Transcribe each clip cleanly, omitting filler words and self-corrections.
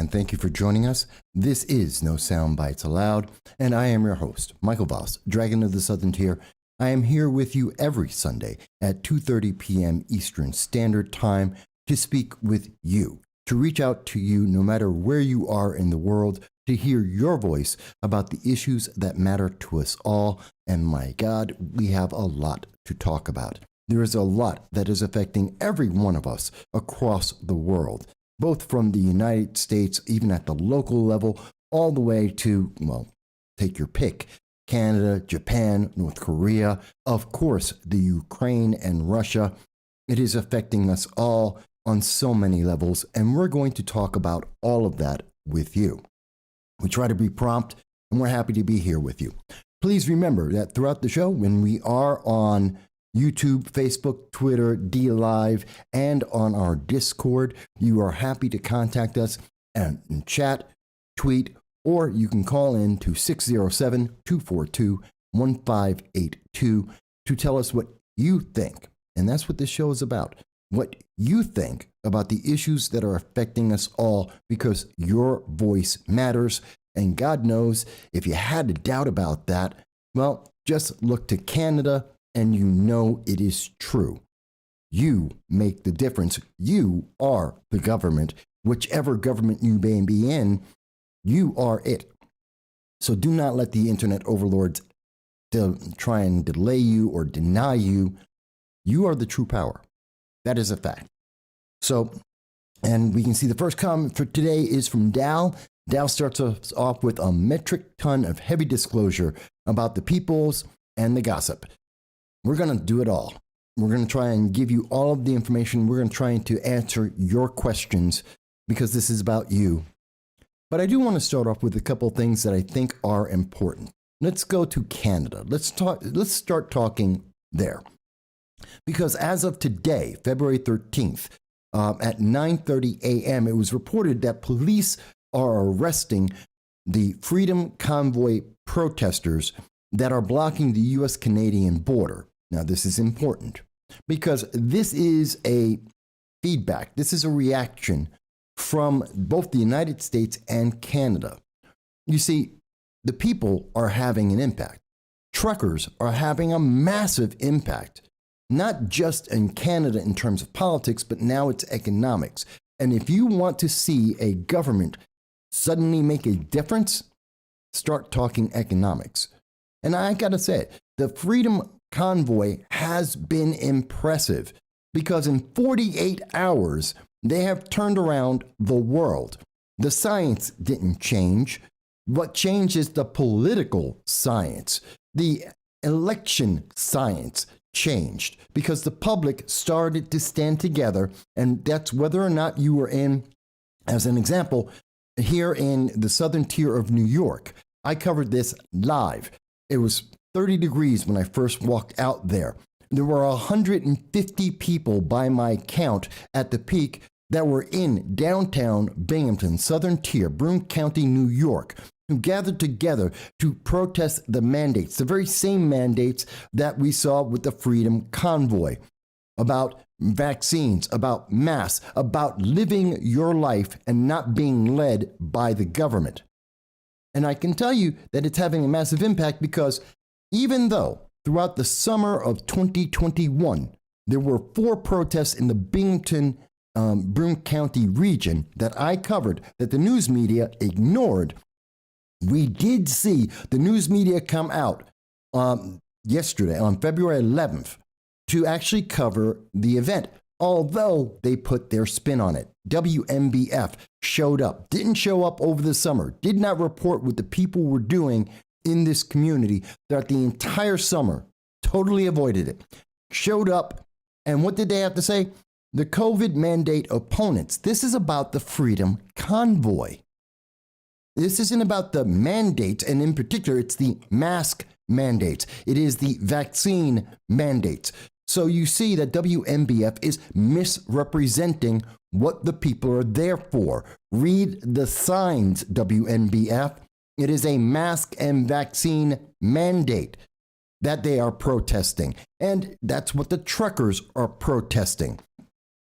and thank you for joining us. This is No Soundbites Allowed, and I am your host, Michael Voss, Dragon of the Southern Tier. I am here with you every Sunday at 2:30 p.m. Eastern Standard Time to speak with you, to reach out to you no matter where you are in the world, to hear your voice about the issues that matter to us all. And my God, we have a lot to talk about. There is a lot that is affecting every one of us across the world, both from the United States, even at the local level, all the way to, well, take your pick, Canada, Japan, North Korea, of course, the Ukraine and Russia. It is affecting us all on so many levels, and we're going to talk about all of that with you. We try to be prompt, and we're happy to be here with you. Please remember that throughout the show, when we are on YouTube, Facebook, Twitter, DLive, and on our Discord, you are happy to contact us and chat, tweet, or you can call in to 607-242-1582 to tell us what you think. And that's what this show is about. What you think about the issues that are affecting us all, because your voice matters. And God knows, if you had a doubt about that, well, just look to Canada and you know it is true. You make the difference. You are the government. Whichever government you may be in, you are it. So do not let the internet overlords try and delay you or deny you. You are the true power. That is a fact. So, and we can see the first comment for today is from Dal. Dal starts us off with a metric ton of heavy disclosure about the peoples and the gossip. We're going to do it all. We're going to try and give you all of the information. We're going to try to answer your questions because this is about you. But I do want to start off with a couple of things that I think are important. Let's go to Canada. Let's start talking there. Because as of today, February 13th, at 9:30 a.m., it was reported that police are arresting the Freedom Convoy protesters that are blocking the U.S.-Canadian border. Now, this is important because this is a feedback. This is a reaction from both the United States and Canada. You see, the people are having an impact. Truckers are having a massive impact, not just in Canada in terms of politics, but now it's economics. And if you want to see a government suddenly make a difference, start talking economics. And I got to say, the Freedom Convoy has been impressive because in 48 hours, they have turned around the world. The science didn't change. What changed is the political science. The election science changed because the public started to stand together, and that's whether or not you were in, as an example, here in the southern tier of New York. I covered this live. It was 30 degrees when I first walked out there. There were 150 people by my count at the peak that were in downtown Binghamton, southern tier, Broome County, New York, who gathered together to protest the mandates, the very same mandates that we saw with the Freedom Convoy, about vaccines, about masks, about living your life and not being led by the government. And I can tell you that it's having a massive impact because even though throughout the summer of 2021, there were 4 protests in the Binghamton, Broome County region that I covered that the news media ignored, we did see the news media come out yesterday on February 11th to actually cover the event, although they put their spin on it. WMBF showed up, didn't show up over the summer, did not report what the people were doing in this community throughout the entire summer, totally avoided it, showed up, and what did they have to say? The COVID mandate opponents. This is about the Freedom Convoy. This isn't about the mandates, and in particular, it's the mask mandates. It is the vaccine mandates. So you see that WMBF is misrepresenting what the people are there for. Read the signs, WMBF. It is a mask and vaccine mandate that they are protesting. And that's what the truckers are protesting.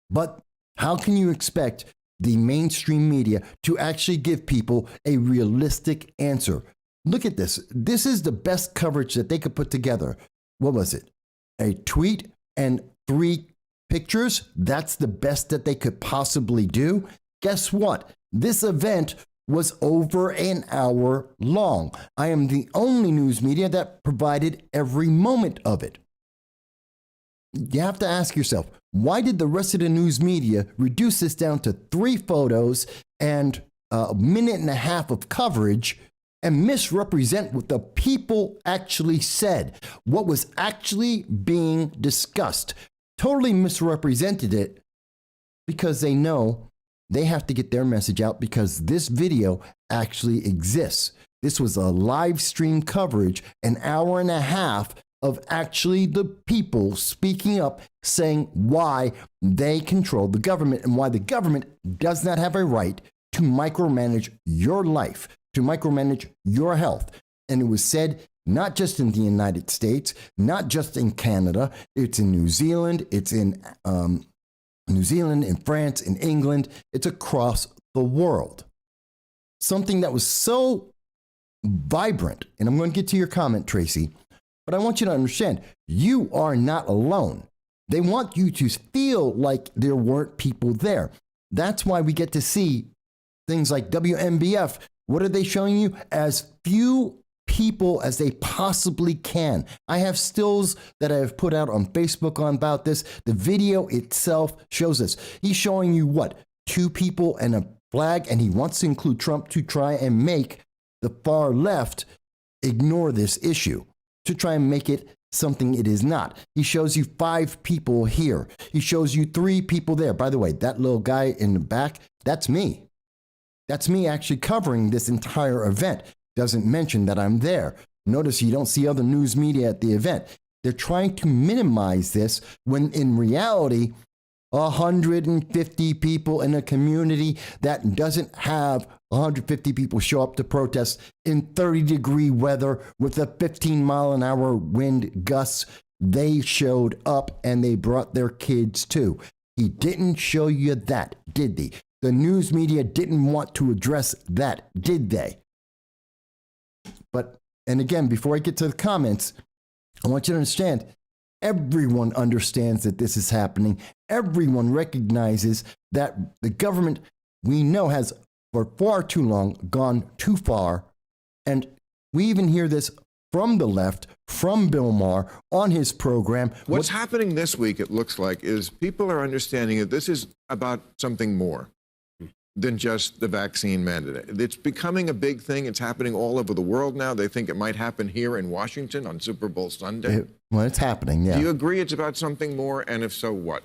But how can you expect the mainstream media to actually give people a realistic answer. Look at this. This is the best coverage that they could put together. What was it? A tweet and 3 pictures? That's the best that they could possibly do. Guess what? This event was over an hour long. I am the only news media that provided every moment of it. You have to ask yourself, why did the rest of the news media reduce this down to 3 photos and a minute and a half of coverage and misrepresent what the people actually said, what was actually being discussed? Totally misrepresented it because they know they have to get their message out because this video actually exists. This was a live stream coverage, an hour and a half of actually the people speaking up, saying why they control the government and why the government does not have a right to micromanage your life, to micromanage your health. And it was said not just in the United States, not just in Canada, it's in New Zealand, it's in New Zealand, in France, in England, it's across the world. Something that was so vibrant, and I'm going to get to your comment, Tracy, but I want you to understand, you are not alone. They want you to feel like there weren't people there. That's why we get to see things like WMBF. What are they showing you? As few people as they possibly can. I have stills that I have put out on Facebook on about this. The video itself shows this. He's showing you what? 2 people and a flag, and he wants to include Trump to try and make the far left ignore this issue, to try and make it something it is not. He shows you 5 people here. He shows you 3 people there. By the way, that little guy in the back, that's me. That's me actually covering this entire event. Doesn't mention that I'm there. Notice you don't see other news media at the event. They're trying to minimize this when in reality, 150 people in a community that doesn't have 150 people show up to protest in 30-degree weather with a 15-mile-an-hour wind gusts. They showed up and they brought their kids too. He didn't show you that, did they? The news media didn't want to address that, did they? But, and again, before I get to the comments, I want you to understand, everyone understands that this is happening. Everyone recognizes that the government, we know, has for far too long gone too far. And we even hear this from the left, from Bill Maher on his program. What's happening this week, it looks like, is people are understanding that this is about something more than just the vaccine mandate. It's becoming a big thing. It's happening all over the world now. They think it might happen here in Washington on Super Bowl Sunday. Well, it's happening, yeah. Do you agree it's about something more? And if so, what?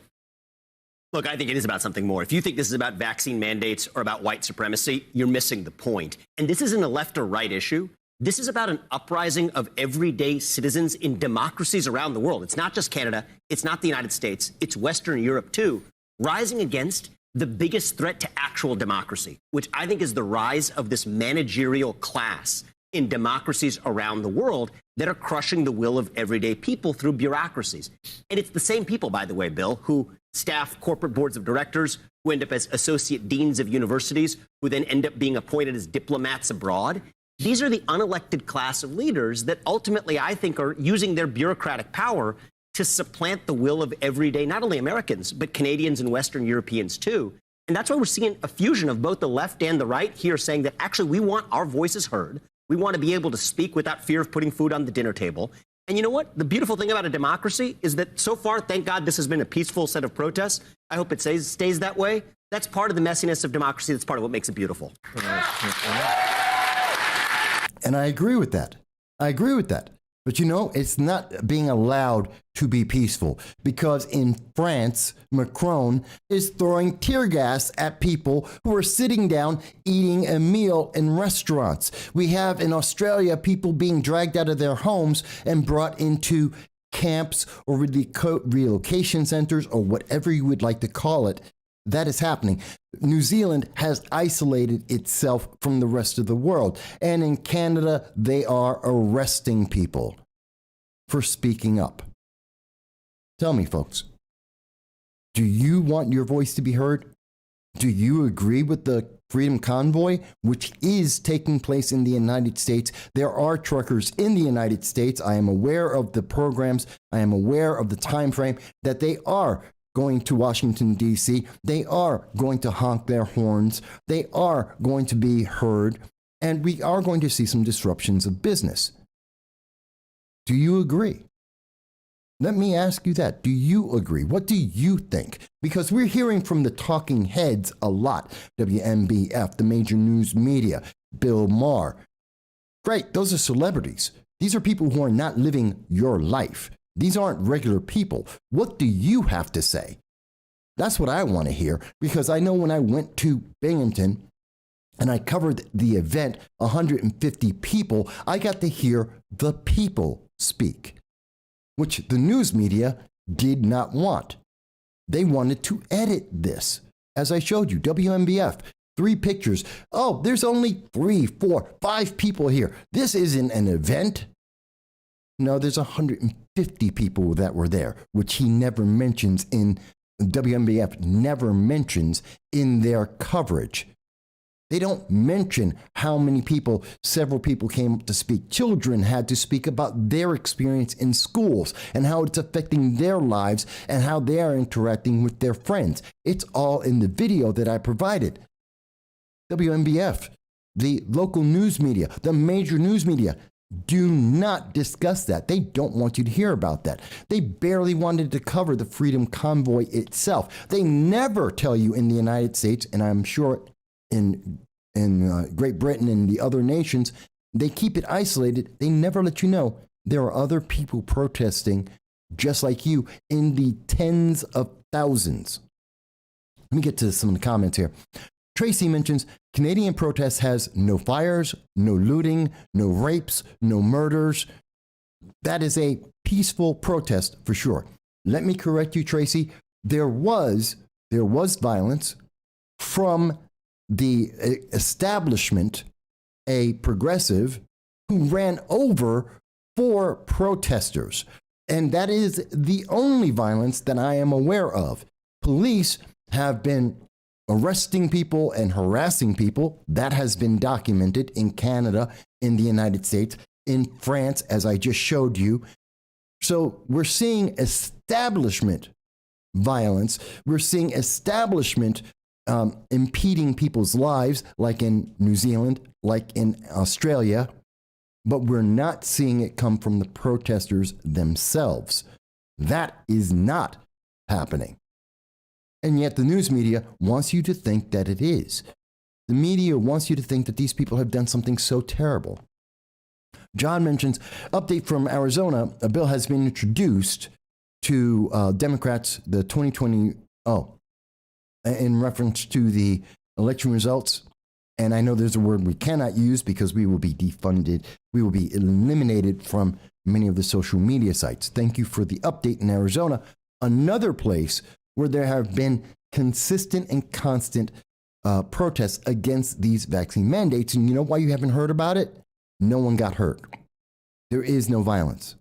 Look, I think it is about something more. If you think this is about vaccine mandates or about white supremacy, you're missing the point. And this isn't a left or right issue. This is about an uprising of everyday citizens in democracies around the world. It's not just Canada. It's not the United States. It's Western Europe, too, rising against the biggest threat to actual democracy, which I think is the rise of this managerial class in democracies around the world that are crushing the will of everyday people through bureaucracies. And it's the same people, by the way, Bill, who staff corporate boards of directors, who end up as associate deans of universities, who then end up being appointed as diplomats abroad. These are the unelected class of leaders that ultimately, I think, are using their bureaucratic power to supplant the will of everyday, not only Americans, but Canadians and Western Europeans, too. And that's why we're seeing a fusion of both the left and the right here saying that actually we want our voices heard. We want to be able to speak without fear of putting food on the dinner table. And you know what? The beautiful thing about a democracy is that so far, thank God, this has been a peaceful set of protests. I hope it stays that way. That's part of the messiness of democracy. That's part of what makes it beautiful. And I agree with that. I agree with that. But you know, it's not being allowed to be peaceful because in France, Macron is throwing tear gas at people who are sitting down eating a meal in restaurants. We have in Australia people being dragged out of their homes and brought into camps or relocation centers or whatever you would like to call it. That is happening. New Zealand has isolated itself from the rest of the world. And in Canada, they are arresting people for speaking up. Tell me, folks, do you want your voice to be heard? Do you agree with the Freedom Convoy, which is taking place in the United States? There are truckers in the United States. I am aware of the programs. I am aware of the time frame that they are going to Washington, D.C. They are going to honk their horns. They are going to be heard. And we are going to see some disruptions of business. Do you agree? Let me ask you that. Do you agree? What do you think? Because we're hearing from the talking heads a lot. WMBF, the major news media, Bill Maher. Great, those are celebrities. These are people who are not living your life. These aren't regular people. What do you have to say? That's what I want to hear, because I know when I went to Binghamton and I covered the event, 150 people, I got to hear the people speak, which the news media did not want. They wanted to edit this. As I showed you, WMBF, 3 pictures. Oh, there's only 3, 4, 5 people here. This isn't an event. No, there's 150 people that were there, which he never mentions in, WMBF never mentions in their coverage. They don't mention how many people, several people came up to speak. Children had to speak about their experience in schools and how it's affecting their lives and how they are interacting with their friends. It's all in the video that I provided. WMBF, the local news media, the major news media, do not discuss that. They don't want you to hear about that. They barely wanted to cover the Freedom Convoy itself. They never tell you in the United States, and I'm sure in Great Britain and the other nations, they keep it isolated. They never let you know there are other people protesting just like you in the tens of thousands. Let me get to some of the comments here. Tracy mentions Canadian protest has no fires, no looting, no rapes, no murders. That is a peaceful protest for sure. Let me correct you, Tracy. There was violence from the establishment, a progressive who ran over 4 protesters. And that is the only violence that I am aware of. Police have been arresting people and harassing people. That has been documented in Canada, in the United States, in France, as I just showed you. So we're seeing establishment violence. We're seeing establishment impeding people's lives, like in New Zealand, like in Australia, but we're not seeing it come from the protesters themselves. That is not happening. And yet the news media wants you to think that it is. The media wants you to think that these people have done something so terrible. John mentions, update from Arizona, a bill has been introduced to Democrats, the 2020, in reference to the election results. And I know there's a word we cannot use because we will be defunded. We will be eliminated from many of the social media sites. Thank you for the update in Arizona, another place where there have been consistent and constant protests against these vaccine mandates. And you know why you haven't heard about it? No one got hurt. There is no violence.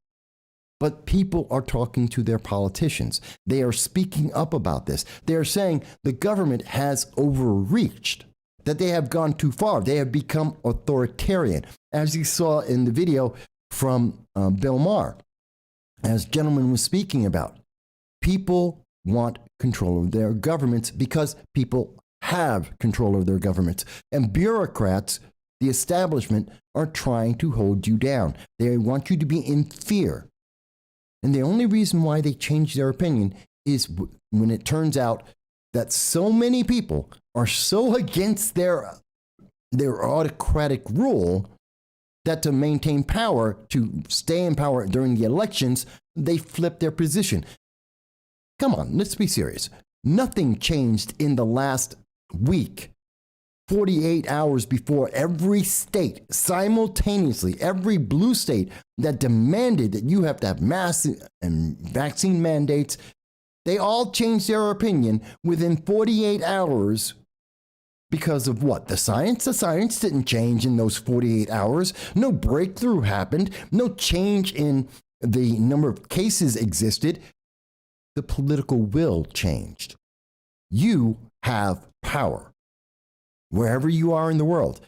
But people are talking to their politicians. They are speaking up about this. They are saying the government has overreached, that they have gone too far. They have become authoritarian. As you saw in the video from Bill Maher, as gentleman was speaking about, people want control of their governments because people have control of their governments. And bureaucrats, the establishment, are trying to hold you down. They want you to be in fear. And the only reason why they change their opinion is when it turns out that so many people are so against their autocratic rule that to maintain power, to stay in power during the elections, they flip their position. Come on, let's be serious. Nothing changed in the last week. 48 hours before, every state simultaneously, every blue state that demanded that you have to have mass and vaccine mandates, they all changed their opinion within 48 hours because of what? The science? The science didn't change in those 48 hours. No breakthrough happened. No change in the number of cases existed. The political will changed. You have power. Wherever you are in the world,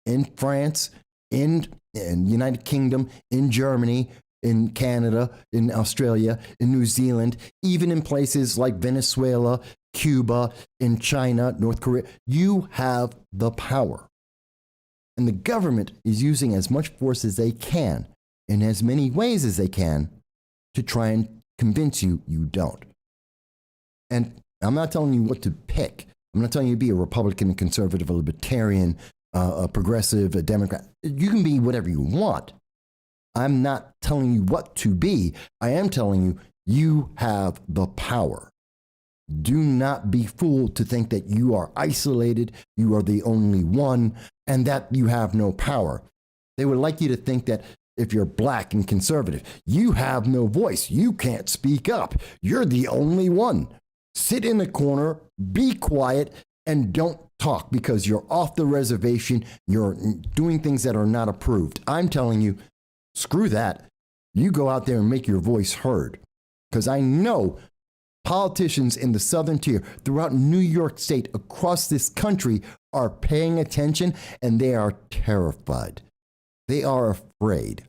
in France, in United Kingdom, in Germany, in Canada, in Australia, in New Zealand, even in places like Venezuela, Cuba, in China, North Korea, you have the power. And the government is using as much force as they can, in as many ways as they can, to try and convince you you don't. And I'm not telling you what to pick. I'm not telling you to be a Republican, a conservative, a libertarian, a progressive, a Democrat. You can be whatever you want. I'm not telling you what to be. I am telling you, you have the power. Do not be fooled to think that you are isolated, you are the only one, and that you have no power. They would like you to think that if you're black and conservative, you have no voice. You can't speak up. You're the only one. Sit in the corner, be quiet, and don't talk because you're off the reservation. You're doing things that are not approved. I'm telling you, screw that. You go out there and make your voice heard. Because I know politicians in the southern tier throughout New York State, across this country, are paying attention and they are terrified. They are afraid.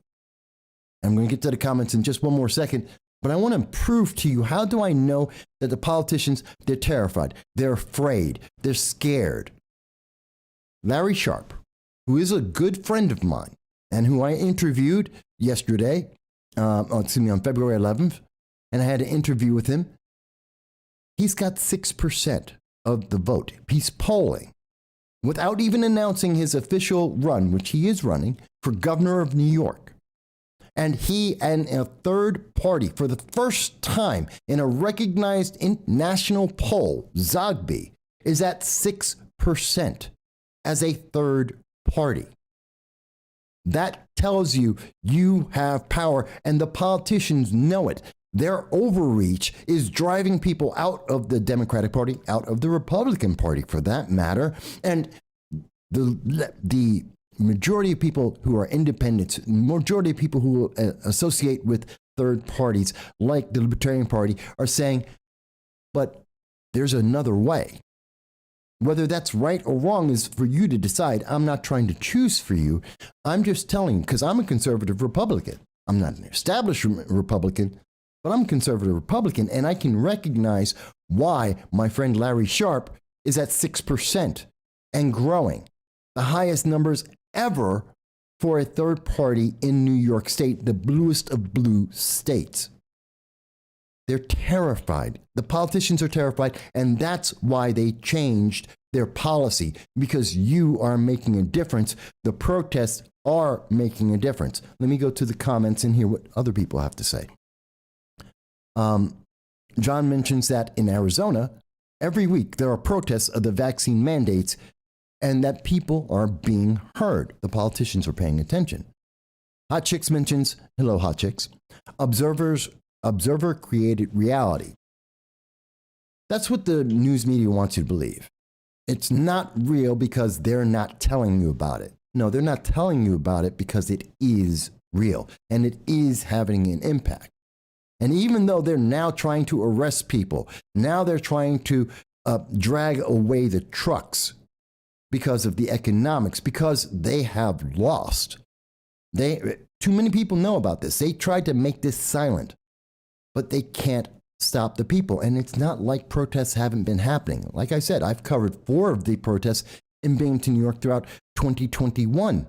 I'm going to get to the comments in just one more second, but I want to prove to you, how do I know that the politicians, they're terrified, they're afraid, they're scared. Larry Sharpe, who is a good friend of mine and who I interviewed yesterday, on February 11th, and I had an interview with him. He's got 6% of the vote. He's polling without even announcing his official run, which he is running for governor of New York. And he and a third party, for the first time in a recognized national poll, Zogby, is at 6% as a third party. That tells you you have power, and the politicians know it. Their overreach is driving people out of the Democratic Party, out of the Republican Party for that matter. And the majority of people who are independents, majority of people who associate with third parties like the Libertarian Party are saying, but there's another way. Whether that's right or wrong is for you to decide. I'm not trying to choose for you. I'm just telling you, because I'm a conservative Republican. I'm not an establishment Republican, but I'm a conservative Republican, and I can recognize why my friend Larry Sharpe is at 6% and growing. The highest numbers ever for a third party in New York State, the bluest of blue states. They're terrified. The politicians are terrified, and that's why they changed their policy, because you are making a difference. The protests are making a difference. Let me go to the comments and hear what other people have to say. John mentions that in Arizona, every week there are protests of the vaccine mandates and that people are being heard. The politicians are paying attention. Hot Chicks mentions, hello, Hot Chicks, observer created reality. That's what the news media wants you to believe. It's not real because they're not telling you about it. No, they're not telling you about it because it is real and it is having an impact. And even though they're now trying to arrest people, now they're trying to drag away the trucks because of the economics, because they have lost. Too many people know about this. They tried to make this silent, but they can't stop the people. And it's not like protests haven't been happening. Like I said, I've covered 4 of the protests in Binghamton, New York throughout 2021.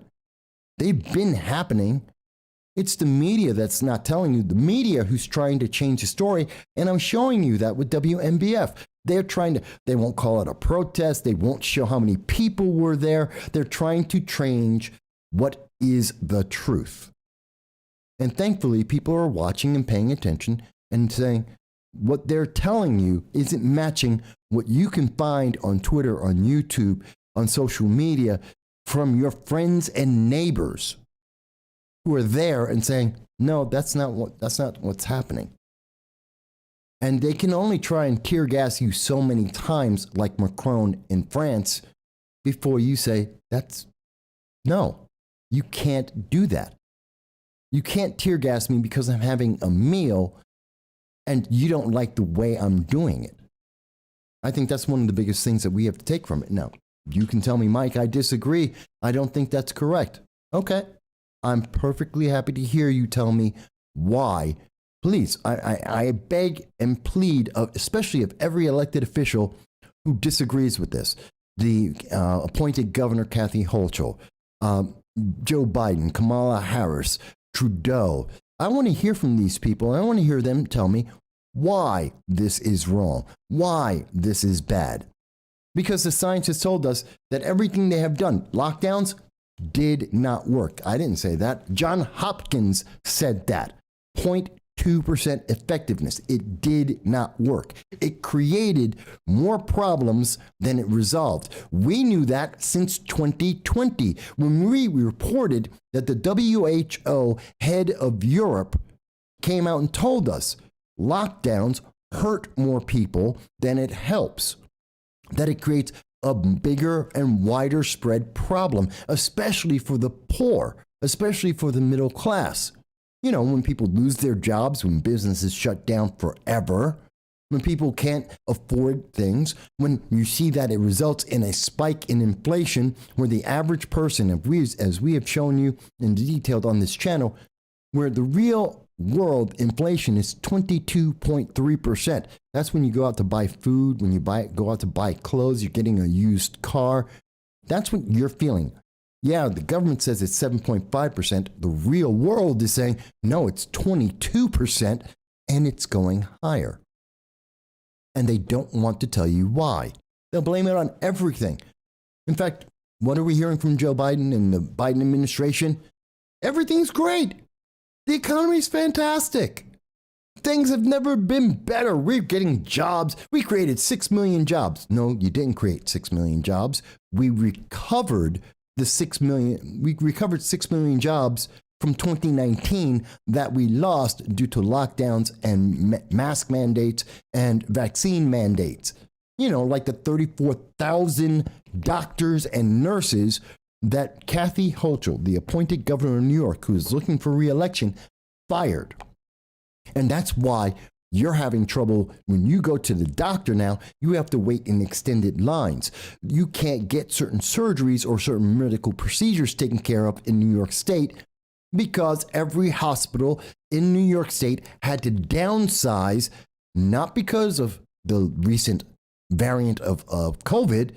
They've been happening. It's the media that's not telling you, the media who's trying to change the story. And I'm showing you that with WMBF. They won't call it a protest. They won't show how many people were there. They're trying to change what is the truth. And thankfully, people are watching and paying attention and saying what they're telling you isn't matching what you can find on Twitter, on YouTube, on social media from your friends and neighbors who are there and saying, no, that's not what's happening. And they can only try and tear gas you so many times, like Macron in France, before you say, no, you can't do that. You can't tear gas me because I'm having a meal and you don't like the way I'm doing it. I think that's one of the biggest things that we have to take from it. Now, you can tell me, Mike, I disagree. I don't think that's correct. Okay. I'm perfectly happy to hear you tell me why. Please, I beg and plead, especially of every elected official who disagrees with this. The appointed Governor Kathy Hochul, Joe Biden, Kamala Harris, Trudeau. I want to hear from these people. I want to hear them tell me why this is wrong, why this is bad. Because the science has told us that everything they have done, lockdowns, did not work. I didn't say that. John Hopkins said that. 0.2% effectiveness. It did not work. It created more problems than it resolved. We knew that since 2020 when we reported that the WHO head of Europe came out and told us lockdowns hurt more people than it helps, that it creates a bigger and wider spread problem, especially for the poor, especially for the middle class. You know, when people lose their jobs, when businesses shut down forever, when people can't afford things, when you see that it results in a spike in inflation, where the average person, as we have shown you and detailed on this channel, where the real world inflation is 22.3%. That's when you go out to buy food, when you go out to buy clothes, you're getting a used car. That's what you're feeling. Yeah, the government says it's 7.5%. The real world is saying, no, it's 22%, and it's going higher. And they don't want to tell you why. They'll blame it on everything. In fact, what are we hearing from Joe Biden and the Biden administration? Everything's great. The economy's fantastic. Things have never been better. We're getting jobs. We created 6 million jobs. No, you didn't create 6 million jobs. We recovered the 6 million. We recovered 6 million jobs from 2019 that we lost due to lockdowns and mask mandates and vaccine mandates. You know, like the 34,000 doctors and nurses that Kathy Hochul, the appointed governor of New York, who is looking for re-election, fired. And that's why you're having trouble when you go to the doctor now. You have to wait in extended lines. You can't get certain surgeries or certain medical procedures taken care of in New York State because every hospital in New York State had to downsize, not because of the recent variant of COVID.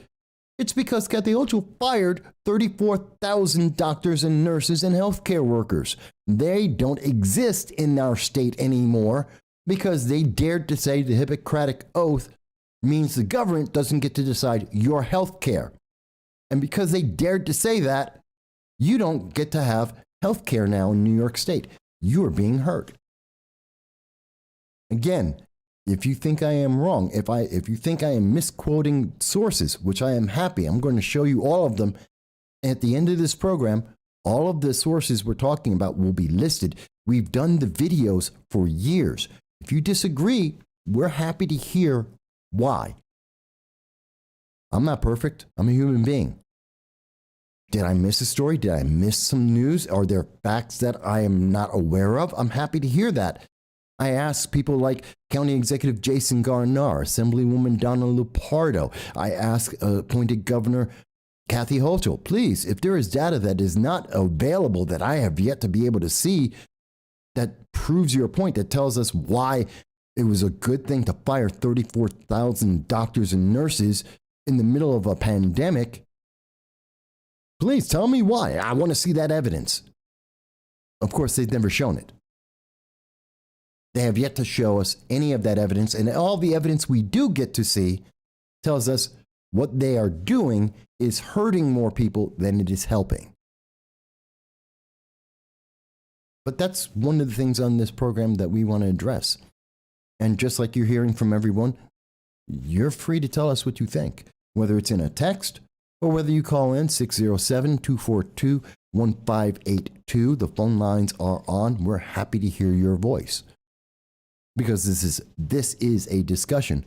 It's because Kathy Hochul fired 34,000 doctors and nurses and healthcare workers. They don't exist in our state anymore because they dared to say the Hippocratic Oath means the government doesn't get to decide your healthcare. And because they dared to say that, you don't get to have healthcare now in New York State. You are being hurt. Again, if you think I am wrong, if you think I am misquoting sources, which I am happy, I'm going to show you all of them. At the end of this program, all of the sources we're talking about will be listed. We've done the videos for years. If you disagree, we're happy to hear why. I'm not perfect. I'm a human being. Did I miss a story? Did I miss some news? Are there facts that I am not aware of? I'm happy to hear that. I asked people like County Executive Jason Garnar, Assemblywoman Donna Lupardo. I asked appointed Governor Kathy Hochul, please, if there is data that is not available that I have yet to be able to see that proves your point, that tells us why it was a good thing to fire 34,000 doctors and nurses in the middle of a pandemic, please tell me why. I want to see that evidence. Of course, they've never shown it. They have yet to show us any of that evidence, and all the evidence we do get to see tells us what they are doing is hurting more people than it is helping. But that's one of the things on this program that we want to address. And just like you're hearing from everyone, you're free to tell us what you think, whether it's in a text or whether you call in 607-242-1582. The phone lines are on. We're happy to hear your voice. Because this is a discussion.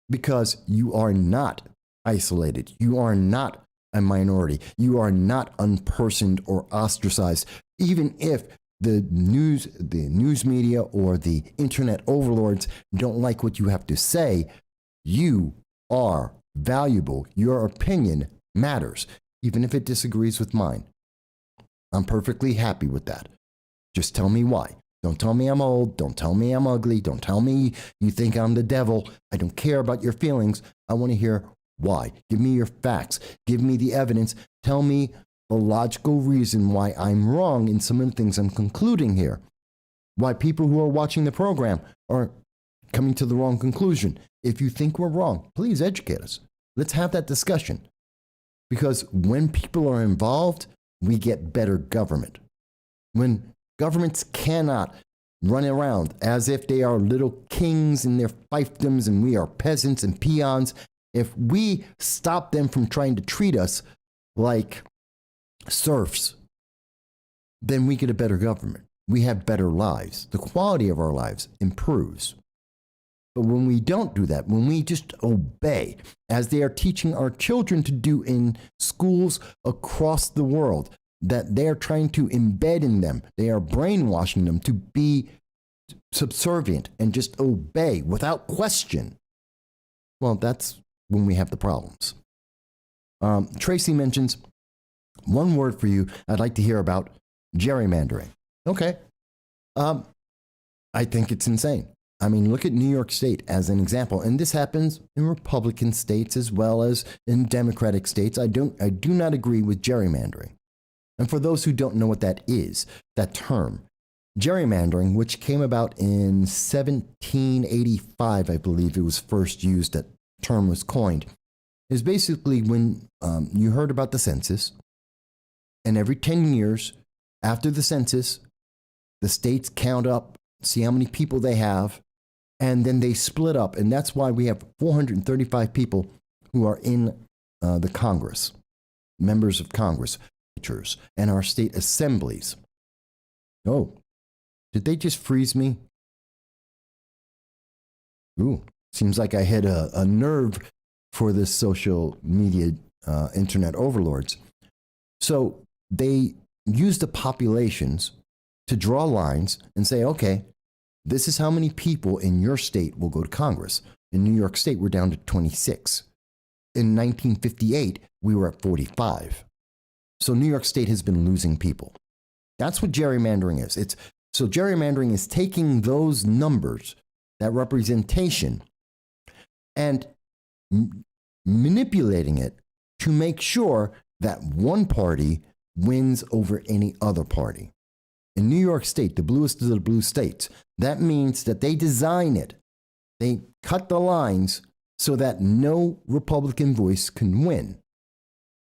Because you are not isolated. You are not a minority. You are not unpersoned or ostracized. Even if the news media or the internet overlords don't like what you have to say, you are valuable. Your opinion matters, even if it disagrees with mine. I'm perfectly happy with that. Just tell me why. Don't tell me I'm old. Don't tell me I'm ugly. Don't tell me you think I'm the devil. I don't care about your feelings. I want to hear why. Give me your facts. Give me the evidence. Tell me the logical reason why I'm wrong in some of the things I'm concluding here. Why people who are watching the program are coming to the wrong conclusion. If you think we're wrong, please educate us. Let's have that discussion. Because when people are involved, we get better government. When governments cannot run around as if they are little kings in their fiefdoms and we are peasants and peons, if we stop them from trying to treat us like serfs, then we get a better government. We have better lives. The quality of our lives improves. But when we don't do that, when we just obey, as they are teaching our children to do in schools across the world, that they are trying to embed in them, they are brainwashing them to be subservient and just obey without question, well, that's when we have the problems. Tracy mentions, one word for you I'd like to hear about, gerrymandering. Okay. I think it's insane. I mean, look at New York State as an example. And this happens in Republican states as well as in Democratic states. I do not agree with gerrymandering. And for those who don't know what that is, that term, gerrymandering, which came about in 1785, I believe it was first used, that term was coined, is basically when you heard about the census, and every 10 years after the census, the states count up, see how many people they have, and then they split up. And that's why we have 435 people who are in the Congress, members of Congress, and our state assemblies. Oh, did they just freeze me? Ooh, seems like I hit a nerve for this social media internet overlords. So they use the populations to draw lines and say, okay, this is how many people in your state will go to Congress. In New York State, we're down to 26. In 1958, we were at 45. So New York State has been losing people. That's what gerrymandering is. So gerrymandering is taking those numbers, that representation, and manipulating it to make sure that one party wins over any other party. In New York State, the bluest of the blue states, that means that they design it. They cut the lines so that no Republican voice can win,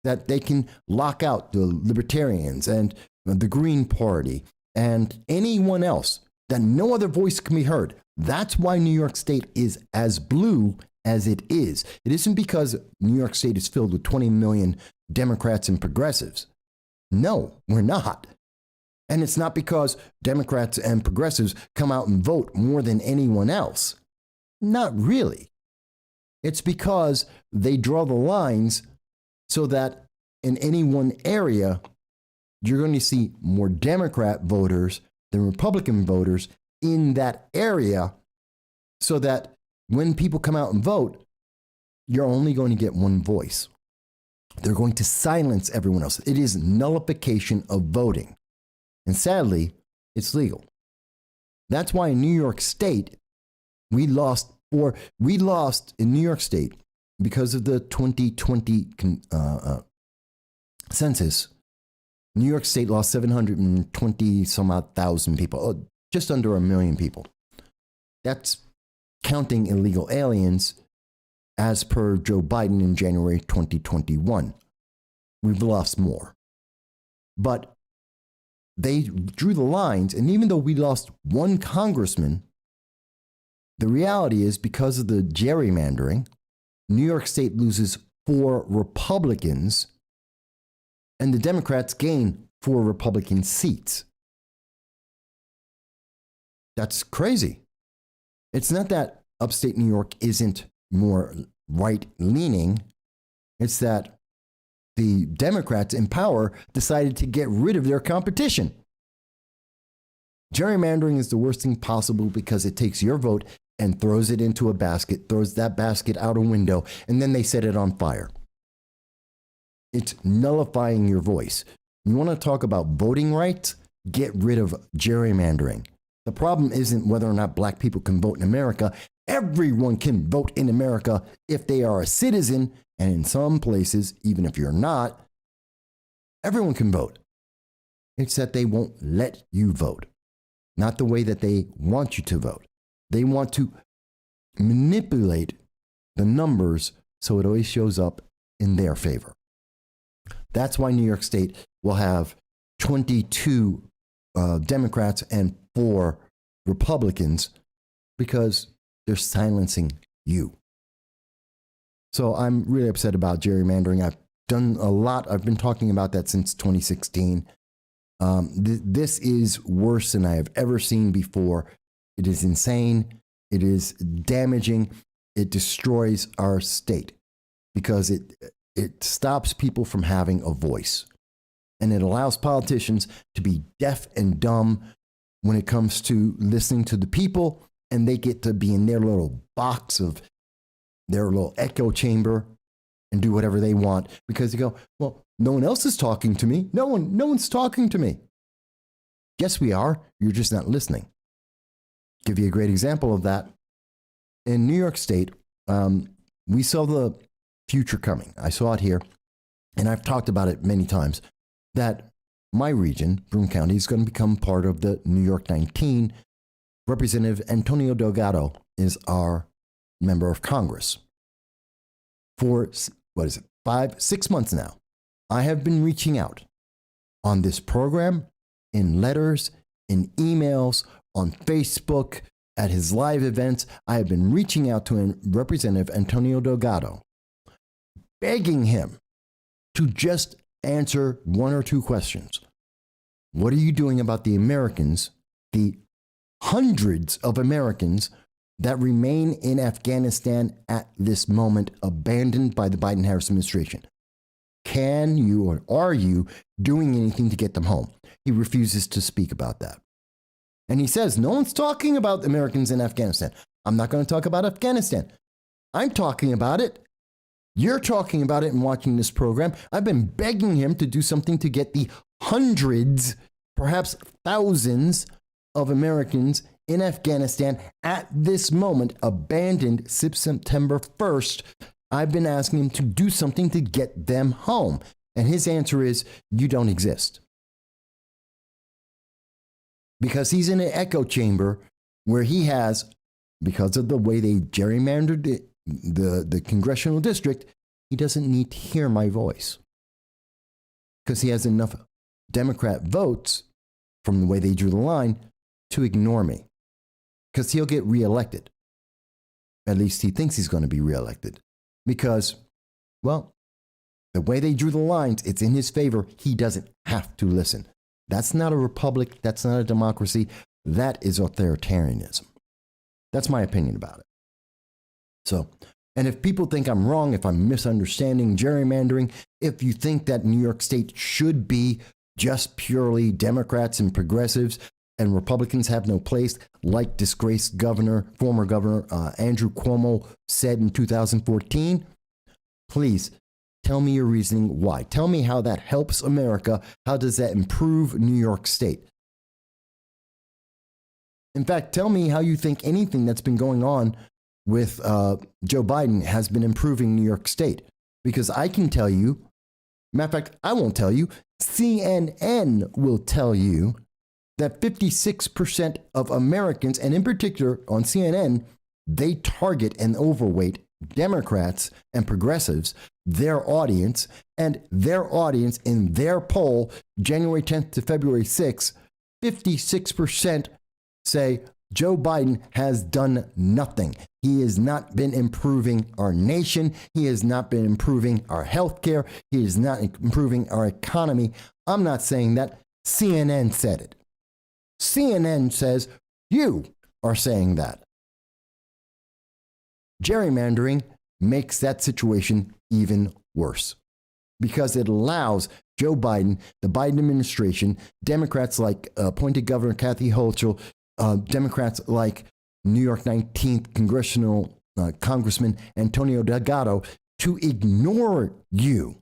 that they can lock out the Libertarians and the Green Party and anyone else, that no other voice can be heard. That's why New York State is as blue as it is. It isn't because New York State is filled with 20 million Democrats and progressives. No, we're not. And it's not because Democrats and progressives come out and vote more than anyone else. Not really. It's because they draw the lines so that in any one area, you're going to see more Democrat voters than Republican voters in that area, so that when people come out and vote, you're only going to get one voice. They're going to silence everyone else. It is nullification of voting. And sadly, it's legal. That's why in New York State, we lost in New York State because of the 2020 census. New York State lost 720 some odd thousand people, just under 1 million people. That's counting illegal aliens as per Joe Biden in January 2021. We've lost more. But they drew the lines, and even though we lost one congressman, the reality is because of the gerrymandering, New York State loses 4 Republicans, and the Democrats gain 4 Republican seats. That's crazy. It's not that upstate New York isn't more right-leaning. It's that the Democrats in power decided to get rid of their competition. Gerrymandering is the worst thing possible because it takes your vote and throws it into a basket, throws that basket out a window, and then they set it on fire. It's nullifying your voice. You want to talk about voting rights? Get rid of gerrymandering. The problem isn't whether or not black people can vote in America. Everyone can vote in America if they are a citizen, and in some places, even if you're not, everyone can vote. It's that they won't let you vote, not the way that they want you to vote. They want to manipulate the numbers so it always shows up in their favor. That's why New York State will have 22 Democrats and 4 Republicans, because they're silencing you. So I'm really upset about gerrymandering. I've done a lot. I've been talking about that since 2016. This is worse than I have ever seen before. It is insane. It is damaging. It destroys our state because it stops people from having a voice. And it allows politicians to be deaf and dumb when it comes to listening to the people, and they get to be in their little box of their little echo chamber and do whatever they want because they go, well, no one else is talking to me. No one's talking to me. Yes, we are. You're just not listening. Give you a great example of that. In New York State, we saw the future coming. I saw it here, and I've talked about it many times, that my region, Broome County, is going to become part of the New York 19. Representative Antonio Delgado is our member of Congress. For, 6 months now, I have been reaching out on this program, in letters, in emails, on Facebook, at his live events. I have been reaching out to Representative Antonio Delgado, begging him to just answer 1 or 2 questions. What are you doing about the Americans, the hundreds of Americans that remain in Afghanistan at this moment, abandoned by the Biden-Harris administration? Can you or are you doing anything to get them home? He refuses to speak about that. And he says, no one's talking about Americans in Afghanistan. I'm not going to talk about Afghanistan. I'm talking about it. You're talking about it and watching this program. I've been begging him to do something to get the hundreds, perhaps thousands of Americans in Afghanistan at this moment, abandoned since September 1st. I've been asking him to do something to get them home. And his answer is, you don't exist. Because he's in an echo chamber where he has, because of the way they gerrymandered it, the congressional district, he doesn't need to hear my voice. Because he has enough Democrat votes from the way they drew the line to ignore me. Because he'll get reelected. At least he thinks he's going to be reelected. Because, well, the way they drew the lines, it's in his favor. He doesn't have to listen. That's not a republic. That's not a democracy. That is authoritarianism. That's my opinion about it. So, and if people think I'm wrong, if I'm misunderstanding gerrymandering, if you think that New York State should be just purely Democrats and progressives and Republicans have no place, like disgraced former governor Andrew Cuomo said in 2014, please tell me your reasoning why. Tell me how that helps America. How does that improve New York State? In fact, tell me how you think anything that's been going on with Joe Biden has been improving New York State. Because I can tell you, matter of fact, I won't tell you, CNN will tell you that 56% of Americans, and in particular on CNN, they target and overweight Democrats and progressives, their audience, and their audience in their poll, January 10th to February 6th, 56% say Joe Biden has done nothing. He has not been improving our nation. He has not been improving our healthcare. He is not improving our economy. I'm not saying that. CNN said it. CNN says you are saying that. Gerrymandering makes that situation even worse because it allows Joe Biden, the Biden administration, Democrats like appointed Governor Kathy Hochul, Democrats like New York 19th Congressional Congressman Antonio Delgado to ignore you,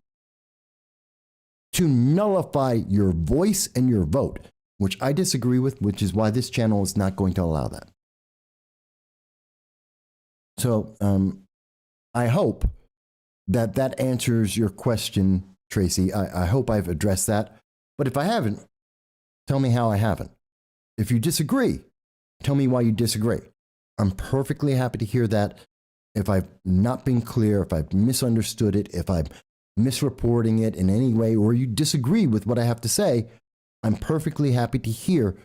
to nullify your voice and your vote, which I disagree with, which is why this channel is not going to allow that. So I hope that that answers your question, Tracy. I hope I've addressed that. But if I haven't, tell me how I haven't. If you disagree, tell me why you disagree. I'm perfectly happy to hear that. If I've not been clear, if I've misunderstood it, if I'm misreporting it in any way, or you disagree with what I have to say, I'm perfectly happy to hear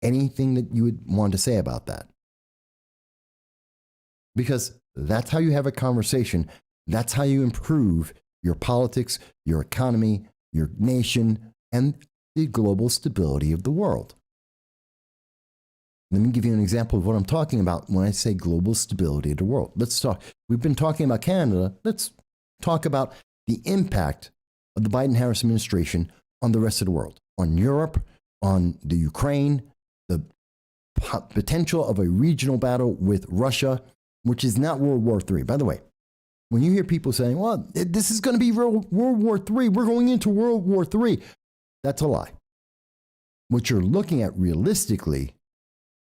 anything that you would want to say about that. Because that's how you have a conversation. That's how you improve your politics, your economy, your nation, and the global stability of the world. Let me give you an example of what I'm talking about when I say global stability of the world. Let's talk. We've been talking about Canada. Let's talk about the impact of the Biden-Harris administration on the rest of the world, on Europe, on the Ukraine, the potential of a regional battle with Russia, which is not World War III. By the way, when you hear people saying, well, this is going to be World War III, we're going into World War III, that's a lie. What you're looking at realistically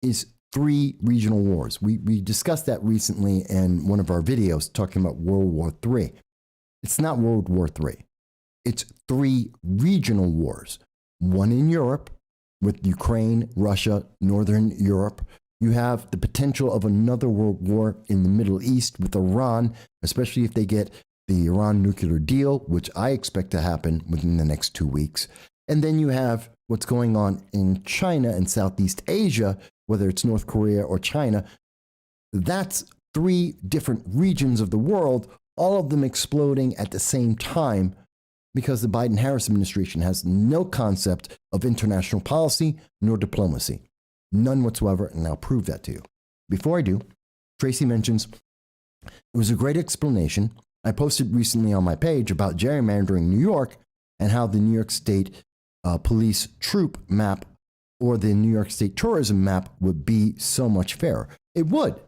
is 3 regional wars. We discussed that recently in one of our videos talking about World War III. It's not World War III. It's 3 regional wars. One in Europe with Ukraine, Russia, Northern Europe. You have the potential of another world war in the Middle East with Iran, especially if they get the Iran nuclear deal, which I expect to happen within the next 2 weeks. And then you have what's going on in China and Southeast Asia, whether it's North Korea or China. That's 3 different regions of the world, all of them exploding at the same time because the Biden-Harris administration has no concept of international policy nor diplomacy. None whatsoever, and I'll prove that to you. Before I do, Tracy mentions it was a great explanation I posted recently on my page about gerrymandering New York and how the New York State police troop map or the New York State tourism map would be so much fairer. It would,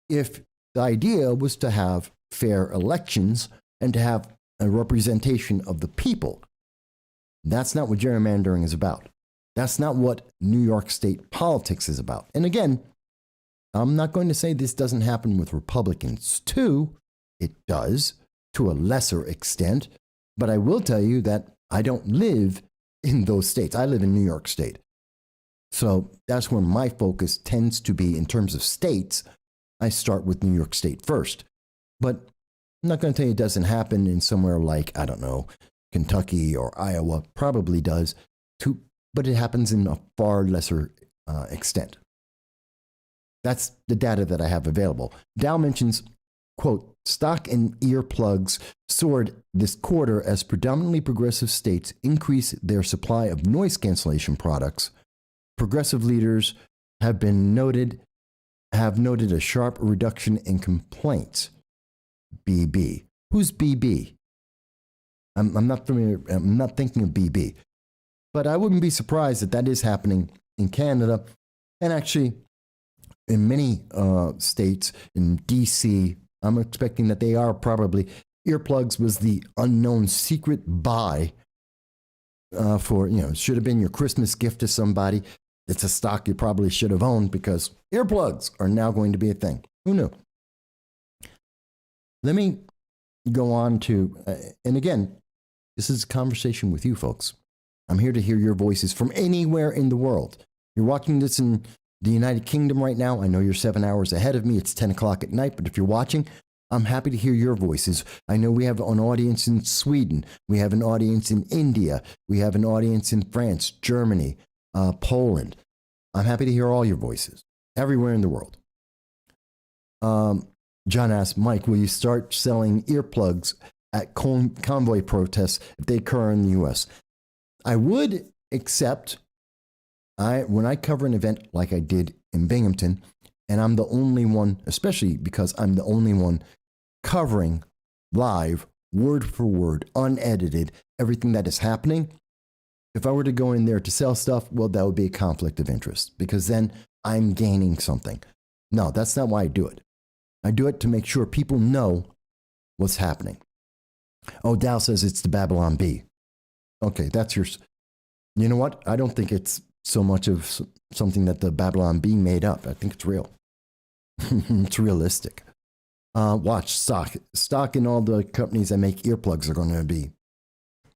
if the idea was to have fair elections and to have a representation of the people. That's not what gerrymandering is about. That's not what New York State politics is about. And again, I'm not going to say this doesn't happen with Republicans too. It does, to a lesser extent. But I will tell you that I don't live in those states. I live in New York State. So that's where my focus tends to be in terms of states. I start with New York State first. But I'm not going to tell you it doesn't happen in somewhere like, I don't know, Kentucky or Iowa. Probably does, too, but it happens in a far lesser extent. That's the data that I have available. Dow mentions, quote, stock and earplugs soared this quarter as predominantly progressive states increase their supply of noise cancellation products. Progressive leaders have noted a sharp reduction in complaints. BB. Who's BB? I'm not familiar. I'm not thinking of BB. But I wouldn't be surprised that that is happening in Canada and actually in many states. In DC, I'm expecting that they are probably. Earplugs was the unknown secret buy for, should have been your Christmas gift to somebody. It's a stock you probably should have owned because earplugs are now going to be a thing. Who knew? Let me go on to, and again, this is a conversation with you folks. I'm here to hear your voices from anywhere in the world. You're watching this in the United Kingdom right now. I know you're 7 hours ahead of me. It's 10 o'clock at night, but if you're watching, I'm happy to hear your voices. I know we have an audience in Sweden. We have an audience in India. We have an audience in France, Germany, Poland. I'm happy to hear all your voices everywhere in the world. John asked, Mike, will you start selling earplugs at convoy protests if they occur in the U.S.? I would, except when I cover an event like I did in Binghamton, and I'm the only one, especially because I'm the only one covering live, word for word, unedited, everything that is happening. If I were to go in there to sell stuff, well, that would be a conflict of interest because then I'm gaining something. No, that's not why I do it. I do it to make sure people know what's happening. Oh, Dow says it's the Babylon Bee. Okay, that's your... You know what? I don't think it's so much of something that the Babylon Bee made up. I think it's real. It's realistic. Watch stock in all the companies that make earplugs are going to be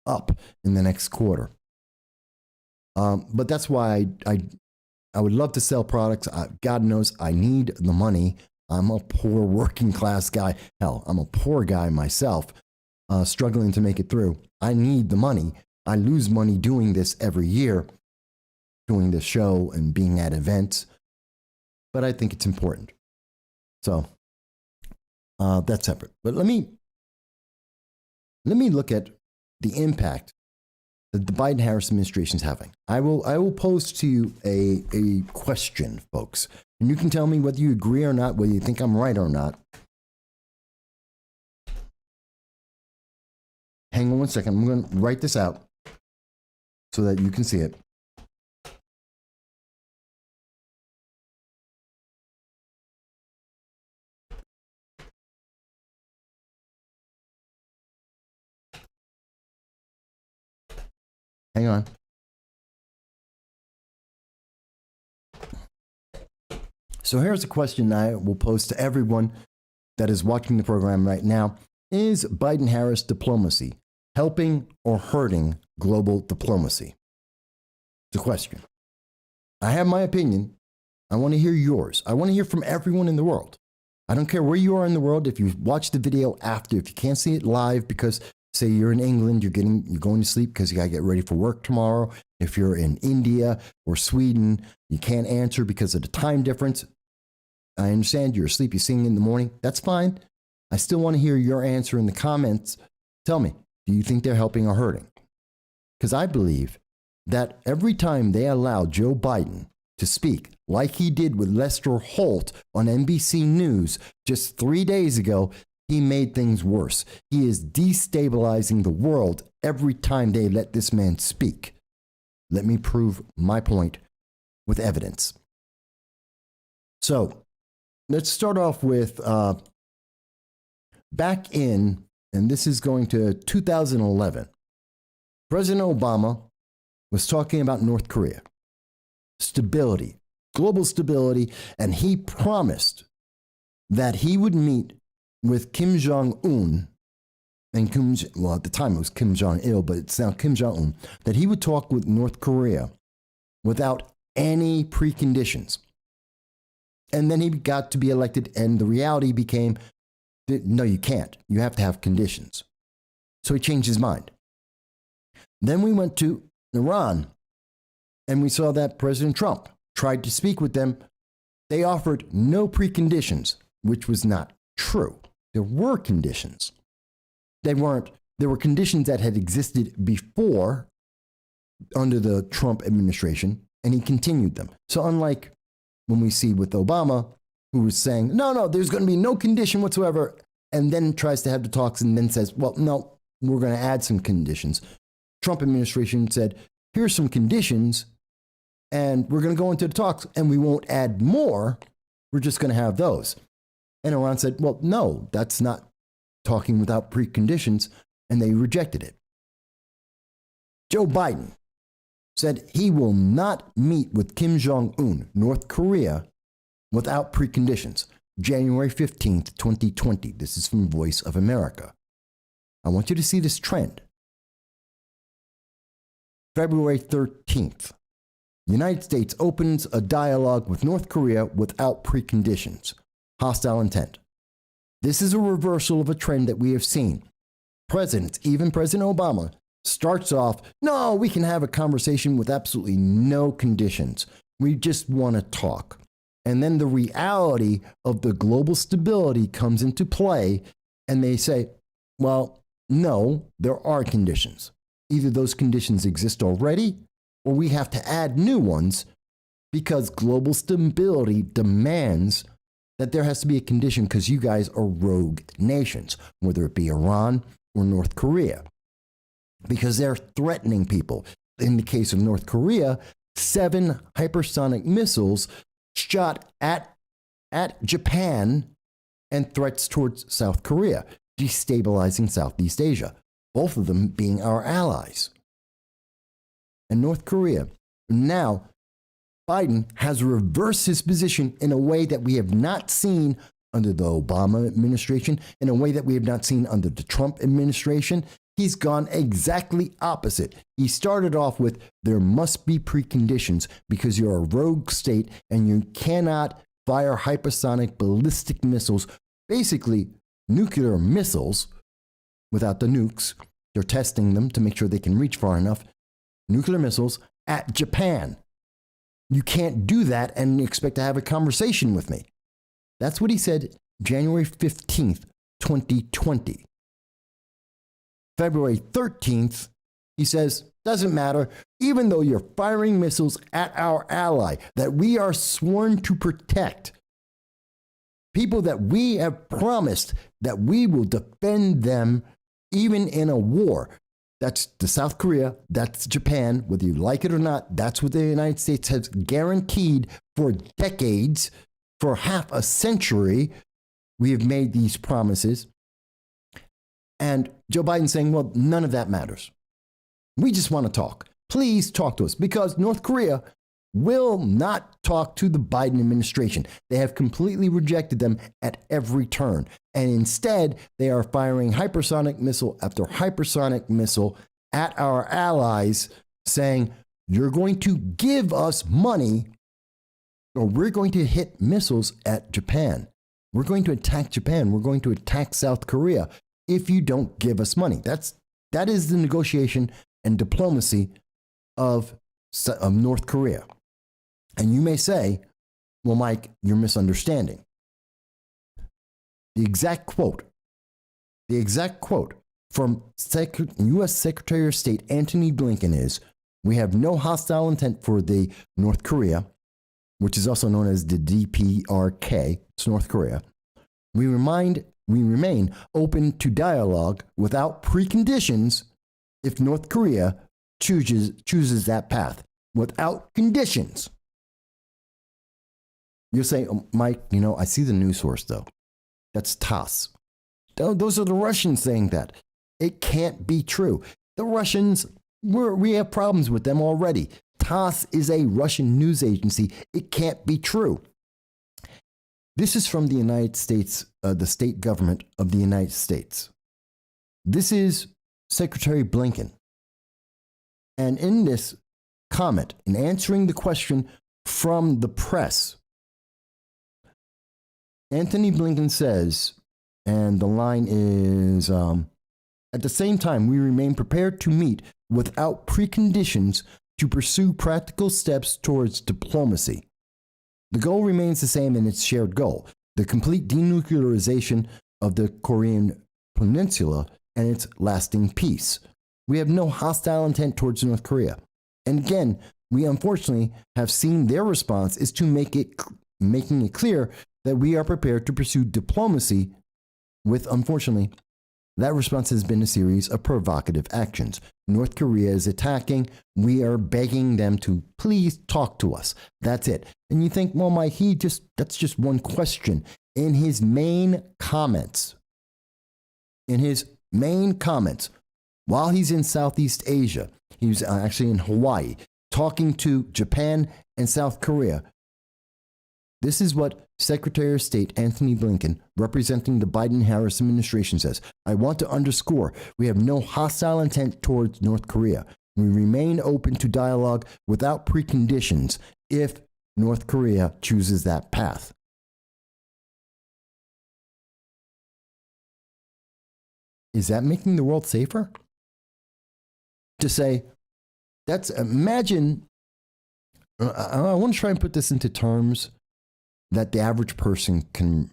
up in the next quarter. But that's why I would love to sell products. God knows I need the money. I'm a poor working class guy. Hell, I'm a poor guy myself, struggling to make it through. I need the money. I lose money doing this every year, doing this show and being at events. But I think it's important. So that's separate. But let me look at the impact that the Biden-Harris administration is having. I will pose to you a question, folks, and you can tell me whether you agree or not, whether you think I'm right or not. Hang on one second. I'm going to write this out so that you can see it. Hang on. So here's a question I will pose to everyone that is watching the program right now. Is Biden-Harris diplomacy helping or hurting global diplomacy? It's a question. I have my opinion. I want to hear yours. I want to hear from everyone in the world. I don't care where you are in the world. If you watch the video after, if you can't see it live because, say, you're in England, you're going to sleep because you got to get ready for work tomorrow. If you're in India or Sweden, you can't answer because of the time difference. I understand you're asleep, you're singing in the morning. That's fine. I still want to hear your answer in the comments. Tell me, do you think they're helping or hurting? Because I believe that every time they allow Joe Biden to speak, like he did with Lester Holt on NBC News just 3 days ago, he made things worse. He is destabilizing the world every time they let this man speak. Let me prove my point with evidence. So let's start off with back in, and this is going to 2011, President Obama was talking about North Korea, stability, global stability, and he promised that he would meet with Kim Jong-un, and at the time it was Kim Jong-il, but it's now Kim Jong-un, that he would talk with North Korea without any preconditions. And then he got to be elected, and the reality became, no, you can't. You have to have conditions. So he changed his mind. Then we went to Iran, and we saw that President Trump tried to speak with them. They offered no preconditions, which was not true. There were conditions. There were conditions that had existed before under the Trump administration, and he continued them. So unlike when we see with Obama, who was saying, no, there's going to be no condition whatsoever, and then tries to have the talks and then says, well, no, we're going to add some conditions. Trump administration said, here's some conditions, and we're going to go into the talks, and we won't add more. We're just going to have those. And Iran said, well, no, that's not talking without preconditions, and they rejected it. Joe Biden said he will not meet with Kim Jong-un, North Korea, without preconditions. January 15th, 2020. This is from Voice of America. I want you to see this trend. February 13th. The United States opens a dialogue with North Korea without preconditions. Hostile intent. This is a reversal of a trend that we have seen. Presidents, even President Obama, starts off, no, we can have a conversation with absolutely no conditions. We just want to talk. And then the reality of the global stability comes into play, and they say, well, no, there are conditions. Either those conditions exist already, or we have to add new ones because global stability demands that there has to be a condition because you guys are rogue nations, whether it be Iran or North Korea, because they're threatening people. In the case of North Korea, 7 hypersonic missiles shot at at Japan and threats towards South Korea, destabilizing Southeast Asia, both of them being our allies. And North Korea. Now, Biden has reversed his position in a way that we have not seen under the Obama administration, in a way that we have not seen under the Trump administration. He's gone exactly opposite. He started off with, there must be preconditions because you're a rogue state and you cannot fire hypersonic ballistic missiles, basically nuclear missiles, without the nukes. They're testing them to make sure they can reach far enough. Nuclear missiles at Japan. You can't do that and expect to have a conversation with me. That's what he said January 15th, 2020. February 13th, he says, doesn't matter, even though you're firing missiles at our ally that we are sworn to protect, people that we have promised that we will defend them even in a war. That's the South Korea, that's Japan, whether you like it or not, that's what the United States has guaranteed for decades. For half a century, we have made these promises. And Joe Biden saying, well, none of that matters. We just want to talk. Please talk to us, because North Korea will not talk to the Biden administration. They have completely rejected them at every turn. And instead, they are firing hypersonic missile after hypersonic missile at our allies, saying, you're going to give us money, or we're going to hit missiles at Japan. We're going to attack Japan. We're going to attack South Korea if you don't give us money. That is the negotiation and diplomacy of North Korea. And you may say, well, Mike, you're misunderstanding. The exact quote from U.S. Secretary of State Antony Blinken is, we have no hostile intent for the North Korea, which is also known as the DPRK, it's North Korea. We remain open to dialogue without preconditions if North Korea chooses that path, without conditions. You'll say, oh, Mike, I see the news source though. That's TASS. Those are the Russians saying that. It can't be true. The Russians, we have problems with them already. TASS is a Russian news agency. It can't be true. This is from the United States, the state government of the United States. This is Secretary Blinken. And in this comment, in answering the question from the press, Antony Blinken says, and the line is, at the same time, we remain prepared to meet without preconditions to pursue practical steps towards diplomacy. The goal remains the same in its shared goal, the complete denuclearization of the Korean Peninsula and its lasting peace. We have no hostile intent towards North Korea. And again, we unfortunately have seen their response is to making it clear that we are prepared to pursue diplomacy with, unfortunately, that response has been a series of provocative actions. North Korea is attacking. We are begging them to please talk to us. That's it. And you think, well, Mike, that's just one question. In his main comments, while he's in Southeast Asia, he was actually in Hawaii, talking to Japan and South Korea. This is what Secretary of State Antony Blinken, representing the Biden-Harris administration, says. I want to underscore, we have no hostile intent towards North Korea. We remain open to dialogue without preconditions if North Korea chooses that path. Is that making the world safer? To say, imagine, I want to try and put this into terms that the average person can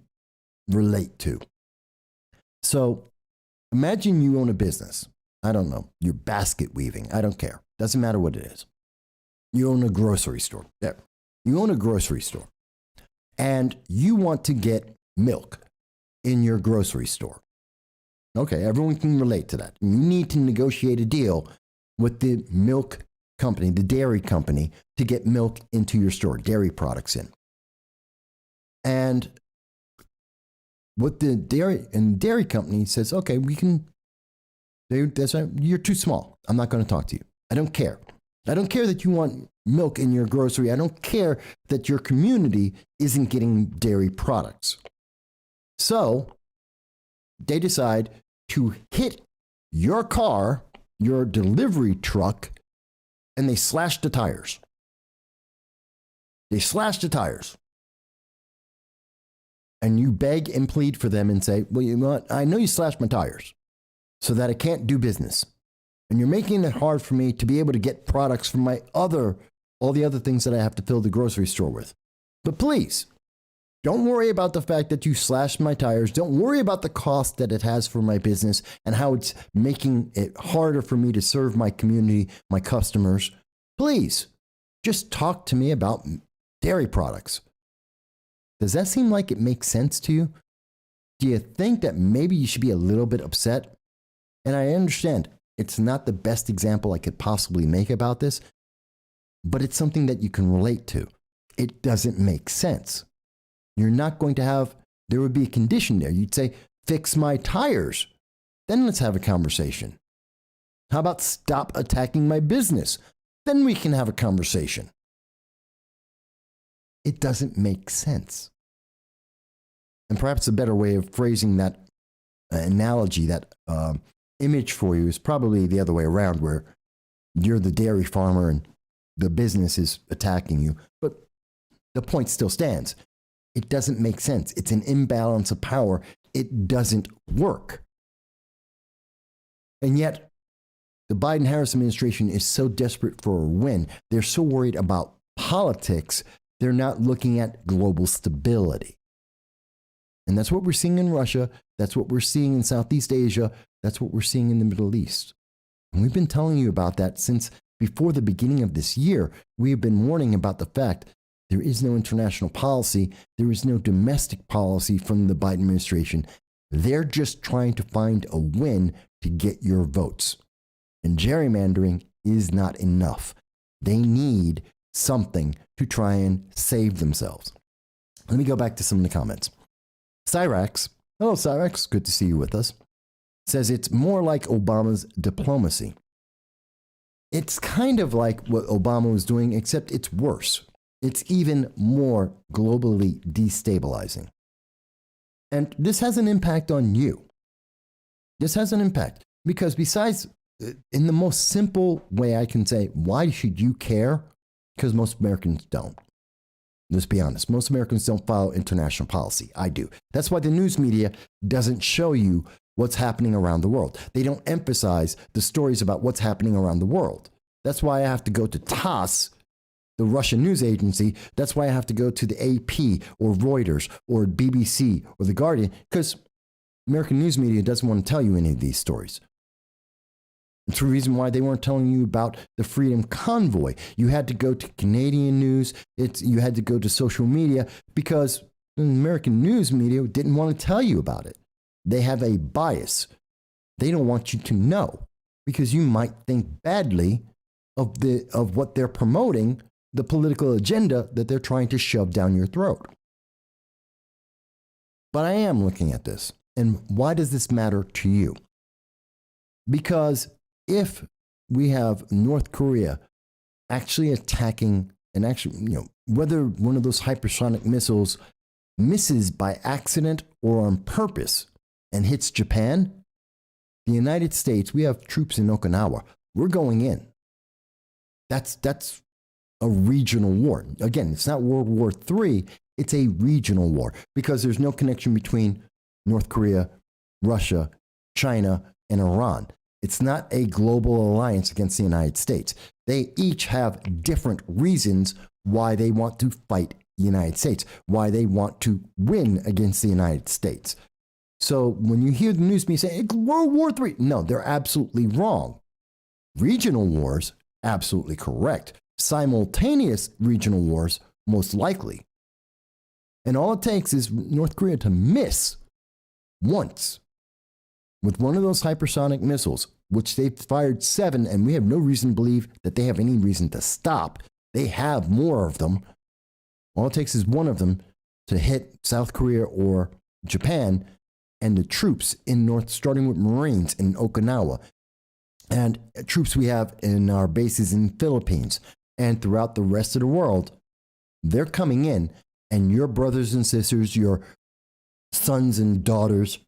relate to. So imagine you own a business. I don't know, you're basket weaving. I don't care. Doesn't matter what it is. You own a grocery store. Yeah. You own a grocery store and you want to get milk in your grocery store. Okay, everyone can relate to that. You need to negotiate a deal with the milk company, the dairy company, to get milk into your store, dairy products in. And what the dairy company says, okay, we can, you're too small. I'm not going to talk to you. I don't care. I don't care that you want milk in your grocery. I don't care that your community isn't getting dairy products. So they decide to hit your car, your delivery truck, and they slash the tires. They slash the tires. And you beg and plead for them and say, well, you know what? I know you slashed my tires so that I can't do business. And you're making it hard for me to be able to get products from all the other things that I have to fill the grocery store with. But please, don't worry about the fact that you slashed my tires. Don't worry about the cost that it has for my business and how it's making it harder for me to serve my community, my customers. Please, just talk to me about dairy products. Does that seem like it makes sense to you? Do you think that maybe you should be a little bit upset? And I understand it's not the best example I could possibly make about this, but it's something that you can relate to. It doesn't make sense. You're not going to have, there would be a condition there. You'd say, fix my tires. Then let's have a conversation. How about stop attacking my business? Then we can have a conversation. It doesn't make sense. And perhaps a better way of phrasing that analogy, that image for you is probably the other way around, where you're the dairy farmer and the business is attacking you. But the point still stands. It doesn't make sense. It's an imbalance of power. It doesn't work. And yet, the Biden-Harris administration is so desperate for a win. They're so worried about politics, they're not looking at global stability. And that's what we're seeing in Russia. That's what we're seeing in Southeast Asia. That's what we're seeing in the Middle East. And we've been telling you about that since before the beginning of this year. We have been warning about the fact there is no international policy. There is no domestic policy from the Biden administration. They're just trying to find a win to get your votes. And gerrymandering is not enough. They need something to try and save themselves. Let me go back to some of the comments. Cyrax, hello Cyrax, good to see you with us, says it's more like Obama's diplomacy. It's kind of like what Obama was doing, except it's worse. It's even more globally destabilizing. And this has an impact on you. This has an impact because besides, in the most simple way I can say, why should you care? Because most Americans don't. Let's be honest. Most Americans don't follow international policy. I do. That's why the news media doesn't show you what's happening around the world. They don't emphasize the stories about what's happening around the world. That's why I have to go to TASS, the Russian news agency. That's why I have to go to the AP or Reuters or BBC or The Guardian, because American news media doesn't want to tell you any of these stories. It's the reason why they weren't telling you about the Freedom Convoy. You had to go to Canadian news. You had to go to social media because the American news media didn't want to tell you about it. They have a bias. They don't want you to know because you might think badly of what they're promoting, the political agenda that they're trying to shove down your throat. But I am looking at this. And why does this matter to you? Because if we have North Korea actually attacking and actually, whether one of those hypersonic missiles misses by accident or on purpose and hits Japan, the United States, we have troops in Okinawa. We're going in. That's a regional war. Again, it's not World War III. It's a regional war because there's no connection between North Korea, Russia, China, and Iran. It's not a global alliance against the United States. They each have different reasons why they want to fight the United States, why they want to win against the United States. So when you hear the news media say, World War III, no, they're absolutely wrong. Regional wars, absolutely correct. Simultaneous regional wars, most likely. And all it takes is North Korea to miss once with one of those hypersonic missiles, which they've fired 7, and we have no reason to believe that they have any reason to stop. They have more of them. All it takes is one of them to hit South Korea or Japan, and the troops in North, starting with Marines in Okinawa, and troops we have in our bases in the Philippines and throughout the rest of the world, they're coming in, and your brothers and sisters, your sons and daughters,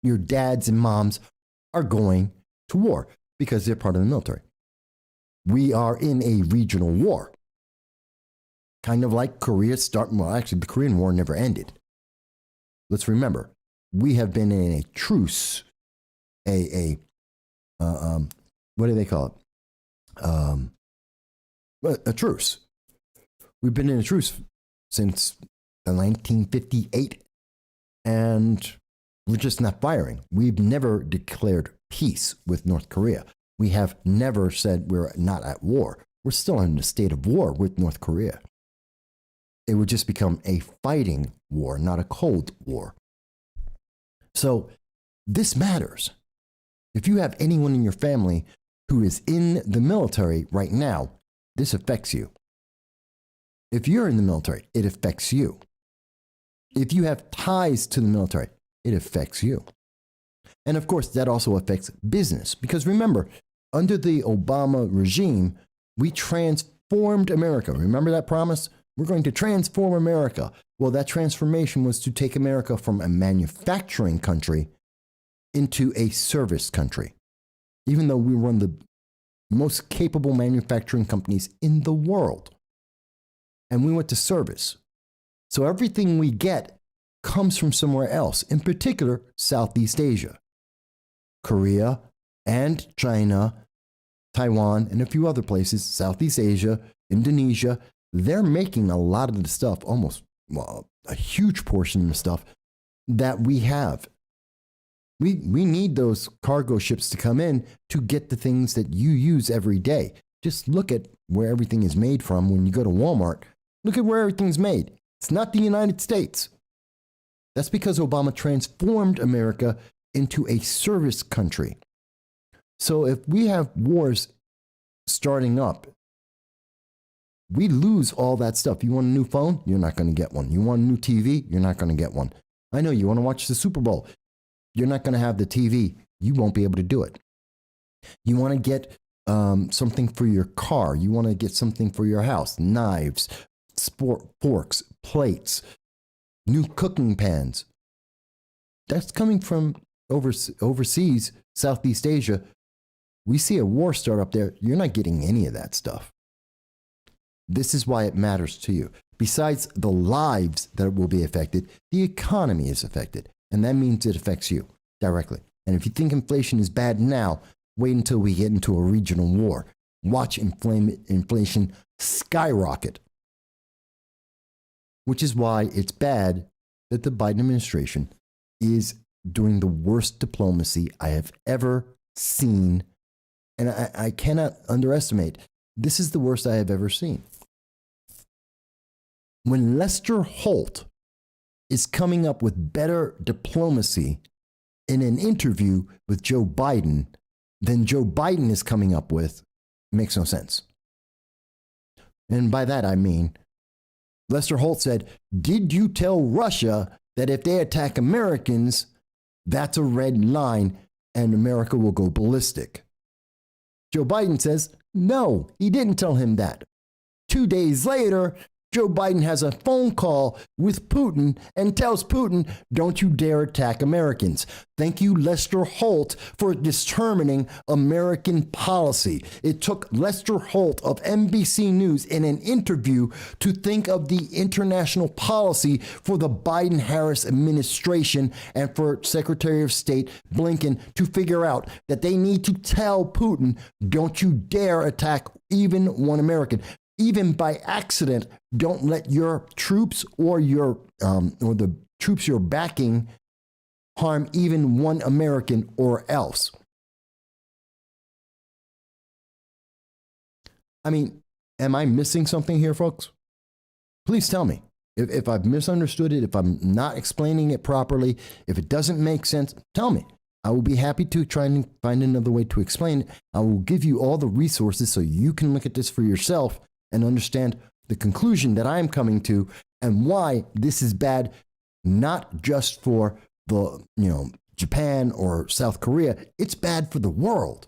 your dads and moms are going to war because they're part of the military. We are in a regional war. Kind of like Korea well, actually, the Korean War never ended. Let's remember, we have been in a truce, what do they call it? A truce. We've been in a truce since 1958, and we're just not firing. We've never declared peace with North Korea. We have never said we're not at war. We're still in a state of war with North Korea. It would just become a fighting war, not a cold war. So this matters. If you have anyone in your family who is in the military right now, this affects you. If you're in the military, it affects you. If you have ties to the military, it affects you. And of course, that also affects business. Because remember, under the Obama regime, we transformed America. Remember that promise? We're going to transform America. Well, that transformation was to take America from a manufacturing country into a service country. Even though we were one of the most capable manufacturing companies in the world. And we went to service. So everything we get comes from somewhere else, in particular, Southeast Asia, Korea and China, Taiwan, and a few other places, Southeast Asia, Indonesia. They're making a lot of the stuff, almost, well, a huge portion of the stuff that we have. We need those cargo ships to come in to get the things that you use every day. Just look at where everything is made from when you go to Walmart. Look at where everything's made. It's not the United States. That's because Obama transformed America into a service country. So if we have wars starting up, we lose all that stuff. You want a new phone? You're not going to get one. You want a new TV? You're not going to get one. I know you want to watch the Super Bowl. You're not going to have the TV. You won't be able to do it. You want to get something for your car. You want to get something for your house. Knives, forks, plates, new cooking pans. That's coming from overseas, Southeast Asia. We see a war start up there. You're not getting any of that stuff. This is why it matters to you. Besides the lives that will be affected, the economy is affected. And that means it affects you directly. And if you think inflation is bad now, wait until we get into a regional war. Watch inflation skyrocket. Which is why it's bad that the Biden administration is doing the worst diplomacy I have ever seen. And I cannot underestimate, this is the worst I have ever seen. When Lester Holt is coming up with better diplomacy in an interview with Joe Biden than Joe Biden is coming up with, makes no sense. And by that I mean, Lester Holt said, "Did you tell Russia that if they attack Americans, that's a red line and America will go ballistic?" Joe Biden says, no, he didn't tell him that. 2 days later, Joe Biden has a phone call with Putin and tells Putin, don't you dare attack Americans. Thank you, Lester Holt, for determining American policy. It took Lester Holt of NBC News in an interview to think of the international policy for the Biden-Harris administration and for Secretary of State Blinken to figure out that they need to tell Putin, don't you dare attack even one American. Even by accident, don't let your troops or the troops you're backing harm even one American or else. I mean, am I missing something here, folks? Please tell me. If I've misunderstood it, if I'm not explaining it properly, if it doesn't make sense, tell me. I will be happy to try and find another way to explain it. I will give you all the resources so you can look at this for yourself and understand the conclusion that I'm coming to and why this is bad, not just for the, Japan or South Korea. It's bad for the world.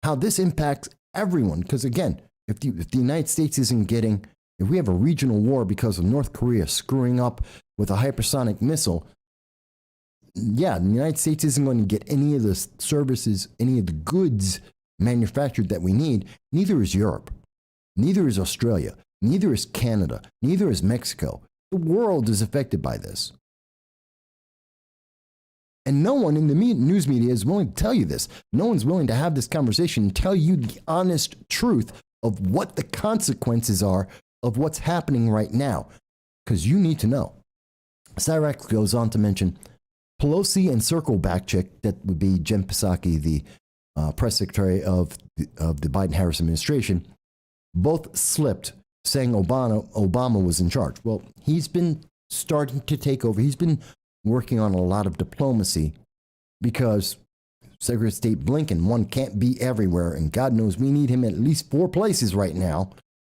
How this impacts everyone. Because again, if the United States isn't getting, if we have a regional war because of North Korea screwing up with a hypersonic missile, yeah, the United States isn't going to get any of the services, any of the goods manufactured that we need. Neither is Europe. Neither is Australia. Neither is Canada. Neither is Mexico. The world is affected by this. And no one in the news media is willing to tell you this. No one's willing to have this conversation and tell you the honest truth of what the consequences are of what's happening right now. Because you need to know. Cyrax goes on to mention Pelosi and Circleback chick, that would be Jen Psaki, the press secretary of the Biden-Harris administration, both slipped, saying Obama was in charge. Well, he's been starting to take over. He's been working on a lot of diplomacy because Secretary of State Blinken, one, can't be everywhere, and God knows we need him at least 4 places right now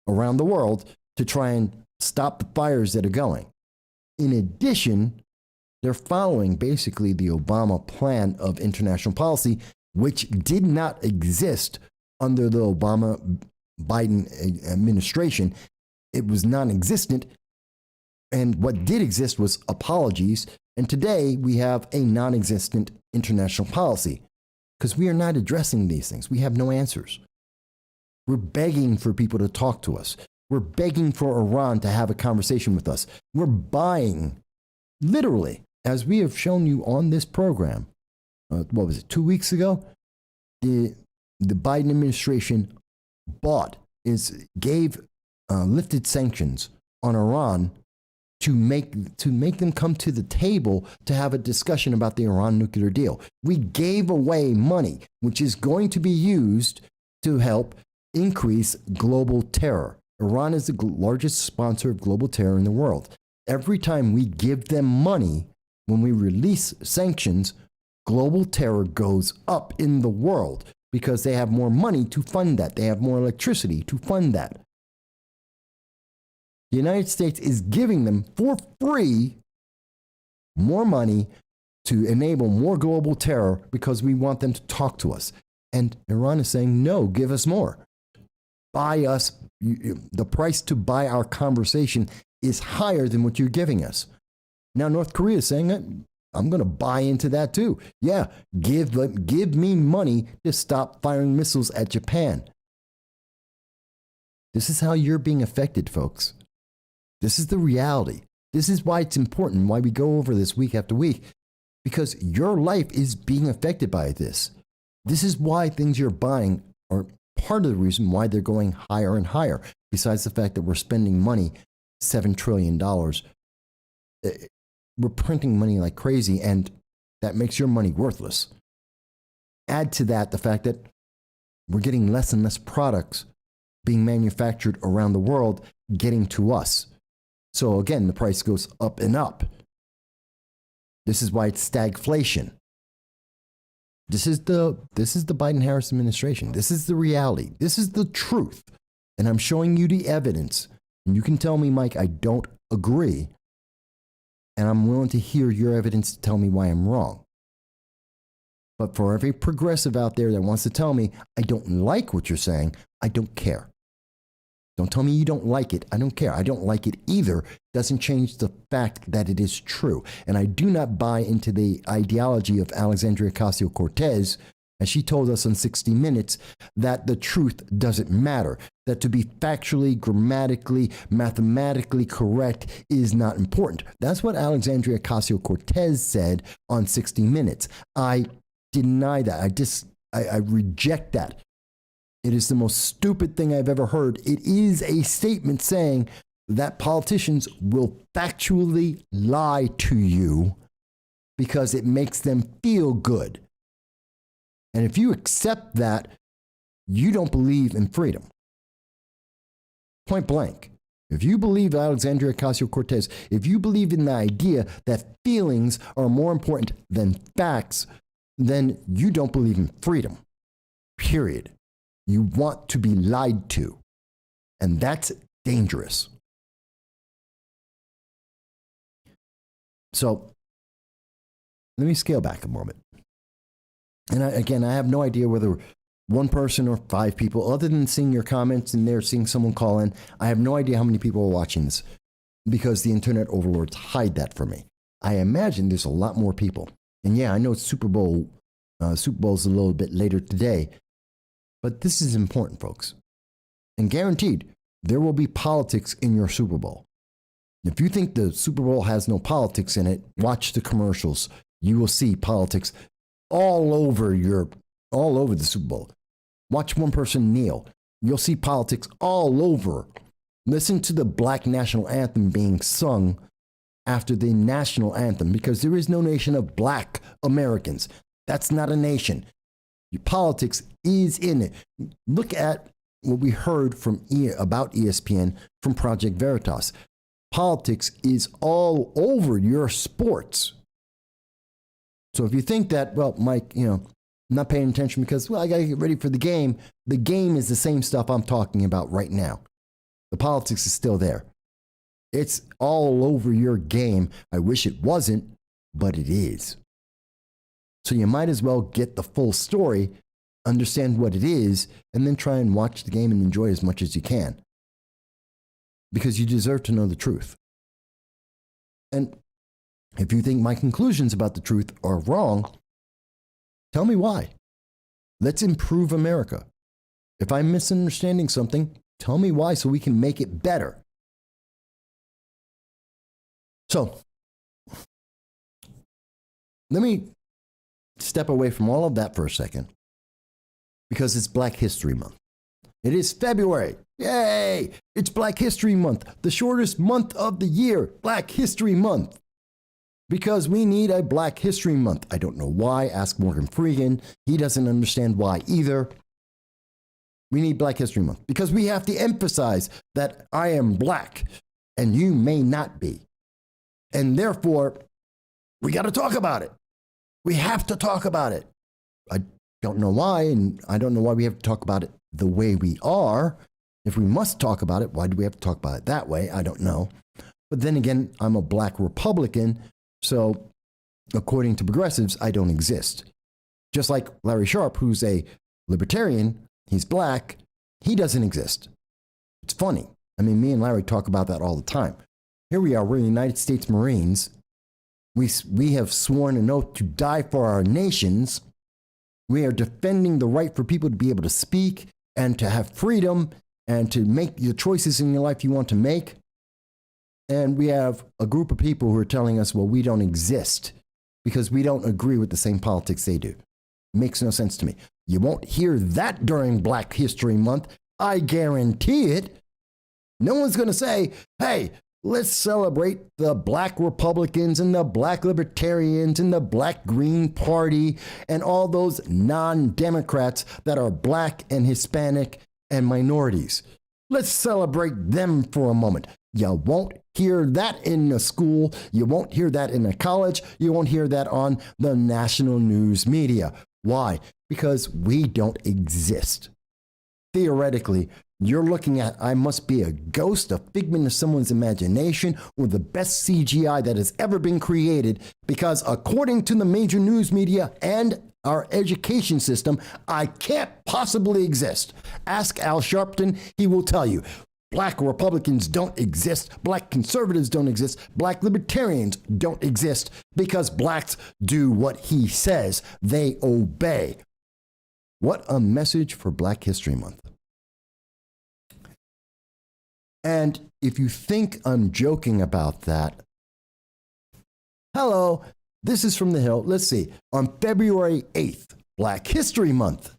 around the world to try and stop the fires that are going. In addition, they're following basically the Obama plan of international policy, which did not exist under the Obama-Biden administration. It was non-existent. And what did exist was apologies. And today we have a non-existent international policy because we are not addressing these things. We have no answers. We're begging for people to talk to us. We're begging for Iran to have a conversation with us. We're buying, literally, as we have shown you on this program, 2 weeks ago? The Biden administration lifted sanctions on Iran to make them come to the table to have a discussion about the Iran nuclear deal. We gave away money, which is going to be used to help increase global terror. Iran is the largest sponsor of global terror in the world. Every time we give them money, when we release sanctions, global terror goes up in the world because they have more money to fund that. They have more electricity to fund that. The United States is giving them for free more money to enable more global terror because we want them to talk to us. And Iran is saying, no, give us more. Buy us. The price to buy our conversation is higher than what you're giving us. Now, North Korea is saying, I'm going to buy into that too. Yeah, give me money to stop firing missiles at Japan. This is how you're being affected, folks. This is the reality. This is why it's important, why we go over this week after week, because your life is being affected by this. This is why things you're buying are part of the reason why they're going higher and higher, besides the fact that we're spending money, $7 trillion. We're printing money like crazy, and that makes your money worthless. Add to that the fact that we're getting less and less products being manufactured around the world getting to us. So again, the price goes up and up. This is why it's stagflation. This is the Biden-Harris administration. This is the reality. This is the truth. And I'm showing you the evidence. And you can tell me, Mike, I don't agree. And I'm willing to hear your evidence to tell me why I'm wrong. But for every progressive out there that wants to tell me, I don't like what you're saying, I don't care. Don't tell me you don't like it. I don't care. I don't like it either. Doesn't change the fact that it is true. And I do not buy into the ideology of Alexandria Ocasio-Cortez, as she told us on 60 Minutes, that the truth doesn't matter. That to be factually, grammatically, mathematically correct is not important. That's what Alexandria Ocasio-Cortez said on 60 Minutes. I deny that. I reject that. It is the most stupid thing I've ever heard. It is a statement saying that politicians will factually lie to you because it makes them feel good. And if you accept that, you don't believe in freedom. Point blank. If you believe Alexandria Ocasio-Cortez, if you believe in the idea that feelings are more important than facts, then you don't believe in freedom. Period. You want to be lied to. And that's dangerous. So let me scale back a moment. And I have no idea whether one person or 5 people, other than seeing your comments and there seeing someone call in, I have no idea how many people are watching this because the internet overlords hide that from me. I imagine there's a lot more people. And yeah, I know it's Super Bowl's a little bit later today, but this is important, folks. And guaranteed, there will be politics in your Super Bowl. If you think the Super Bowl has no politics in it, watch the commercials. You will see politics all over the Super Bowl. Watch one person kneel. You'll see politics all over. Listen to the Black national anthem being sung after the national anthem, because there is no nation of Black Americans. That's not a nation. Your politics is in it. Look at what we heard about ESPN from Project Veritas. Politics is all over your sports. So if you think that, well, Mike, I'm not paying attention because, well, I got to get ready for the game is the same stuff I'm talking about right now. The politics is still there. It's all over your game. I wish it wasn't, but it is. So you might as well get the full story, understand what it is, and then try and watch the game and enjoy as much as you can. Because you deserve to know the truth. And if you think my conclusions about the truth are wrong, tell me why. Let's improve America. If I'm misunderstanding something, tell me why so we can make it better. So, let me step away from all of that for a second because it's Black History Month. It is February. Yay! It's Black History Month, the shortest month of the year, Black History Month. Because we need a Black History Month. I don't know why. Ask Morgan Freeman. He doesn't understand why either. We need Black History Month because we have to emphasize that I am Black and you may not be. And therefore, we got to talk about it. We have to talk about it. I don't know why, and I don't know why we have to talk about it the way we are. If we must talk about it, why do we have to talk about it that way? I don't know. But then again, I'm a Black Republican, so according to progressives, I don't exist. Just like Larry Sharpe, who's a libertarian, he's Black, he doesn't exist. It's funny. I mean, me and Larry talk about that all the time. Here we are, we're United States Marines. We have sworn an oath to die for our nations. We are defending the right for people to be able to speak and to have freedom and to make the choices in your life you want to make. And we have a group of people who are telling us, well, we don't exist because we don't agree with the same politics they do. Makes no sense to me. You won't hear that during Black History Month. I guarantee it. No one's going to say, hey, let's celebrate the Black Republicans and the Black Libertarians and the Black Green Party and all those non-Democrats that are Black and Hispanic and minorities. Let's celebrate them for a moment. You won't hear that in a school. You won't hear that in a college. You won't hear that on the national news media. Why? Because we don't exist. Theoretically, you're looking at, I must be a ghost, a figment of someone's imagination, or the best CGI that has ever been created, because according to the major news media and our education system, I can't possibly exist. Ask Al Sharpton, he will tell you. Black Republicans don't exist. Black conservatives don't exist. Black libertarians don't exist because blacks do what he says. They obey. What a message for Black History Month. And if you think I'm joking about that, hello, this is from the Hill. Let's see. On February 8th, Black History Month,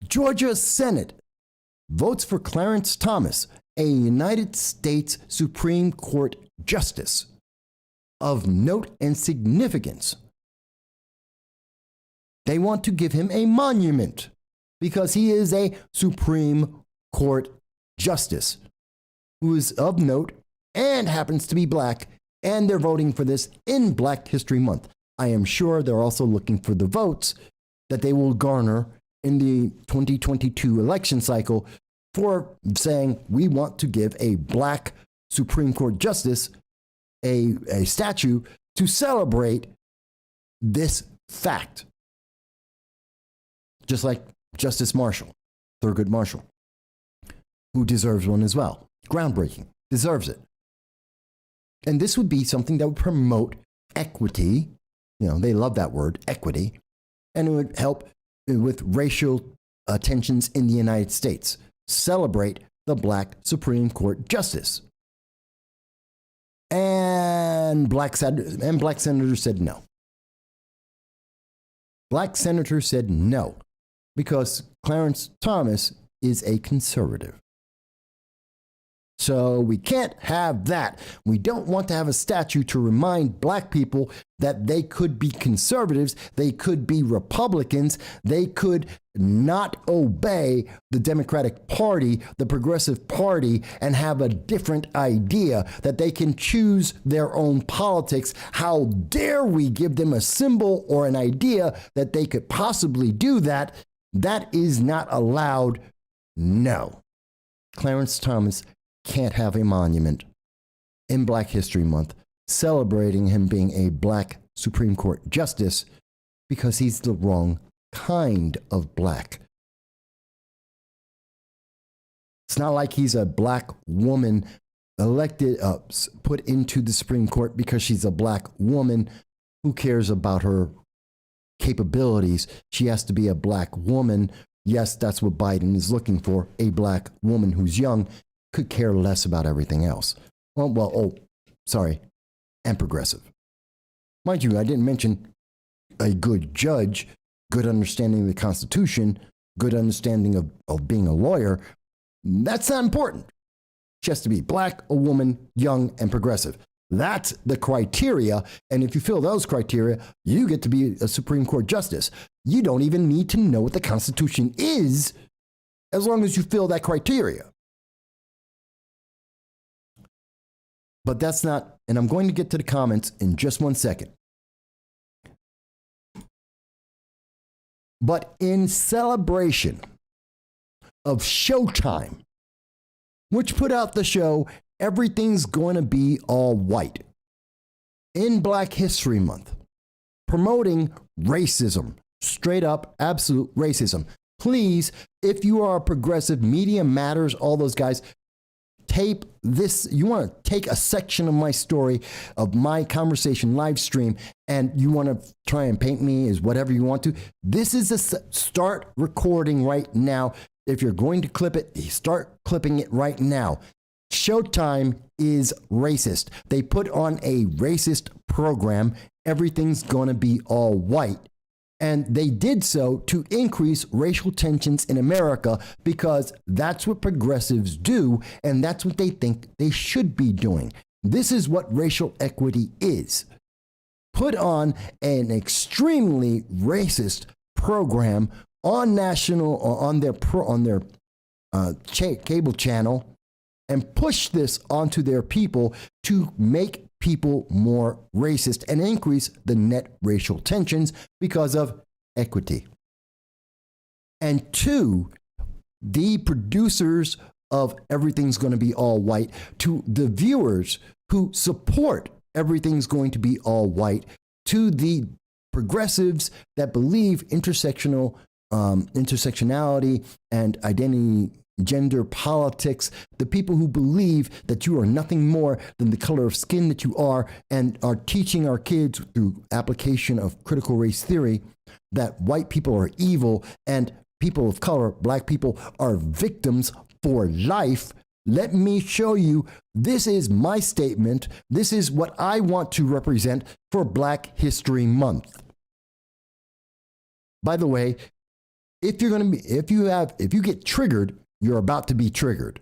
Georgia Senate votes for Clarence Thomas, a United States Supreme Court justice of note and significance. They want to give him a monument because he is a Supreme Court justice who is of note and happens to be Black, and they're voting for this in Black History Month. I am sure they're also looking for the votes that they will garner in the 2022 election cycle for saying we want to give a Black Supreme Court justice a statue to celebrate this fact. Just like Justice Marshall, Thurgood Marshall, who deserves one as well. Groundbreaking, deserves it. And this would be something that would promote equity. You know, they love that word, equity. And it would help with racial tensions in the United States. Celebrate the black Supreme Court justice. And black senators said no. Black senators said no, because Clarence Thomas is a conservative. So we can't have that. We don't want to have a statue to remind black people that they could be conservatives, they could be Republicans, they could not obey the Democratic Party, the Progressive Party, and have a different idea, that they can choose their own politics. How dare we give them a symbol or an idea that they could possibly do that? That is not allowed. No. Clarence Thomas can't have a monument in Black History Month celebrating him being a black Supreme Court justice, because he's the wrong kind of black. It's not like he's a black woman elected, put into the Supreme Court because she's a black woman. Who cares about her capabilities? She has to be a black woman. Yes, that's what Biden is looking for, a black woman who's young, could care less about everything else. And progressive. Mind you, I didn't mention a good judge, good understanding of the Constitution, good understanding of being a lawyer. That's not important. She has to be black, a woman, young, and progressive. That's the criteria. And if you fill those criteria, you get to be a Supreme Court justice. You don't even need to know what the Constitution is, as long as you fill that criteria. But that's not, and I'm going to get to the comments in just 1 second. But in celebration of Showtime, which put out the show Everything's Going to Be All White, in Black History Month, promoting racism, straight up absolute racism. Please, if you are a progressive, Media Matters, all those guys, tape this. You want to take a section of my story, of my conversation live stream, and you want to try and paint me as whatever you want to. This is start recording right now. If you're going to clip it, start clipping it right now. Showtime is racist. They put on a racist program. Everything's going to be all white. And they did so to increase racial tensions in America, because that's what progressives do, and that's what they think they should be doing. This is what racial equity is. Put on an extremely racist program on national or on their cable channel, and push this onto their people to make people more racist and increase the net racial tensions because of equity. And two, the producers of Everything's Going to Be All White, to the viewers who support Everything's Going to Be All White, to the progressives that believe intersectionality and identity, gender politics, the people who believe that you are nothing more than the color of skin that you are, and are teaching our kids through application of critical race theory that white people are evil and people of color, black people, are victims for life. Let me show you. This is my statement. This is what I want to represent for Black History Month. By the way, if you get triggered, you're about to be triggered.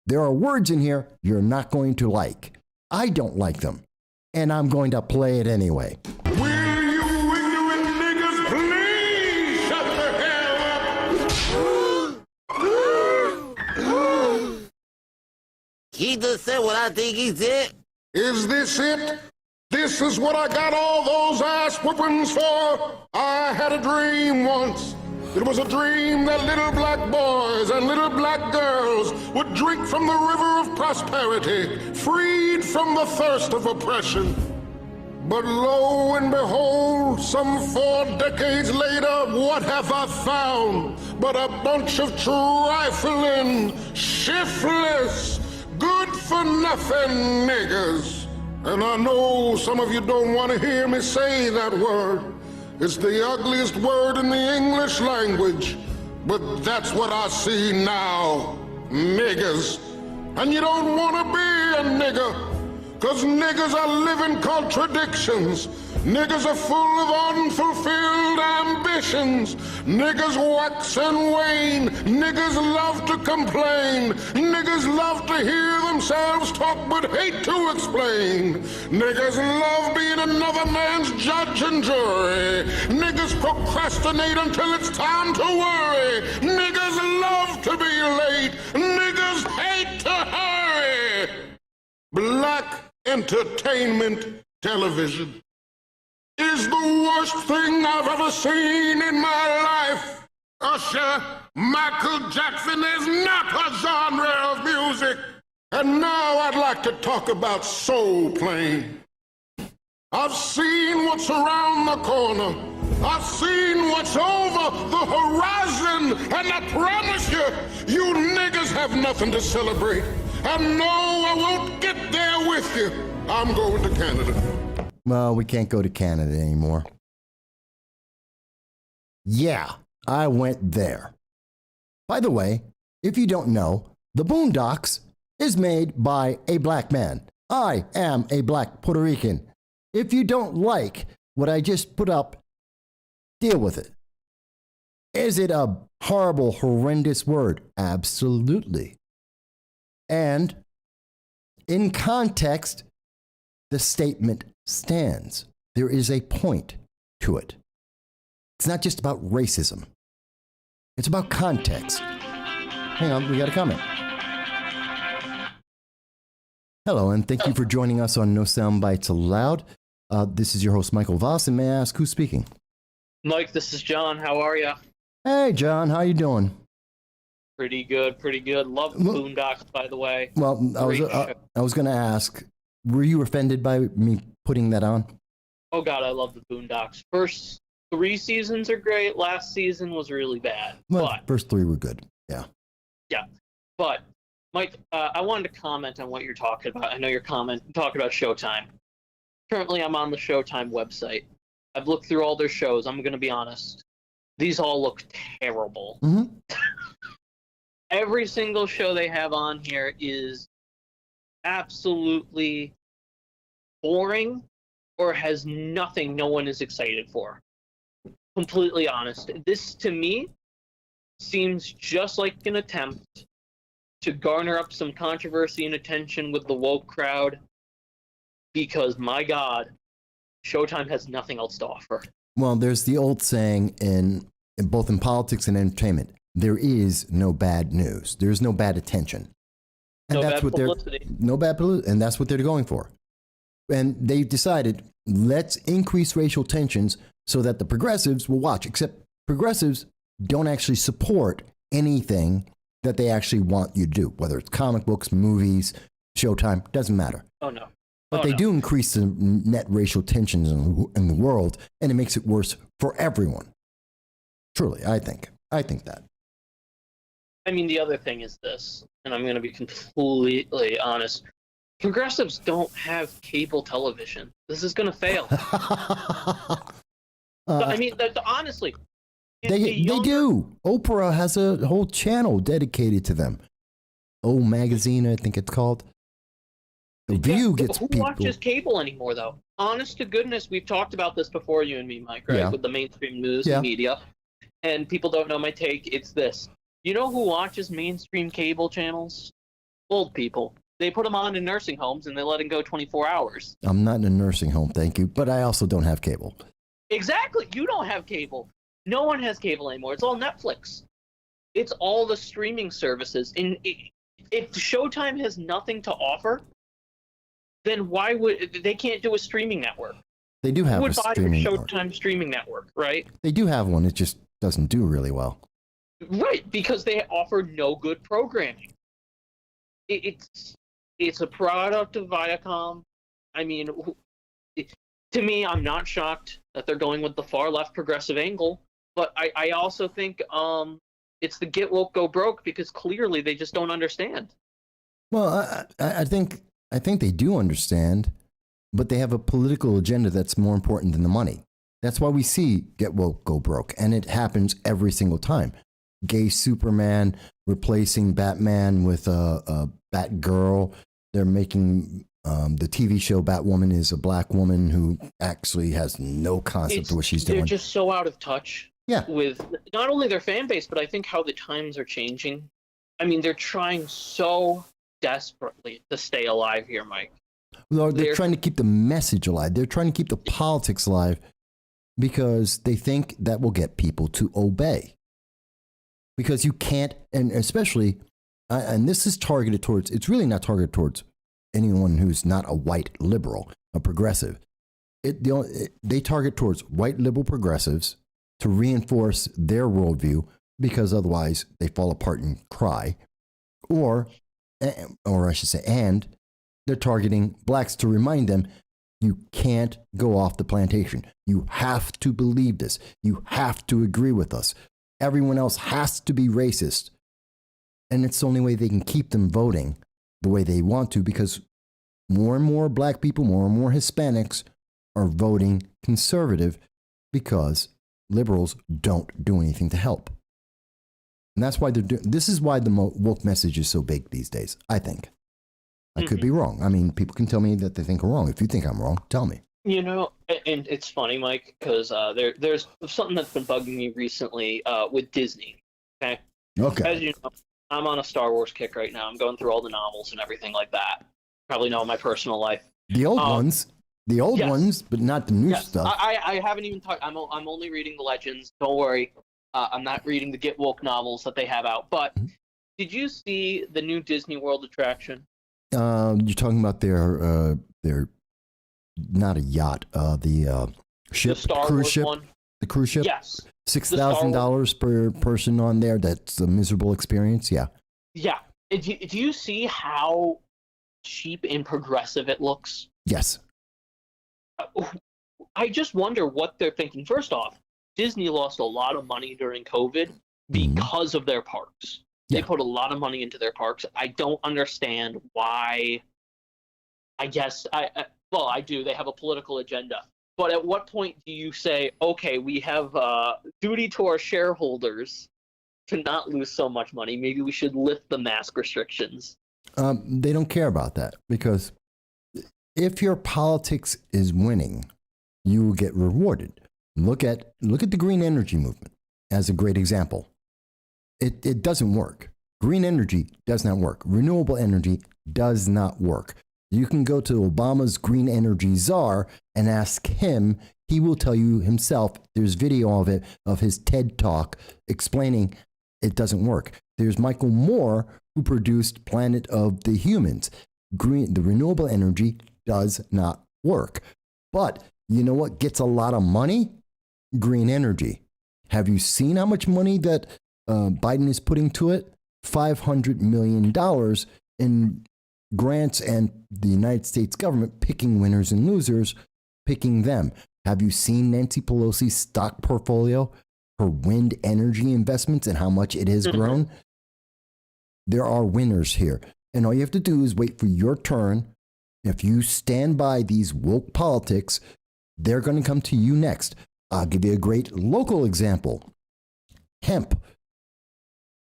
There are words in here you're not going to like. I don't like them, and I'm going to play it anyway. Will you ignorant niggas please shut the hell up? He just said what I think he said. Is this it? This is what I got all those ass whoopings for? I had a dream once. It was a dream that little black boys and little black girls would drink from the river of prosperity, freed from the thirst of oppression. But lo and behold, some 4 decades later, what have I found but a bunch of trifling, shiftless, good-for-nothing niggers? And I know some of you don't want to hear me say that word. It's the ugliest word in the English language, but that's what I see now, niggers. And you don't want to be a nigger, 'cause niggers are living contradictions. Niggers are full of unfulfilled ambitions. Niggers wax and wane. Niggers love to complain. Niggers love to hear themselves talk but hate to explain. Niggers love being another man's judge and jury. Niggers procrastinate until it's time to worry. Niggers love to be late. Niggers hate to hurry. Black entertainment television is the worst thing I've ever seen in my life. Usher, Michael Jackson is not a genre of music. And now I'd like to talk about soul playing. I've seen what's around the corner. I've seen what's over the horizon. And I promise you, you niggas have nothing to celebrate. And no, I won't get there with you. I'm going to Canada. Well, we can't go to Canada anymore. Yeah, I went there. By the way, if you don't know, The Boondocks is made by a black man. I am a black Puerto Rican. If you don't like what I just put up, deal with it. Is it a horrible, horrendous word? Absolutely. And in context, the statement stands. There is a point to it. It's not just about racism. It's about context. Hang on, we got a comment. Hello, and thank you for joining us on No Soundbites Allowed. This is your host, Michael Voss, and may I ask who's speaking? Mike, this is John. How are you? Hey, John, how you doing? Pretty good, pretty good. Love the Boondocks, by the way. Well, I was going to ask, were you offended by me putting that on? Oh, God, I love the Boondocks. First 3 seasons are great. Last season was really bad. Well, but first 3 were good, yeah. Yeah, but, Mike, I wanted to comment on what you're talking about. I know you're talking about Showtime. Currently, I'm on the Showtime website. I've looked through all their shows. I'm going to be honest. These all look terrible. Mm-hmm. Every single show they have on here is absolutely boring or has nothing no one is excited for. Completely honest. This, to me, seems just like an attempt to garner up some controversy and attention with the woke crowd because, my God, Showtime has nothing else to offer. Well, there's the old saying in both in politics and entertainment, there is no bad news. There's no bad attention. And No that's bad what publicity. No bad publicity, and that's what they're going for. And they decided, let's increase racial tensions so that the progressives will watch, except progressives don't actually support anything that they actually want you to do, whether it's comic books, movies, Showtime, doesn't matter. Oh, no. But they do increase the net racial tensions in the world, and it makes it worse for everyone. Truly, I think that. I mean, the other thing is this, and I'm going to be completely honest. Progressives don't have cable television. This is going to fail. I mean, honestly. They do. Oprah has a whole channel dedicated to them. O Magazine, I think it's called. The View gets who people. watches cable anymore, though? Honest to goodness, we've talked about this before, you and me, Mike, right? Yeah. With the mainstream news and media. And people don't know my take. It's this. You know who watches mainstream cable channels? Old people. They put them on in nursing homes and they let them go 24 hours. I'm not in a nursing home, thank you, but I also don't have cable. Exactly. You don't have cable. No one has cable anymore. It's all Netflix. It's all the streaming services. And if Showtime has nothing to offer, then why would they can't do a streaming network? They do have Who a would buy a streaming Showtime network. streaming network, right? They do have one. It just doesn't do really well. Right, because they offer no good programming. It's a product of Viacom. I mean, to me, I'm not shocked that they're going with the far left progressive angle, but I also think it's the get woke, go broke, because clearly they just don't understand. Well, I think they do understand, but they have a political agenda that's more important than the money. That's why we see get woke, go broke, and it happens every single time. Gay Superman replacing Batman with a Batgirl. They're making the TV show Batwoman is a black woman who actually has no concept of what she's doing. They're just so out of touch with not only their fan base, but I think how the times are changing. I mean, they're trying so desperately to stay alive here, Mike. Well, they're trying to keep the message alive. They're trying to keep the politics alive because they think that will get people to obey. Because you can't, and especially, and this is targeted towards, it's really not targeted towards anyone who's not a white liberal, a progressive. They target towards white liberal progressives to reinforce their worldview because otherwise they fall apart and cry. Or I should say, and they're targeting blacks to remind them, you can't go off the plantation. You have to believe this. You have to agree with us. Everyone else has to be racist. And it's the only way they can keep them voting the way they want to, because more and more black people, more and more Hispanics are voting conservative because liberals don't do anything to help. And that's why this is why the woke message is so big these days, I think. I could be wrong. I mean, people can tell me that they think I'm wrong. If you think I'm wrong, tell me. You know, and it's funny, Mike, because there's something that's been bugging me recently with Disney. Okay. As you know, I'm on a Star Wars kick right now. I'm going through all the novels and everything like that. Probably know in my personal life. The old ones. The old ones, but not the new stuff. I haven't even talked. I'm only reading the Legends. Don't worry. I'm not reading the Get Woke novels that they have out. But did you see the new Disney World attraction? You're talking about their not a yacht, the ship, the Star cruise Wars ship, one? the cruise ship. Yes. $6,000 per person on there. That's a miserable experience. Yeah. Yeah. Do you see how cheap and progressive it looks? Yes. I just wonder what they're thinking. First off, Disney lost a lot of money during COVID because of their parks. They put a lot of money into their parks. I don't understand why. I guess I do. They have a political agenda. But at what point do you say, okay, we have a duty to our shareholders to not lose so much money? Maybe we should lift the mask restrictions. They don't care about that, because if your politics is winning, you will get rewarded. Look at the green energy movement as a great example. It doesn't work. Green energy does not work. Renewable energy does not work. You can go to Obama's green energy czar and ask him. He will tell you himself. There's video of it, of his TED talk explaining it doesn't work. There's Michael Moore, who produced Planet of the Humans. The renewable energy does not work. But you know what gets a lot of money? Green energy. Have you seen how much money that Biden is putting to it? $500 million in grants, and the United States government picking winners and losers, picking them. Have you seen Nancy Pelosi's stock portfolio, her wind energy investments, and how much it has grown? There are winners here. And all you have to do is wait for your turn. If you stand by these woke politics, they're going to come to you next. I'll give you a great local example. Hemp.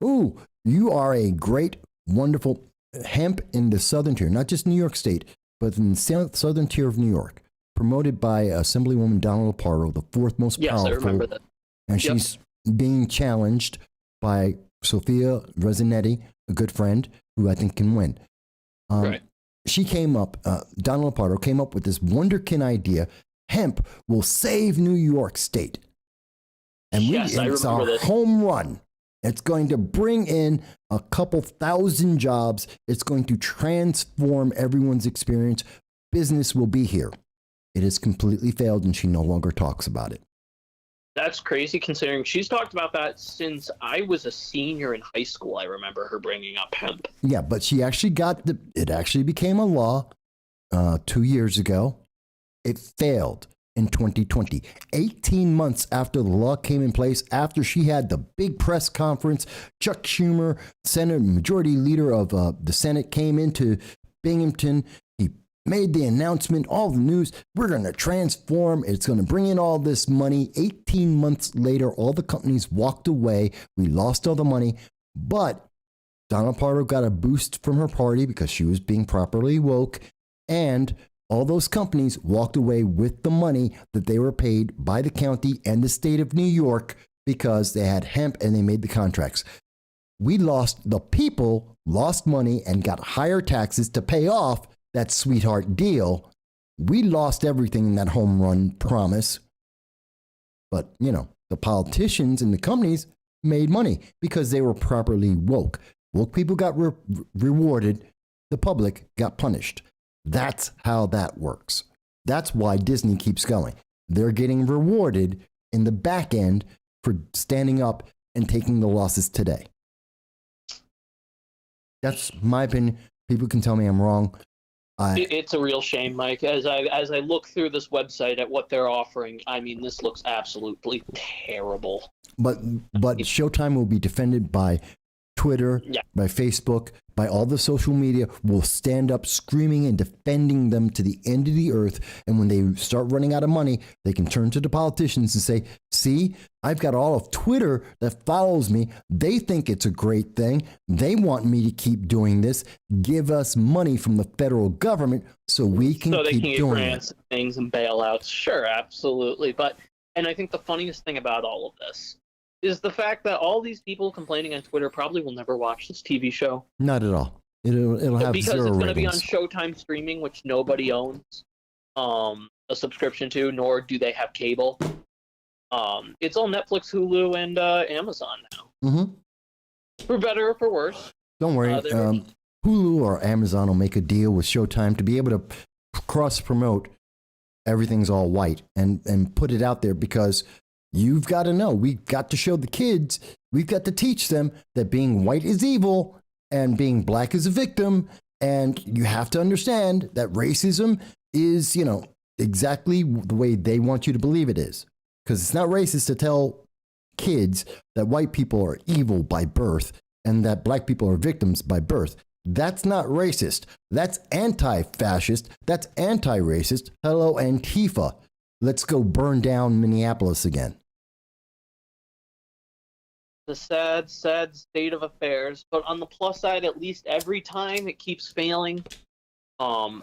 Ooh, you are a great, wonderful hemp in the southern tier, not just New York State, but in the southern tier of New York, promoted by Assemblywoman Donna Lopardo, the fourth most powerful. Yes, I remember that. And she's being challenged by Sophia Resinetti, a good friend who I think can win. Right. She came up, Donna Lopardo came up with this wonderkin idea: hemp will save New York State. And it's our home run. It's going to bring in a couple thousand jobs. It's going to transform everyone's experience. Business will be here. It has completely failed, and she no longer talks about it. That's crazy, considering she's talked about that since I was a senior in high school. I remember her bringing up hemp. Yeah, but she actually it actually became a law 2 years ago. It failed. in 2020. 18 months after the law came in place, after she had the big press conference, Chuck Schumer, Senate Majority Leader of the Senate, came into Binghamton. He made the announcement, all the news, we're going to transform. It's going to bring in all this money. 18 months later, all the companies walked away. We lost all the money. But Donna Pardo got a boost from her party because she was being properly woke. And all those companies walked away with the money that they were paid by the county and the state of New York because they had hemp and they made the contracts. The people lost money and got higher taxes to pay off that sweetheart deal. We lost everything in that home run promise. But, the politicians and the companies made money because they were properly woke. Woke people got rewarded. The public got punished. That's how that works. That's why Disney keeps going. They're getting rewarded in the back end for standing up and taking the losses today. That's my opinion. People can tell me I'm wrong. It's a real shame, Mike. As I look through this website at what they're offering, this looks absolutely terrible. But Showtime will be defended by Twitter, by Facebook, by all the social media. Will stand up screaming and defending them to the end of the earth. And when they start running out of money, they can turn to the politicians and say, see, I've got all of Twitter that follows me. They think it's a great thing. They want me to keep doing this. Give us money from the federal government so we can keep get doing grants and things and bailouts. Sure, absolutely. And I think the funniest thing about all of this is the fact that all these people complaining on Twitter probably will never watch this TV show. Not at all. It'll have because zero it's going to be on ratings. Showtime streaming, which nobody owns a subscription to, nor do they have cable. It's on Netflix, Hulu, and Amazon now. Mm-hmm. For better or for worse. Don't worry. Hulu or Amazon will make a deal with Showtime to be able to cross-promote Everything's All White and put it out there because you've got to know. We've got to show the kids. We've got to teach them that being white is evil and being black is a victim. And you have to understand that racism is, exactly the way they want you to believe it is. Because it's not racist to tell kids that white people are evil by birth and that black people are victims by birth. That's not racist. That's anti-fascist. That's anti-racist. Hello, Antifa. Let's go burn down Minneapolis again. The sad, sad state of affairs. But on the plus side, at least every time it keeps failing. Going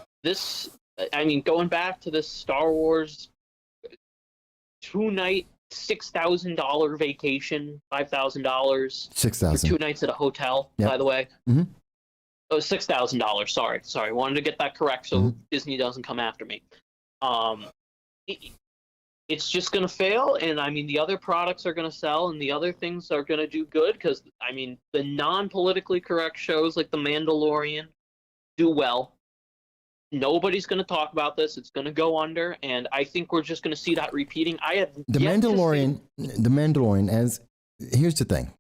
back to this Star Wars 2-night $6,000 vacation, $5,000. $6,000 for 2 nights at a hotel. Yep. By the way. Mm-hmm. Oh, $6,000. Sorry. Wanted to get that correct so Disney doesn't come after me. It's just going to fail, and the other products are going to sell, and the other things are going to do good because the non-politically correct shows like The Mandalorian do well. Nobody's going to talk about this. It's going to go under, and I think we're just going to see that repeating. The Mandalorian. As here's the thing,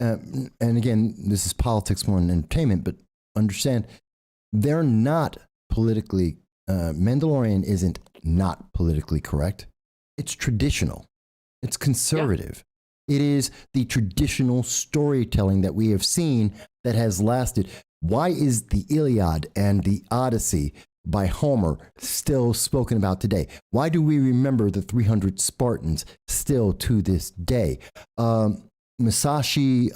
and again, this is politics more than entertainment, but understand they're not politically. Mandalorian isn't not politically correct. It's traditional. It's conservative. Yeah. It is the traditional storytelling that we have seen that has lasted. Why is the Iliad and the Odyssey by Homer still spoken about today? Why do we remember the 300 Spartans still to this day? Musashi,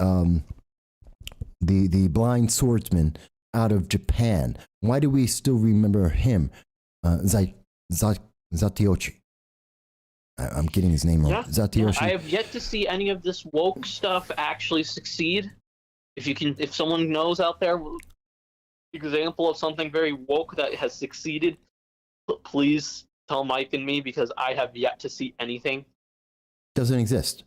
the blind swordsman out of Japan. Why do we still remember him? Zatiochi. I'm getting his name wrong. Yeah. Zatioshi. I have yet to see any of this woke stuff actually succeed. If someone knows out there, example of something very woke that has succeeded, please tell Mike and me because I have yet to see anything. Doesn't exist.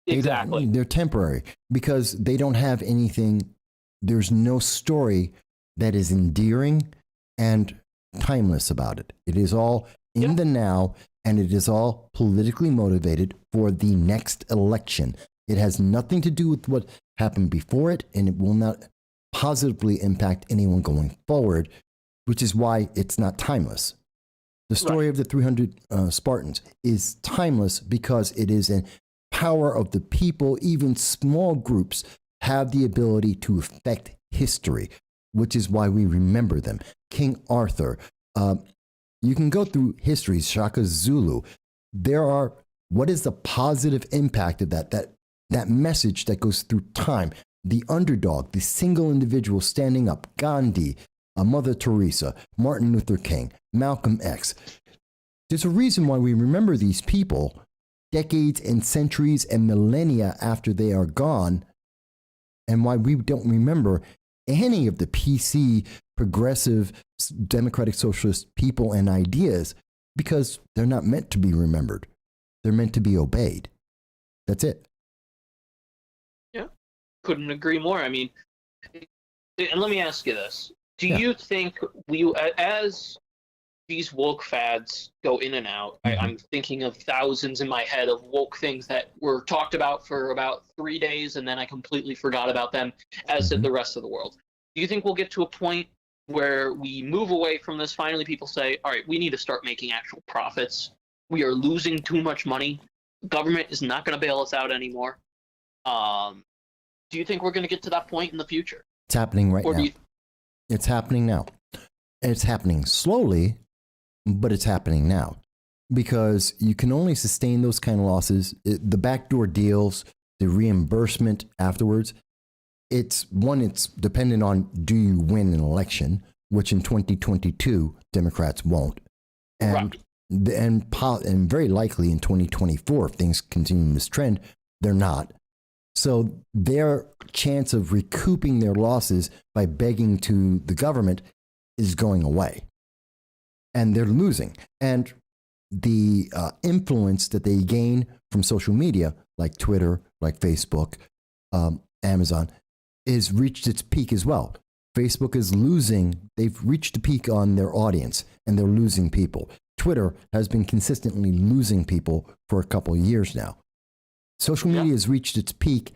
Exactly. They're temporary because they don't have anything. There's no story that is endearing and timeless about it. It is all in the now, and it is all politically motivated for the next election. It has nothing to do with what happened before it, and it will not positively impact anyone going forward, which is why it's not timeless. The story of the 300 Spartans is timeless because it is in power of the people. Even small groups have the ability to affect history, which is why we remember them. King Arthur. You can go through history, Shaka Zulu. What is the positive impact of that message that goes through time? The underdog, the single individual standing up, Gandhi, Mother Teresa, Martin Luther King, Malcolm X. There's a reason why we remember these people decades and centuries and millennia after they are gone, and why we don't remember any of the PC, progressive, democratic socialist people and ideas, because they're not meant to be remembered. They're meant to be obeyed. That's it. Yeah, couldn't agree more. I mean, and let me ask you this. Do you think as these woke fads go in and out, I'm thinking of thousands in my head of woke things that were talked about for about 3 days, and then I completely forgot about them, as did the rest of the world. Do you think we'll get to a point where we move away from this? Finally, people say, all right, we need to start making actual profits. We are losing too much money. Government is not going to bail us out anymore. Do you think we're going to get to that point in the future? It's happening right now. It's happening now. It's happening slowly, but it's happening now, because you can only sustain those kind of losses. The backdoor deals, the reimbursement afterwards, it's dependent on, do you win an election, which in 2022, Democrats won't. And very likely in 2024, if things continue this trend, they're not. So their chance of recouping their losses by begging to the government is going away. And they're losing. And the influence that they gain from social media, like Twitter, like Facebook, Amazon, is reached its peak as well. Facebook is losing. They've reached the peak on their audience, and they're losing people. Twitter has been consistently losing people for a couple of years now. Social media has reached its peak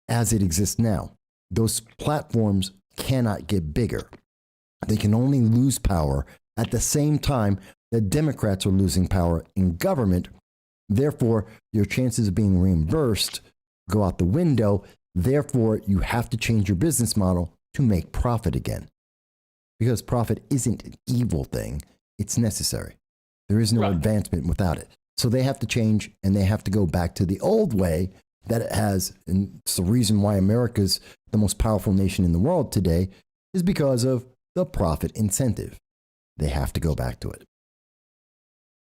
as it exists now. Those platforms cannot get bigger. They can only lose power at the same time that Democrats are losing power in government. Therefore, your chances of being reimbursed go out the window. Therefore, you have to change your business model to make profit again. Because profit isn't an evil thing. It's necessary. There is no advancement without it. So they have to change, and they have to go back to the old way that it has. And it's the reason why America's the most powerful nation in the world today, is because of the profit incentive. They have to go back to it.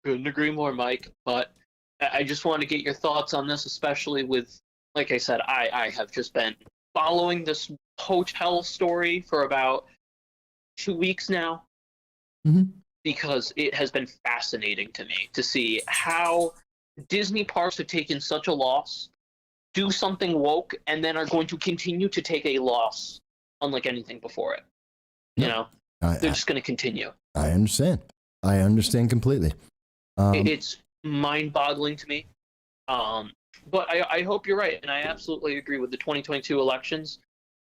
Couldn't agree more, Mike. But I just want to get your thoughts on this, especially with, like I said, I have just been following this hotel story for about 2 weeks now. Because it has been fascinating to me to see how Disney parks have taken such a loss, do something woke, and then are going to continue to take a loss unlike anything before it. You know, they're just going to continue. I understand. I understand completely. It's mind-boggling to me. But I hope you're right, and I absolutely agree with the 2022 elections.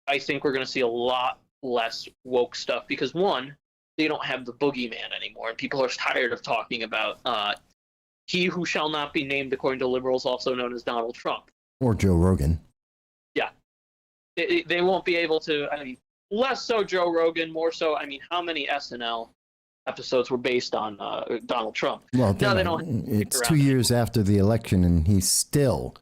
I think we're going to see a lot less woke stuff because, one, they don't have the boogeyman anymore, and people are tired of talking about he who shall not be named, according to liberals, also known as Donald Trump. Or Joe Rogan. Yeah. They won't be able to, I mean, less so Joe Rogan, more so, I mean, how many SNL episodes were based on Donald Trump? Well, now they don't. It's 2 years after the election, and he's still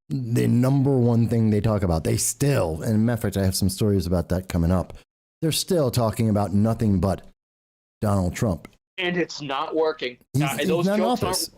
the number one thing they talk about. They still, and matter of fact, I have some stories about that coming up. They're still talking about nothing but Donald Trump. And it's not working. He's not in office.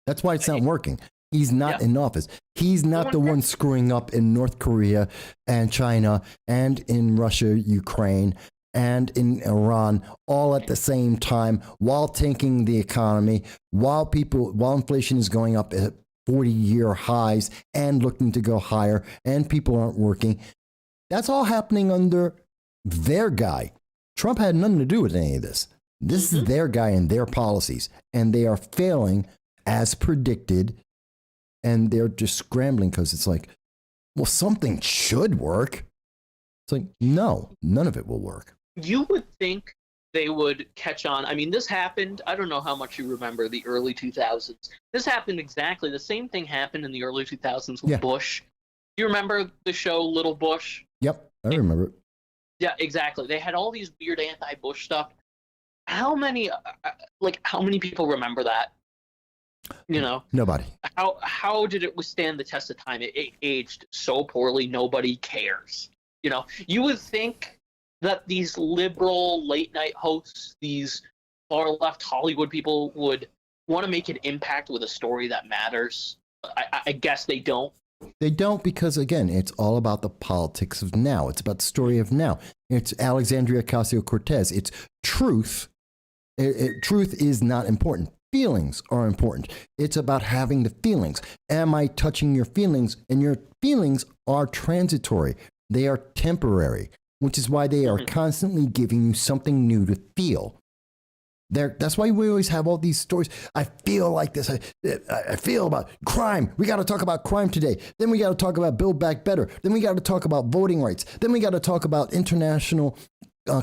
That's why it's not working. He's not in office. He's not the one screwing up in North Korea and China and in Russia, Ukraine, and in Iran all at the same time while tanking the economy, while inflation is going up at 40-year highs and looking to go higher, and people aren't working. That's all happening under their guy. Trump had nothing to do with any of this. This is their guy and their policies, and they are failing as predicted, and they're just scrambling because it's like, well, something should work. It's like, no, none of it will work. You would think they would catch on. I mean, this happened. I don't know how much you remember the early 2000s. This happened exactly. The same thing happened in the early 2000s with Bush. You remember the show Little Bush? Yep, I remember it. Yeah, exactly. They had all these weird anti-Bush stuff. How many people remember that? You know, Nobody. How did it withstand the test of time? It aged so poorly. Nobody cares. You know, you would think that these liberal late night hosts, these far left Hollywood people, would want to make an impact with a story that matters. I guess they don't. They don't, because, again, it's all about the politics of now. It's about the story of now. It's Alexandria Ocasio-Cortez. It's truth. Truth is not important. Feelings are important. It's about having the feelings. Am I touching your feelings? And your feelings are transitory. They are temporary, which is why they are constantly giving you something new to feel. That's why we always have all these stories. I feel like this. I feel about crime. We got to talk about crime today. Then we got to talk about Build Back Better. Then we got to talk about voting rights. Then we got to talk about international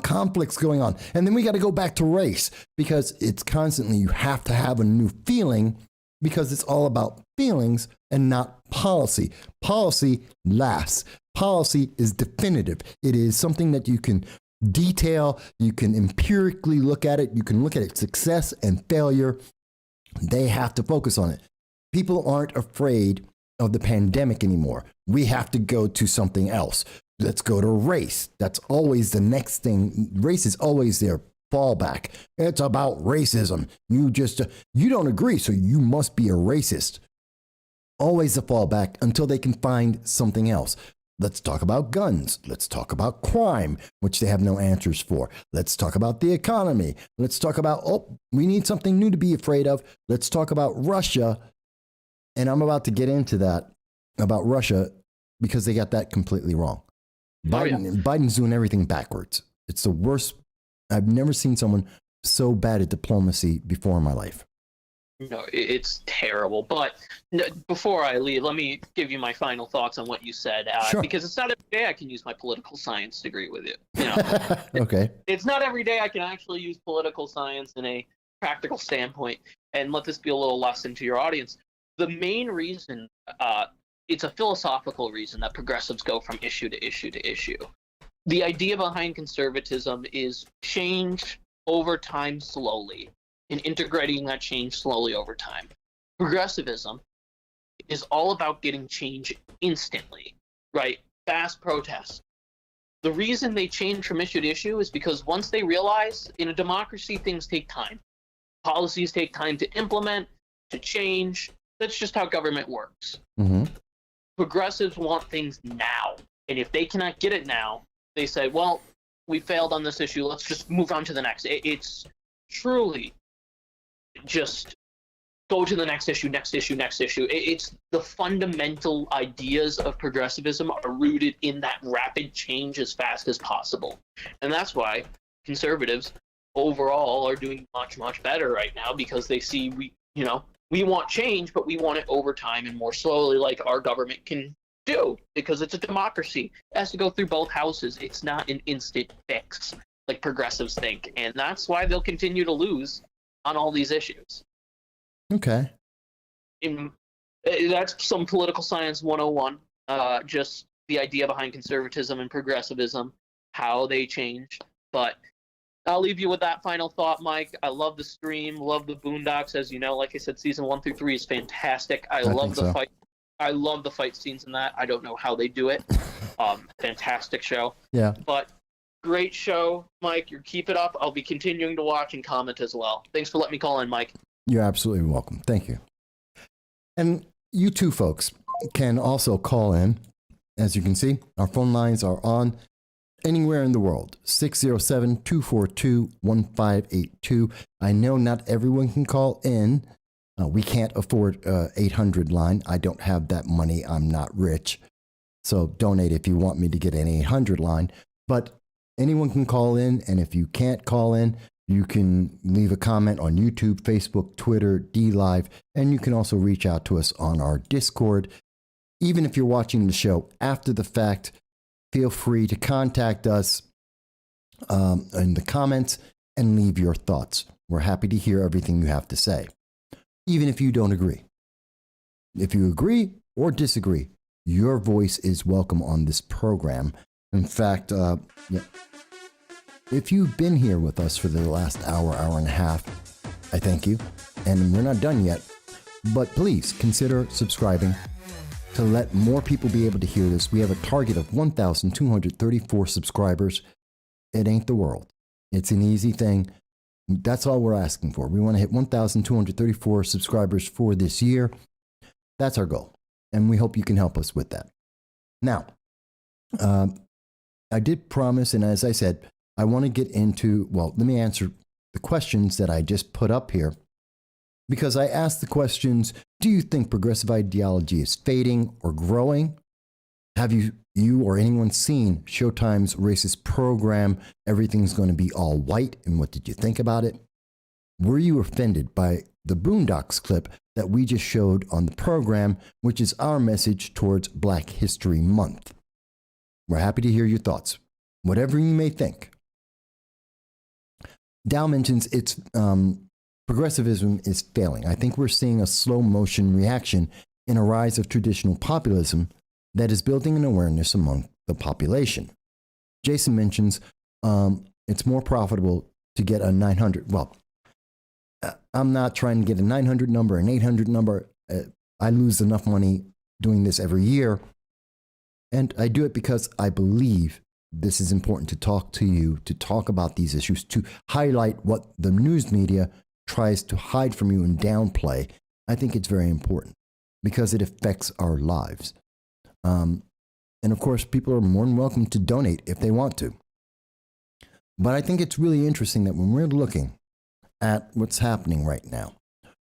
conflicts going on. And then we got to go back to race, because it's constantly, you have to have a new feeling, because it's all about feelings and not policy. Policy lasts. Policy is definitive. It is something that you can detail, you can empirically look at it, you can look at its success and failure. They have to focus on it. People aren't afraid of the pandemic anymore. We have to go to something else. Let's go to race. That's always the next thing. Race is always their fallback. It's about racism. You don't agree, so you must be a racist. Always a fallback until they can find something else. Let's talk about guns. Let's talk about crime, which they have no answers for. Let's talk about the economy. Let's talk about, we need something new to be afraid of. Let's talk about Russia. And I'm about to get into that about Russia, because they got that completely wrong. Biden's doing everything backwards. It's the worst. I've never seen someone so bad at diplomacy before in my life. No, it's terrible. But before I leave, let me give you my final thoughts on what you said. Sure. Because it's not every day I can use my political science degree with you. You know? Okay. It's not every day I can actually use political science in a practical standpoint. And let this be a little lesson to your audience. The main reason, it's a philosophical reason that progressives go from issue to issue to issue. The idea behind conservatism is change over time slowly, and integrating that change slowly over time. Progressivism is all about getting change instantly, right? Fast protests. The reason they change from issue to issue is because once they realize in a democracy, things take time. Policies take time to implement, to change. That's just how government works. Mm-hmm. Progressives want things now. And if they cannot get it now, they say, well, we failed on this issue. Let's just move on to the next. It's truly just go to the next issue, next issue, next issue. It's the fundamental ideas of progressivism are rooted in that rapid change as fast as possible. And that's why conservatives overall are doing much, much better right now, because they see we want change, but we want it over time and more slowly, like our government can do, because it's a democracy. It has to go through both houses. It's not an instant fix like progressives think. And that's why they'll continue to lose on all these issues. Okay. That's some political science 101. Just the idea behind conservatism and progressivism, how they change. But I'll leave you with that final thought, Mike. I love the stream, love the Boondocks. As you know, like I said, season 1 through 3 is fantastic. I love the fight. I love the fight scenes in that. I don't know how they do it. Fantastic show. Yeah. But great show, Mike. You keep it up. I'll be continuing to watch and comment as well. Thanks for letting me call in, Mike. You're absolutely welcome. Thank you. And you too, folks, can also call in. As you can see, our phone lines are on anywhere in the world. 607-242-1582. I know not everyone can call in. We can't afford 800 line. I don't have that money. I'm not rich. So donate if you want me to get an 800 line. But anyone can call in. And if you can't call in, you can leave a comment on YouTube, Facebook, Twitter, DLive. And you can also reach out to us on our Discord. Even if you're watching the show after the fact, feel free to contact us in the comments. and leave your thoughts. We're happy to hear everything you have to say, even if you don't agree. If you agree or disagree, your voice is welcome on this program. In fact, if you've been here with us for the last hour and a half, I thank you. And we're not done yet, but please consider subscribing to let more people be able to hear this. We have a target of 1,234 subscribers. It ain't the world. It's an easy thing. That's all we're asking for. We want to hit 1,234 subscribers for this year. That's our goal. And we hope you can help us with that. Now, I did promise, and as I said, I want to get into, well, let me answer the questions that I just put up here. Because I asked the questions, do you think progressive ideology is fading or growing? Have you or anyone seen Showtime's racist program, Everything's Going to Be All White, and what did you think about it? Were you offended by the Boondocks clip that we just showed on the program, which is our message towards Black History Month? We're happy to hear your thoughts, whatever you may think. Dow mentions it's progressivism is failing. I think we're seeing a slow motion reaction in a rise of traditional populism that is building an awareness among the population. Jason mentions it's more profitable to get a 900. Well, I'm not trying to get a 900 number, an 800 number. I lose enough money doing this every year. And I do it because I believe this is important to talk to you, to talk about these issues, to highlight what the news media tries to hide from you and downplay. I think it's very important because it affects our lives. And of course, people are more than welcome to donate if they want to. But I think it's really interesting that when we're looking at what's happening right now,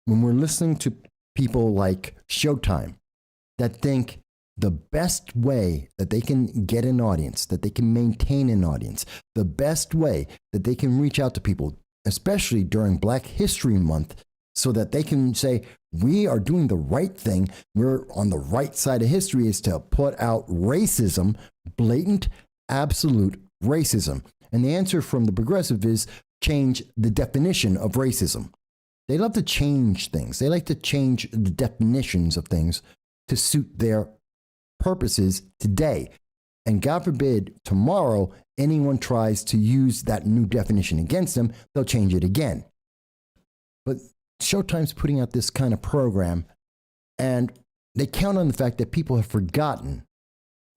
when we're listening to people like Showtime that think the best way that they can get an audience, that they can maintain an audience, the best way that they can reach out to people, especially during Black History Month, so that they can say, we are doing the right thing, we're on the right side of history, is to put out racism, blatant, absolute racism. And the answer from the progressive is change the definition of racism. They love to change things. They like to change the definitions of things to suit their purposes today. And God forbid, tomorrow, anyone tries to use that new definition against them, they'll change it again. But Showtime's putting out this kind of program, and they count on the fact that people have forgotten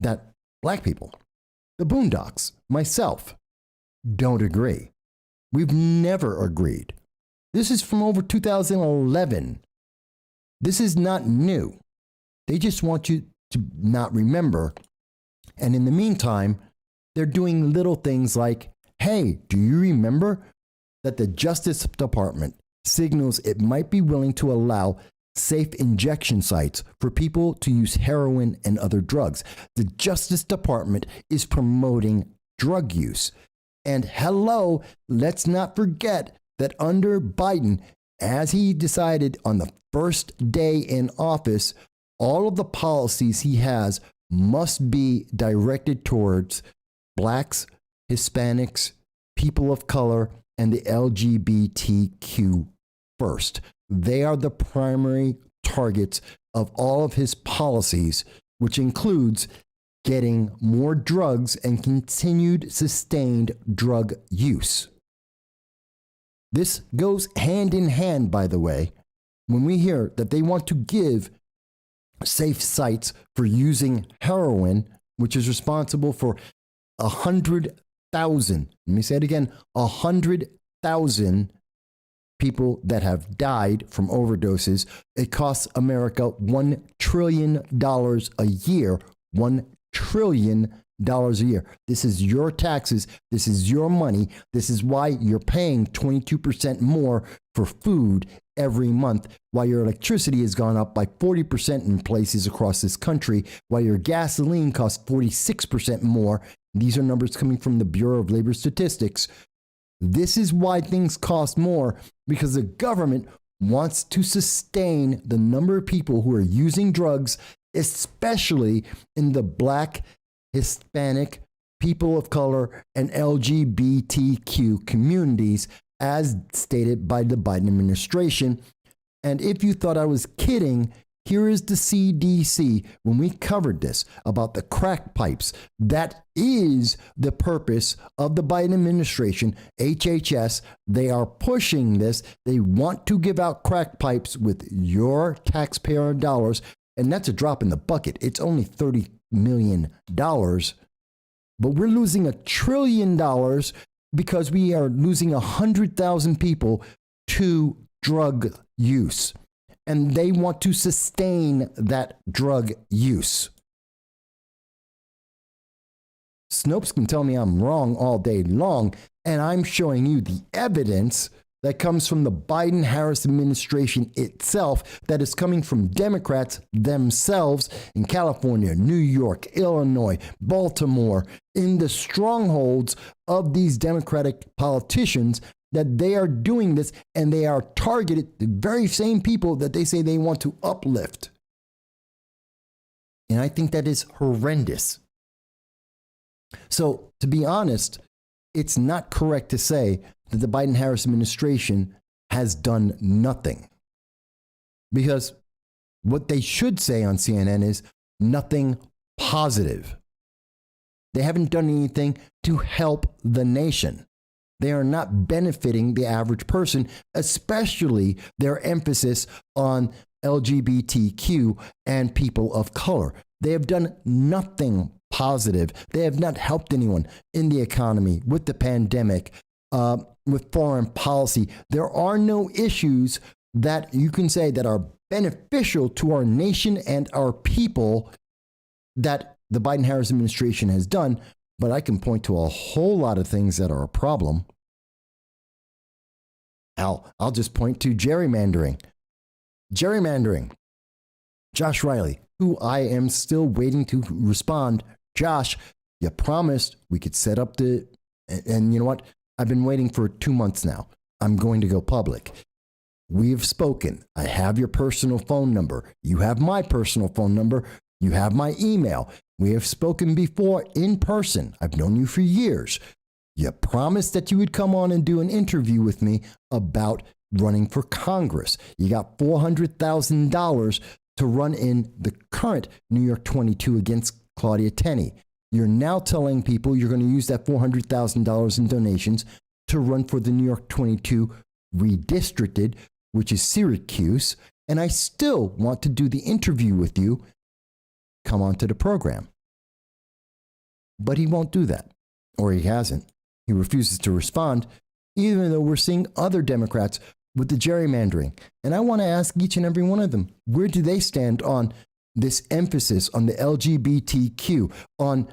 that Black people, the Boondocks, myself, don't agree. We've never agreed. This is from over 2011. This is not new. They just want you to not remember. And in the meantime, they're doing little things like, hey, do you remember that the Justice Department signals it might be willing to allow safe injection sites for people to use heroin and other drugs? The Justice Department is promoting drug use. And hello, let's not forget that under Biden, as he decided on the first day in office, all of the policies he has must be directed towards Blacks, Hispanics, people of color, and the LGBTQ first. They are the primary targets of all of his policies, which includes getting more drugs and continued sustained drug use. This goes hand in hand, by the way, when we hear that they want to give safe sites for using heroin, which is responsible for 100,000, let me say it again, 100,000 people that have died from overdoses. It costs America $1 trillion a year. $1 trillion a year. This is your taxes. This is your money. This is why you're paying 22% more for food every month, why your electricity has gone up by 40% in places across this country, why your gasoline costs 46% more. These are numbers coming from the Bureau of Labor Statistics. This is why things cost more, because the government wants to sustain the number of people who are using drugs, especially in the Black, Hispanic, people of color, and LGBTQ communities, as stated by the Biden administration. And if you thought I was kidding, here is the CDC when we covered this about the crack pipes. That is the purpose of the Biden administration, HHS. They are pushing this. They want to give out crack pipes with your taxpayer dollars. And that's a drop in the bucket. It's only $30 million. But we're losing $1 trillion because we are losing 100,000 people to drug use. And they want to sustain that drug use. Snopes can tell me I'm wrong all day long, and I'm showing you the evidence that comes from the Biden-Harris administration itself, that is coming from Democrats themselves in California, New York, Illinois, Baltimore, in the strongholds of these Democratic politicians, that they are doing this, and they are targeted the very same people that they say they want to uplift. And I think that is horrendous. So, to be honest, it's not correct to say that the Biden-Harris administration has done nothing. Because what they should say on CNN is nothing positive. They haven't done anything to help the nation. They are not benefiting the average person, especially their emphasis on LGBTQ and people of color. They have done nothing positive. They have not helped anyone in the economy, with the pandemic, with foreign policy. There are no issues that you can say that are beneficial to our nation and our people that the Biden-Harris administration has done. But I can point to a whole lot of things that are a problem. I'll just point to gerrymandering. Gerrymandering. Josh Riley, who I am still waiting to respond. Josh, you promised we could set up and you know what? I've been waiting for 2 months now. I'm going to go public. We have spoken. I have your personal phone number. You have my personal phone number. You have my email. We have spoken before in person. I've known you for years. You promised that you would come on and do an interview with me about running for Congress. You got $400,000 to run in the current New York 22 against Claudia Tenney. You're now telling people you're going to use that $400,000 in donations to run for the New York 22 redistricted, which is Syracuse. And I still want to do the interview with you. Come on to the program. But he won't do that, or he hasn't. He refuses to respond, even though we're seeing other Democrats with the gerrymandering. And I want to ask each and every one of them, where do they stand on this emphasis on the LGBTQ, on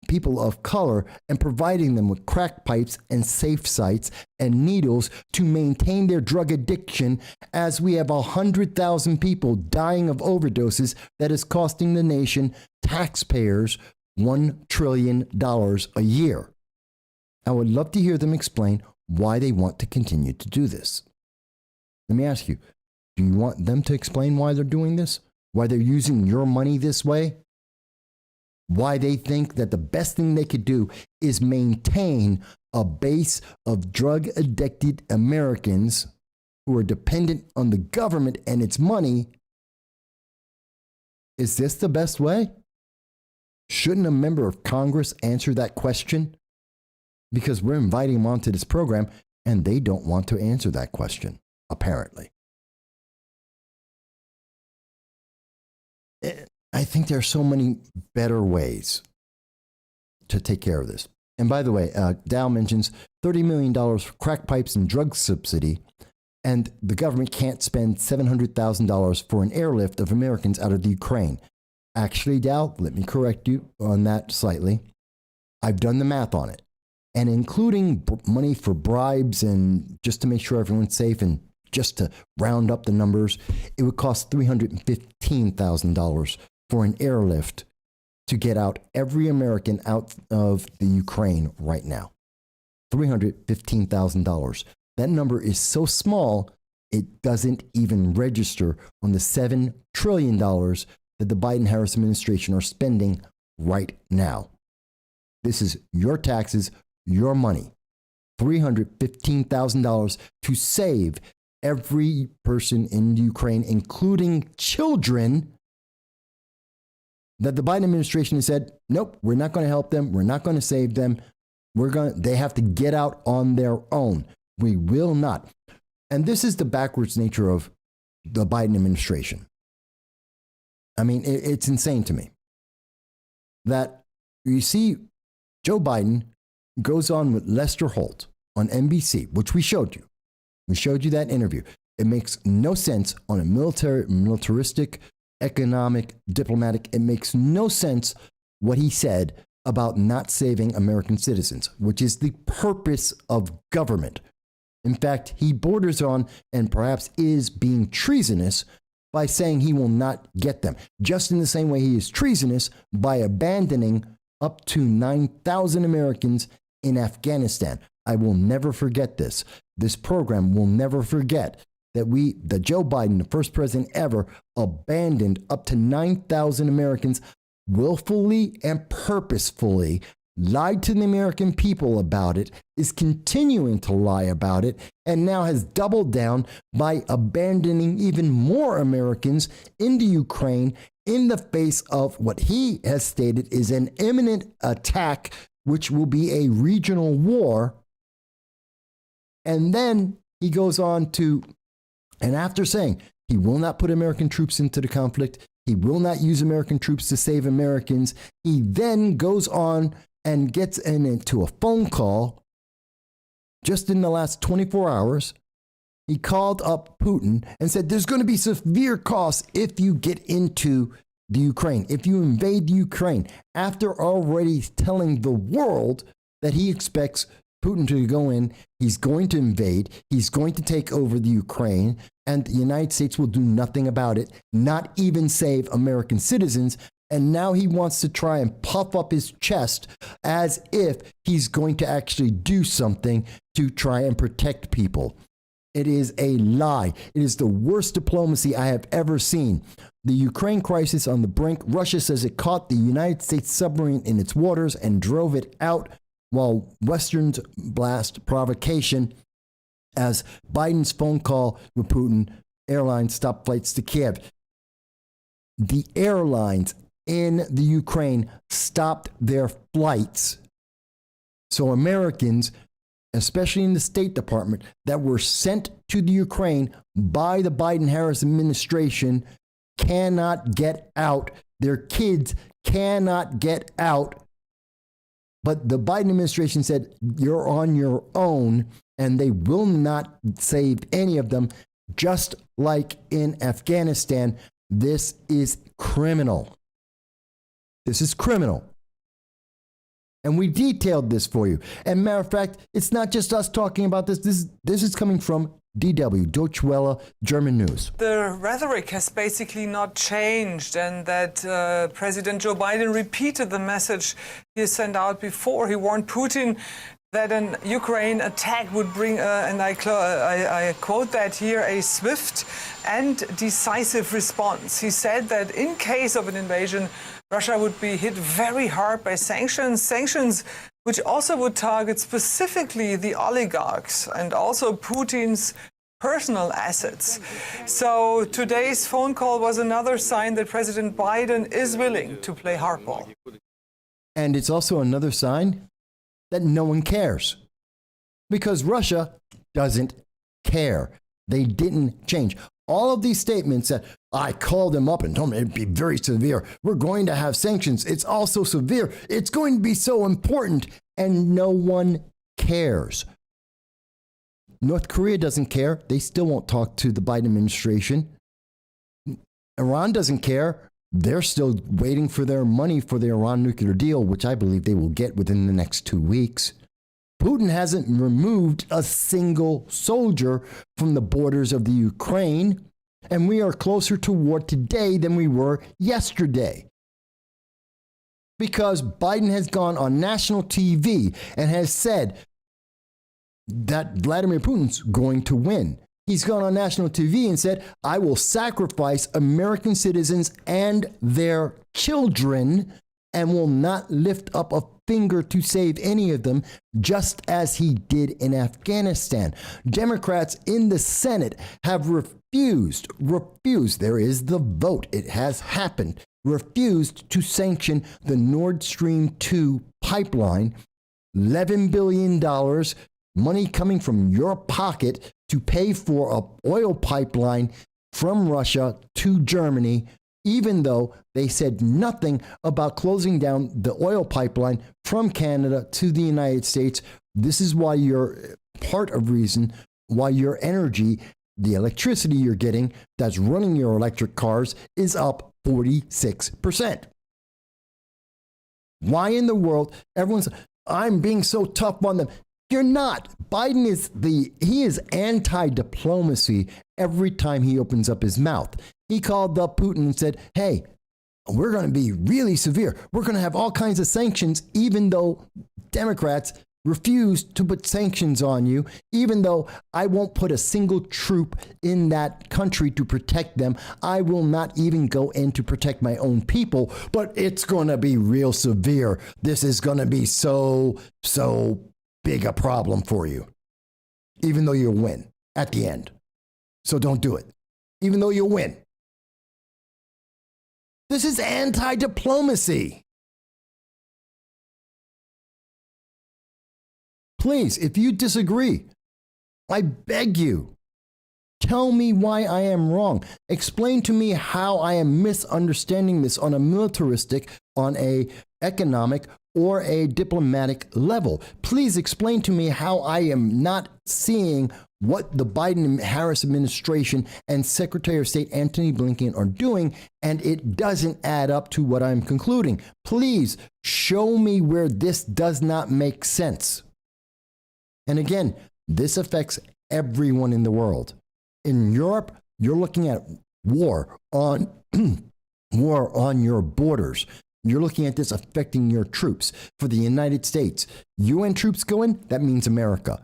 people of color, and providing them with crack pipes and safe sites and needles to maintain their drug addiction, as we have 100,000 people dying of overdoses that is costing the nation, taxpayers, $1 trillion a year. I would love to hear them explain why they want to continue to do this. Let me ask you, do you want them to explain why they're doing this? Why they're using your money this way? Why they think that the best thing they could do is maintain a base of drug-addicted Americans who are dependent on the government and its money? Is this the best way? Shouldn't a member of Congress answer that question? Because we're inviting them onto this program, and they don't want to answer that question, apparently. I think there are so many better ways to take care of this. And by the way, Dow mentions $30 million for crack pipes and drug subsidy, and the government can't spend $700,000 for an airlift of Americans out of the Ukraine. Actually, Dow, let me correct you on that slightly. I've done the math on it. And including money for bribes and just to make sure everyone's safe and just to round up the numbers, it would cost $315,000 for an airlift to get out every American out of the Ukraine right now. $315,000. That number is so small, it doesn't even register on the $7 trillion that the Biden-Harris administration are spending right now. This is your taxes, your money. $315,000 to save every person in Ukraine, including children, that the Biden administration has said, nope, we're not going to help them. We're not going to save them. They have to get out on their own. We will not. And this is the backwards nature of the Biden administration. I mean, it's insane to me that you see Joe Biden goes on with Lester Holt on NBC, which we showed you. We showed you that interview. It makes no sense on a militaristic, economic, diplomatic. It makes no sense what he said about not saving American citizens, which is the purpose of government. In fact, he borders on and perhaps is being treasonous by saying he will not get them, just in the same way he is treasonous by abandoning up to 9,000 Americans in Afghanistan. I will never forget this. This program will never forget that Joe Biden, the first president ever, abandoned up to 9,000 Americans willfully and purposefully, lied to the American people about it, is continuing to lie about it, and now has doubled down by abandoning even more Americans into Ukraine in the face of what he has stated is an imminent attack, which will be a regional war. And then he goes on to, and after saying he will not put American troops into the conflict, he will not use American troops to save Americans, he then goes on and gets into a phone call just in the last 24 hours. He called up Putin and said, there's going to be severe costs if you get into the Ukraine, if you invade the Ukraine, after already telling the world that he expects Putin to go in, he's going to invade, he's going to take over the Ukraine, and the United States will do nothing about it, not even save American citizens. And now he wants to try and puff up his chest as if he's going to actually do something to try and protect people. It is a lie. It is the worst diplomacy I have ever seen. The Ukraine crisis on the brink. Russia says it caught the United States submarine in its waters and drove it out, while Western's blast provocation as Biden's phone call with Putin, airlines stop flights to Kiev. The airlines in the Ukraine stopped their flights. So Americans, especially in the State Department, that were sent to the Ukraine by the Biden-Harris administration cannot get out. Their kids cannot get out. But the Biden administration said, you're on your own, and they will not save any of them. Just like in Afghanistan, this is criminal. This is criminal. And we detailed this for you. And matter of fact, it's not just us talking about this. This is coming from DW, Deutsche Welle, German news. The rhetoric has basically not changed, and that President Joe Biden repeated the message he sent out before. He warned Putin that an Ukraine attack would bring, and I quote that here, a swift and decisive response. He said that in case of an invasion, Russia would be hit very hard by sanctions which also would target specifically the oligarchs and also Putin's personal assets. So today's phone call was another sign that President Biden is willing to play hardball. And it's also another sign that no one cares, because Russia doesn't care. They didn't change. All of these statements that I called them up and told them it'd be very severe. We're going to have sanctions. It's also severe. It's going to be so important. And no one cares. North Korea doesn't care. They still won't talk to the Biden administration. Iran doesn't care. They're still waiting for their money for the Iran nuclear deal, which I believe they will get within the next 2 weeks. Putin hasn't removed a single soldier from the borders of the Ukraine, and we are closer to war today than we were yesterday. Because Biden has gone on national TV and has said that Vladimir Putin's going to win. He's gone on national TV and said, I will sacrifice American citizens and their children and will not lift up a finger to save any of them, just as he did in Afghanistan. Democrats in the Senate have refused, there is the vote, it has happened, refused to sanction the Nord Stream 2 pipeline. $11 billion, money coming from your pocket to pay for an oil pipeline from Russia to Germany, even though they said nothing about closing down the oil pipeline from Canada to the United States. This is why you're part of reason why your energy, the electricity you're getting that's running your electric cars, is up 46%. Why in the world everyone's, I'm being so tough on them? You're not. Biden is anti-diplomacy every time he opens up his mouth. He called up Putin and said, hey, we're going to be really severe. We're going to have all kinds of sanctions, even though Democrats refused to put sanctions on you, even though I won't put a single troop in that country to protect them. I will not even go in to protect my own people, but it's going to be real severe. This is going to be so big a problem for you, even though you'll win at the end. So don't do it, even though you'll win. This is anti-diplomacy. Please, if you disagree, I beg you, tell me why I am wrong. Explain to me how I am misunderstanding this on a militaristic, on a economic, or a diplomatic level. Please explain to me how I am not seeing what the Biden and Harris administration and Secretary of State Antony Blinken are doing, and it doesn't add up to what I'm concluding. Please show me where this does not make sense. And again, this affects everyone in the world. In Europe, you're looking at war on your borders. You're looking at this affecting your troops. For the United States, UN troops go in, that means America.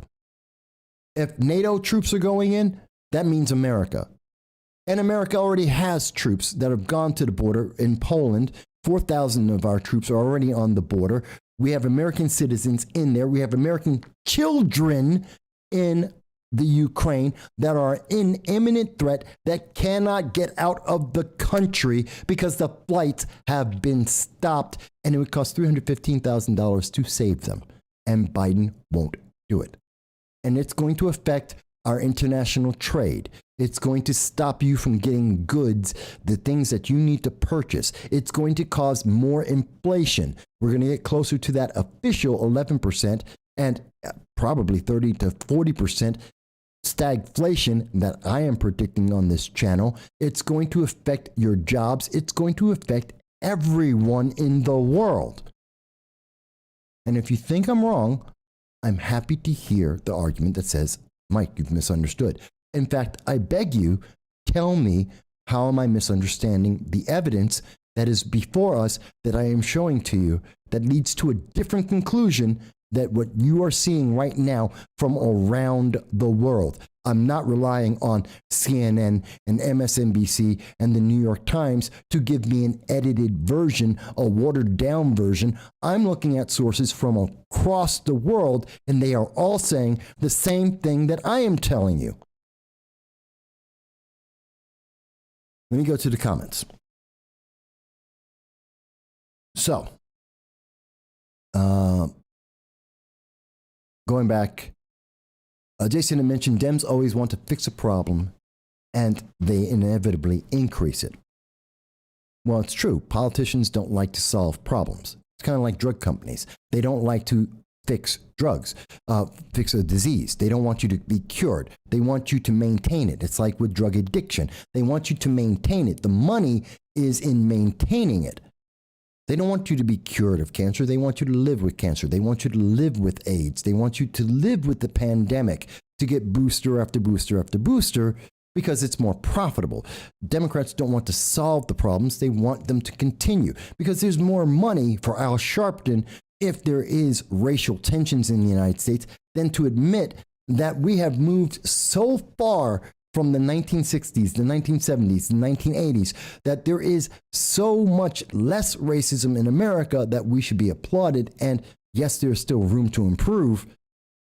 If NATO troops are going in, that means America. And America already has troops that have gone to the border in Poland. 4,000 of our troops are already on the border. We have American citizens in there. We have American children in the Ukraine that are in imminent threat that cannot get out of the country because the flights have been stopped, and it would cost $315,000 to save them. And Biden won't do it. And it's going to affect our international trade. It's going to stop you from getting goods, the things that you need to purchase. It's going to cause more inflation. We're going to get closer to that official 11% and probably 30 to 40% stagflation that I am predicting on this channel. It's going to affect your jobs. It's going to affect everyone in the world. And if you think I'm wrong, I'm happy to hear the argument that says, Mike, you've misunderstood. In fact, I beg you, tell me, how am I misunderstanding the evidence that is before us that I am showing to you that leads to a different conclusion that what you are seeing right now from around the world. I'm not relying on CNN and MSNBC and the New York Times to give me an edited version, a watered down version. I'm looking at sources from across the world, and they are all saying the same thing that I am telling you. Let me go to the comments. So, going back, Jason had mentioned Dems always want to fix a problem and they inevitably increase it. Well, it's true. Politicians don't like to solve problems. It's kind of like drug companies. They don't like to fix drugs, fix a disease. They don't want you to be cured. They want you to maintain it. It's like with drug addiction. They want you to maintain it. The money is in maintaining it. They don't want you to be cured of cancer. They want you to live with cancer. They want you to live with AIDS. They want you to live with the pandemic, to get booster after booster after booster, because it's more profitable. Democrats don't want to solve the problems. They want them to continue because there's more money for Al Sharpton if there is racial tensions in the United States than to admit that we have moved so far from the 1960s, the 1970s, the 1980s, that there is so much less racism in America that we should be applauded. And yes, there's still room to improve,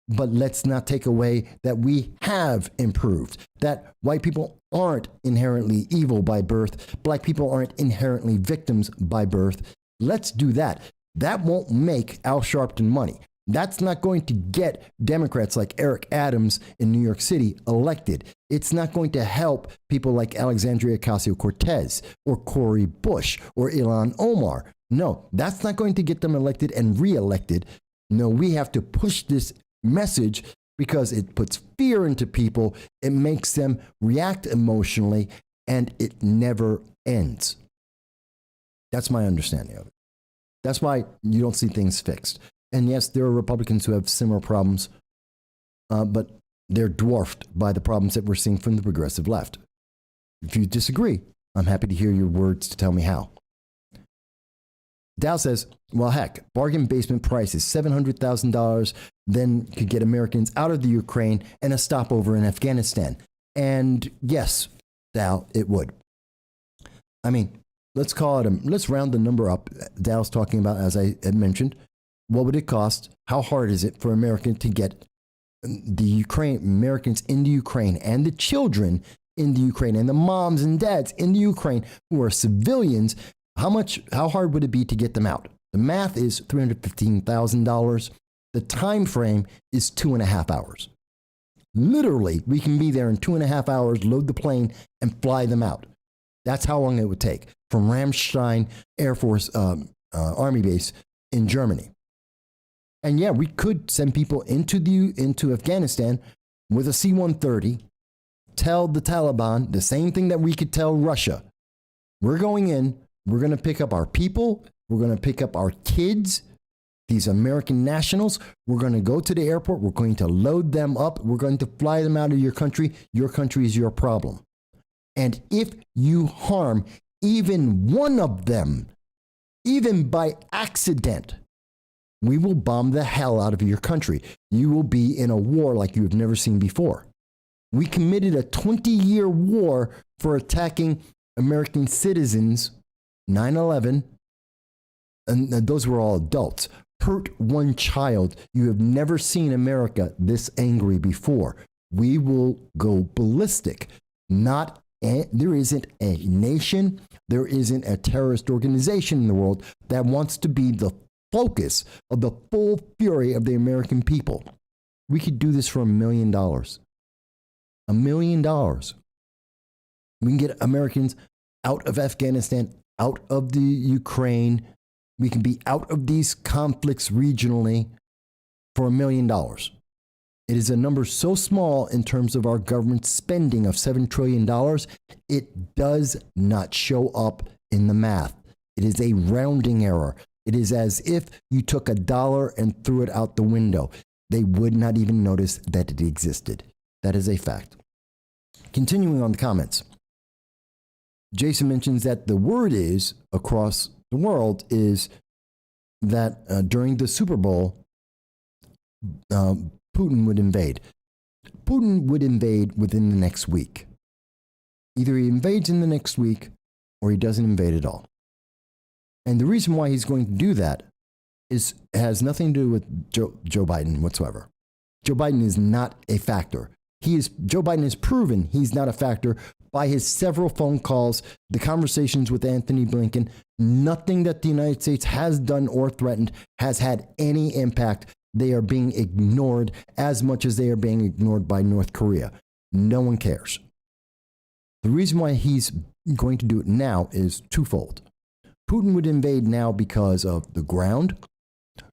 but let's not take away that we have improved, that white people aren't inherently evil by birth, black people aren't inherently victims by birth. Let's do that. That won't make Al Sharpton money. That's not going to get Democrats like Eric Adams in New York City elected. It's not going to help people like Alexandria Ocasio-Cortez or Cori Bush or Ilhan Omar. No, that's not going to get them elected and reelected. No, we have to push this message because it puts fear into people. It makes them react emotionally, and it never ends. That's my understanding of it. That's why you don't see things fixed. And yes, there are Republicans who have similar problems, but they're dwarfed by the problems that we're seeing from the progressive left. If you disagree, I'm happy to hear your words to tell me how. Dow says, well, heck, bargain basement price is $700,000, then could get Americans out of the Ukraine and a stopover in Afghanistan. And yes, Dow, it would. I mean, let's call it, let's round the number up. Dow's talking about, as I had mentioned, what would it cost? How hard is it for America to get the Americans in the Ukraine and the children in the Ukraine and the moms and dads in the Ukraine who are civilians? How hard would it be to get them out? The math is $315,000. The time frame is 2.5 hours. Literally, we can be there in 2.5 hours, load the plane, and fly them out. That's how long it would take from Ramstein Air Force Army Base in Germany. And yeah, we could send people into Afghanistan with a C-130, tell the Taliban the same thing that we could tell Russia. We're going in, we're going to pick up our people, we're going to pick up our kids, these American nationals. We're going to go to the airport, we're going to load them up, we're going to fly them out of your country. Your country is your problem. And if you harm even one of them, even by accident, we will bomb the hell out of your country. You will be in a war like you have never seen before. We committed a 20-year war for attacking American citizens, 9/11, and those were all adults. Hurt one child. You have never seen America this angry before. We will go ballistic. There isn't a nation, there isn't a terrorist organization in the world that wants to be the focus of the full fury of the American people. We could do this for $1 million. $1 million. We can get Americans out of Afghanistan, out of the Ukraine. We can be out of these conflicts regionally for $1 million. It is a number so small in terms of our government spending of $7 trillion, it does not show up in the math. It is a rounding error. It is as if you took $1 and threw it out the window. They would not even notice that it existed. That is a fact. Continuing on the comments. Jason mentions that the word is, across the world, is that during the Super Bowl, Putin would invade. Putin would invade within the next week. Either he invades in the next week or he doesn't invade at all. And the reason why he's going to do that has nothing to do with Joe Biden whatsoever. Joe Biden is not a factor. Joe Biden has proven he's not a factor by his several phone calls, the conversations with Anthony Blinken. Nothing that the United States has done or threatened has had any impact. They are being ignored as much as they are being ignored by North Korea. No one cares. The reason why he's going to do it now is twofold. Putin would invade now because of the ground.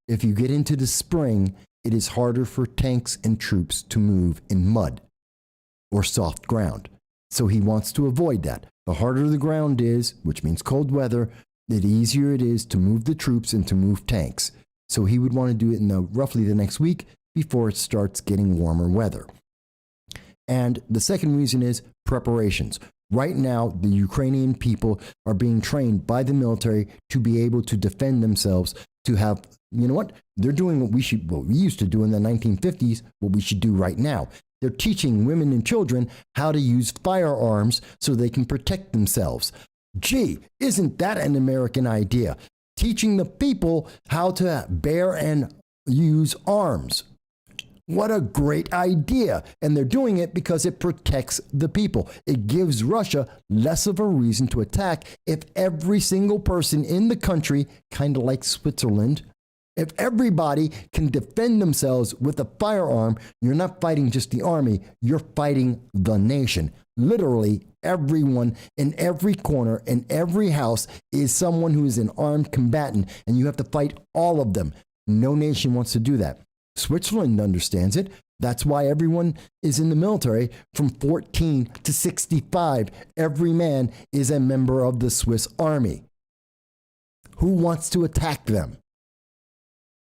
If you get into the spring, it is harder for tanks and troops to move in mud or soft ground. So he wants to avoid that. The harder the ground is, which means cold weather, the easier it is to move the troops and to move tanks. So he would want to do it in roughly the next week before it starts getting warmer weather. And the second reason is preparations. Right now, the Ukrainian people are being trained by the military to be able to defend themselves, to have, you know what? They're doing what we used to do in the 1950s, what we should do right now. They're teaching women and children how to use firearms so they can protect themselves. Gee, isn't that an American idea? Teaching the people how to bear and use arms. What a great idea. And they're doing it because it protects the people. It gives Russia less of a reason to attack if every single person in the country, kind of like Switzerland, if everybody can defend themselves with a firearm, you're not fighting just the army, you're fighting the nation. Literally, everyone in every corner, in every house is someone who is an armed combatant, and you have to fight all of them. No nation wants to do that. Switzerland understands it. That's why everyone is in the military from 14 to 65. Every man is a member of the Swiss army. Who wants to attack them?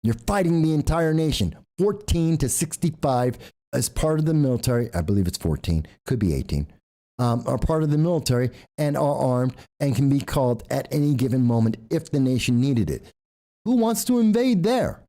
You're fighting the entire nation. 14 to 65 as part of the military. I believe it's 14, could be 18. Are part of the military and are armed and can be called at any given moment if the nation needed it. Who wants to invade there?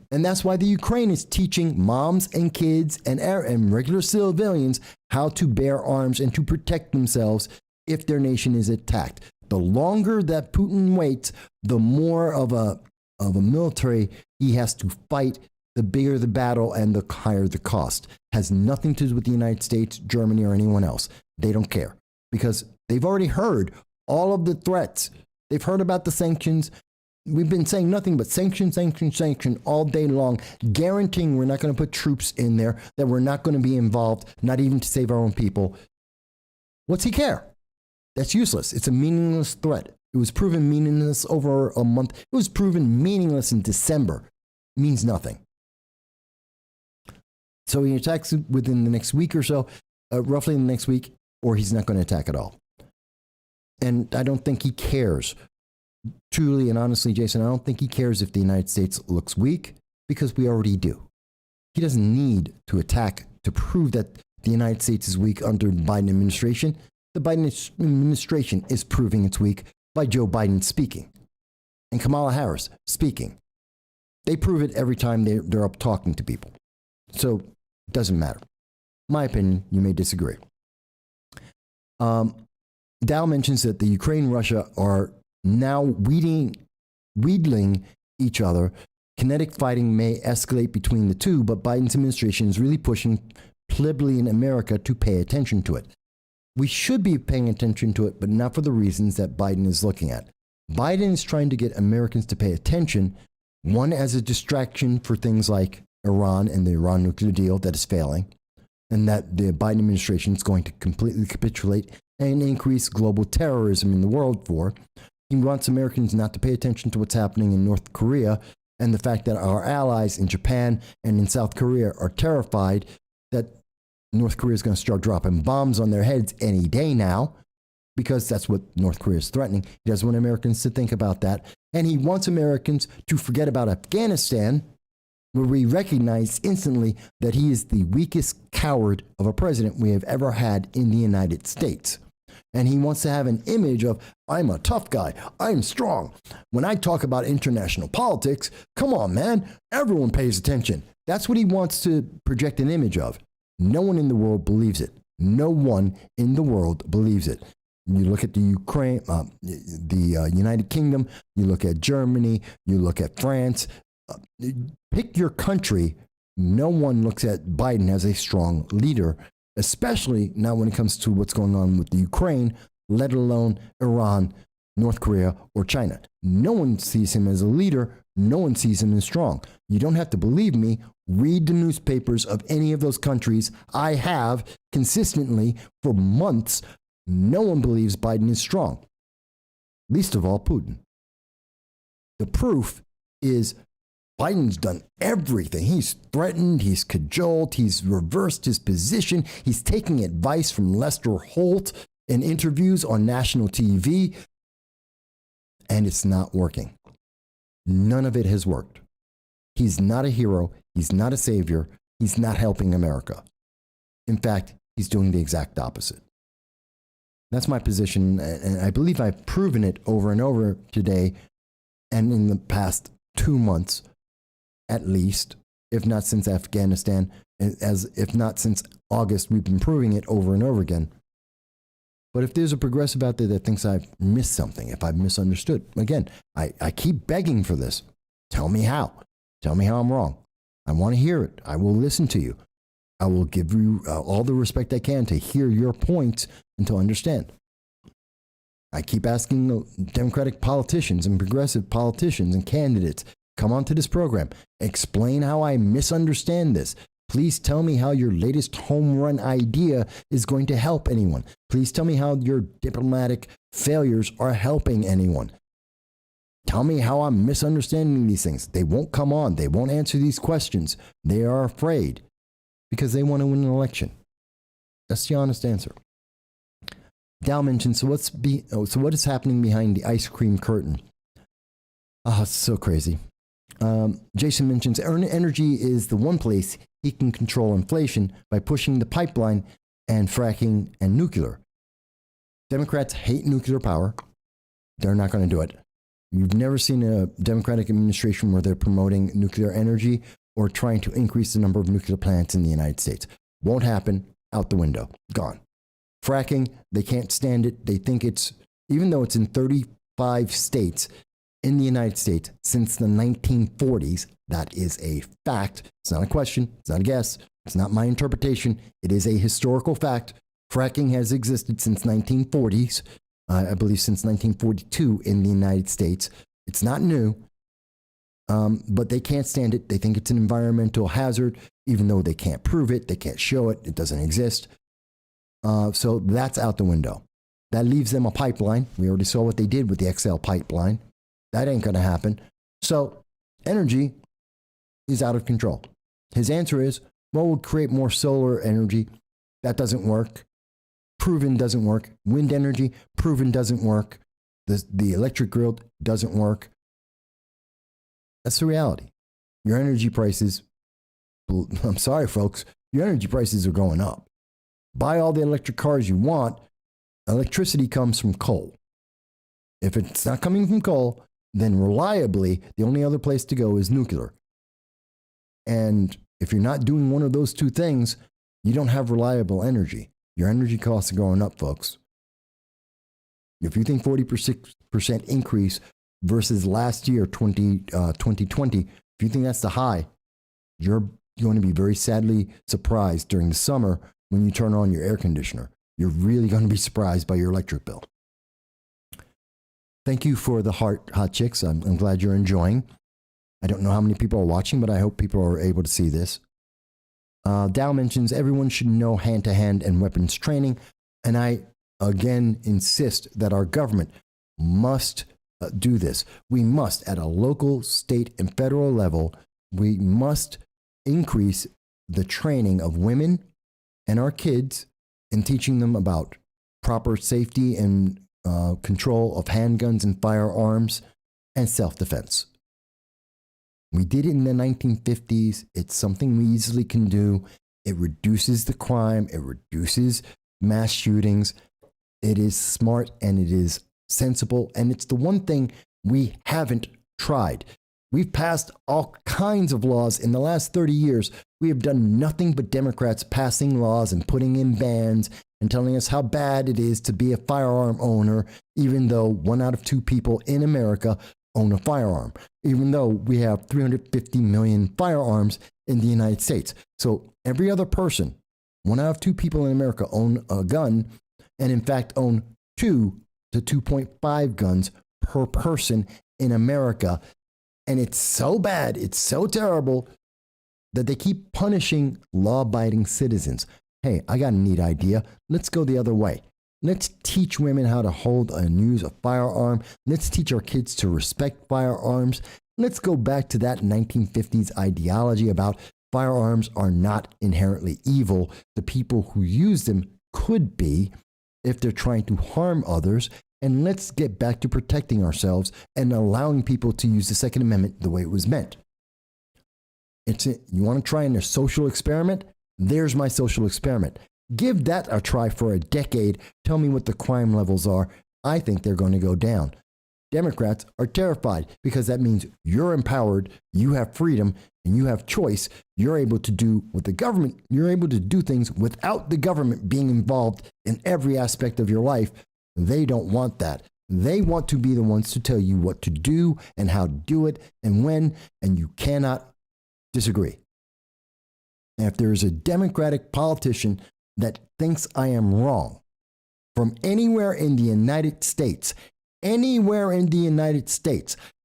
And that's why the Ukraine is teaching moms and kids and regular civilians how to bear arms and to protect themselves if their nation is attacked. The longer that Putin waits, the more of a military he has to fight, the bigger the battle and the higher the cost. Has nothing to do with the United States, Germany, or anyone else. They don't care because they've already heard all of the threats. They've heard about the sanctions. We've been saying nothing but sanction, sanction, sanction all day long, guaranteeing we're not going to put troops in there, that we're not going to be involved, not even to save our own people. What's he care? That's useless. It's a meaningless threat. It was proven meaningless over a month. It was proven meaningless in December. It means nothing. So he attacks within the next week or so, roughly in the next week, or he's not going to attack at all. And I don't think he cares. Truly and honestly, Jason, I don't think he cares if the United States looks weak because we already do. He doesn't need to attack to prove that the United States is weak under the Biden administration. The Biden administration is proving it's weak by Joe Biden speaking and Kamala Harris speaking. They prove it every time they're up talking to people. So it doesn't matter. My opinion, you may disagree. Dow mentions that the Ukraine and Russia are now wheedling each other. Kinetic fighting may escalate between the two, but Biden's administration is really pushing plebeian America to pay attention to it. We should be paying attention to it, but not for the reasons that Biden is looking at. Biden is trying to get Americans to pay attention, one, as a distraction for things like Iran and the Iran nuclear deal that is failing, and that the Biden administration is going to completely capitulate and increase global terrorism in the world for. He wants Americans not to pay attention to what's happening in North Korea and the fact that our allies in Japan and in South Korea are terrified that North Korea is going to start dropping bombs on their heads any day now, because that's what North Korea is threatening. He doesn't want Americans to think about that. And he wants Americans to forget about Afghanistan, where we recognize instantly that he is the weakest coward of a president we have ever had in the United States. And he wants to have an image of, I'm a tough guy, I'm strong. When I talk about international politics, come on, man, everyone pays attention. That's what he wants to project an image of. No one in the world believes it. No one in the world believes it. You look at the Ukraine, the United Kingdom, you look at Germany, you look at France. Pick your country. No one looks at Biden as a strong leader, especially now when it comes to what's going on with the Ukraine, let alone Iran, North Korea, or China. No one sees him as a leader. No one sees him as strong. You don't have to believe me. Read the newspapers of any of those countries. I have consistently for months. No one believes Biden is strong, least of all Putin. The proof is Biden's done everything. He's threatened, he's cajoled, he's reversed his position. He's taking advice from Lester Holt in interviews on national TV, and it's not working. None of it has worked. He's not a hero. He's not a savior. He's not helping America. In fact, he's doing the exact opposite. That's my position, and I believe I've proven it over and over today and in the past 2 months, at least, if not since Afghanistan, if not since August. We've been proving it over and over again. But if there's a progressive out there that thinks I've missed something, if I've misunderstood, again, I keep begging for this. Tell me how. Tell me how I'm wrong. I want to hear it. I will listen to you. I will give you all the respect I can to hear your points and to understand. I keep asking the Democratic politicians and progressive politicians and candidates, come onto this program. Explain how I misunderstand this. Please tell me how your latest home run idea is going to help anyone. Please tell me how your diplomatic failures are helping anyone. Tell me how I'm misunderstanding these things. They won't come on. They won't answer these questions. They are afraid because they want to win an election. That's the honest answer. Dow mentioned, so what is happening behind the ice cream curtain? Oh, it's so crazy. Jason mentions energy is the one place he can control inflation by pushing the pipeline and fracking and nuclear. Democrats hate nuclear power. They're not going to do it. You've never seen a Democratic administration where they're promoting nuclear energy or trying to increase the number of nuclear plants in the United States. Won't happen. Out the window. Gone. Fracking, they can't stand it. They think it's, even though it's in 35 states in the United States since the 1940s, that is a fact. It's not a question. It's not a guess. It's not my interpretation. It is a historical fact. Fracking has existed since 1940s. I believe since 1942 in the United States. It's not new, but they can't stand it. They think it's an environmental hazard, even though they can't prove it. They can't show it. It doesn't exist. So that's out the window. That leaves them a pipeline. We already saw what they did with the XL pipeline. That ain't going to happen. So energy is out of control. His answer is, well, we'll create more solar energy. That doesn't work. Proven doesn't work. Wind energy, proven doesn't work. The electric grid doesn't work. That's the reality. Your energy prices, I'm sorry, folks, your energy prices are going up. Buy all the electric cars you want. Electricity comes from coal. If it's not coming from coal, then reliably, the only other place to go is nuclear. And if you're not doing one of those two things, you don't have reliable energy. Your energy costs are going up, folks. If you think 40% increase versus last year, 2020, if you think that's the high, you're going to be very sadly surprised during the summer when you turn on your air conditioner. You're really going to be surprised by your electric bill. Thank you for the hot chicks. I'm glad you're enjoying. I don't know how many people are watching, but I hope people are able to see this. Dow mentions everyone should know hand-to-hand and weapons training. And I, again, insist that our government must do this. We must, at a local, state, and federal level, we must increase the training of women and our kids in teaching them about proper safety and control of handguns and firearms and self-defense. We did it in the 1950s. It's something we easily can do. It reduces the crime. It reduces mass shootings. It is smart and it is sensible. And it's the one thing we haven't tried. We've passed all kinds of laws in the last 30 years. We have done nothing but Democrats passing laws and putting in bans and telling us how bad it is to be a firearm owner, even though 1 out of 2 people in America own a firearm, even though we have 350 million firearms in the United States. So every other person, 1 out of 2 people in America own a gun, and in fact own 2 to 2.5 guns per person in America. And it's so bad, it's so terrible that they keep punishing law-abiding citizens. Hey, I got a neat idea. Let's go the other way. Let's teach women how to hold and use a firearm. Let's teach our kids to respect firearms. Let's go back to that 1950s ideology about firearms are not inherently evil. The people who use them could be if they're trying to harm others. And let's get back to protecting ourselves and allowing people to use the Second Amendment the way it was meant. You want to try in a social experiment? There's my social experiment. Give that a try for a decade. Tell me what the crime levels are. I think they're going to go down. Democrats are terrified because that means you're empowered, you have freedom, and you have choice, you're able to do what the government, you're able to do things without the government being involved in every aspect of your life. They don't want that. They want to be the ones to tell you what to do and how to do it and when, and you cannot disagree. And if there is a Democratic politician that thinks I am wrong from anywhere in the United States,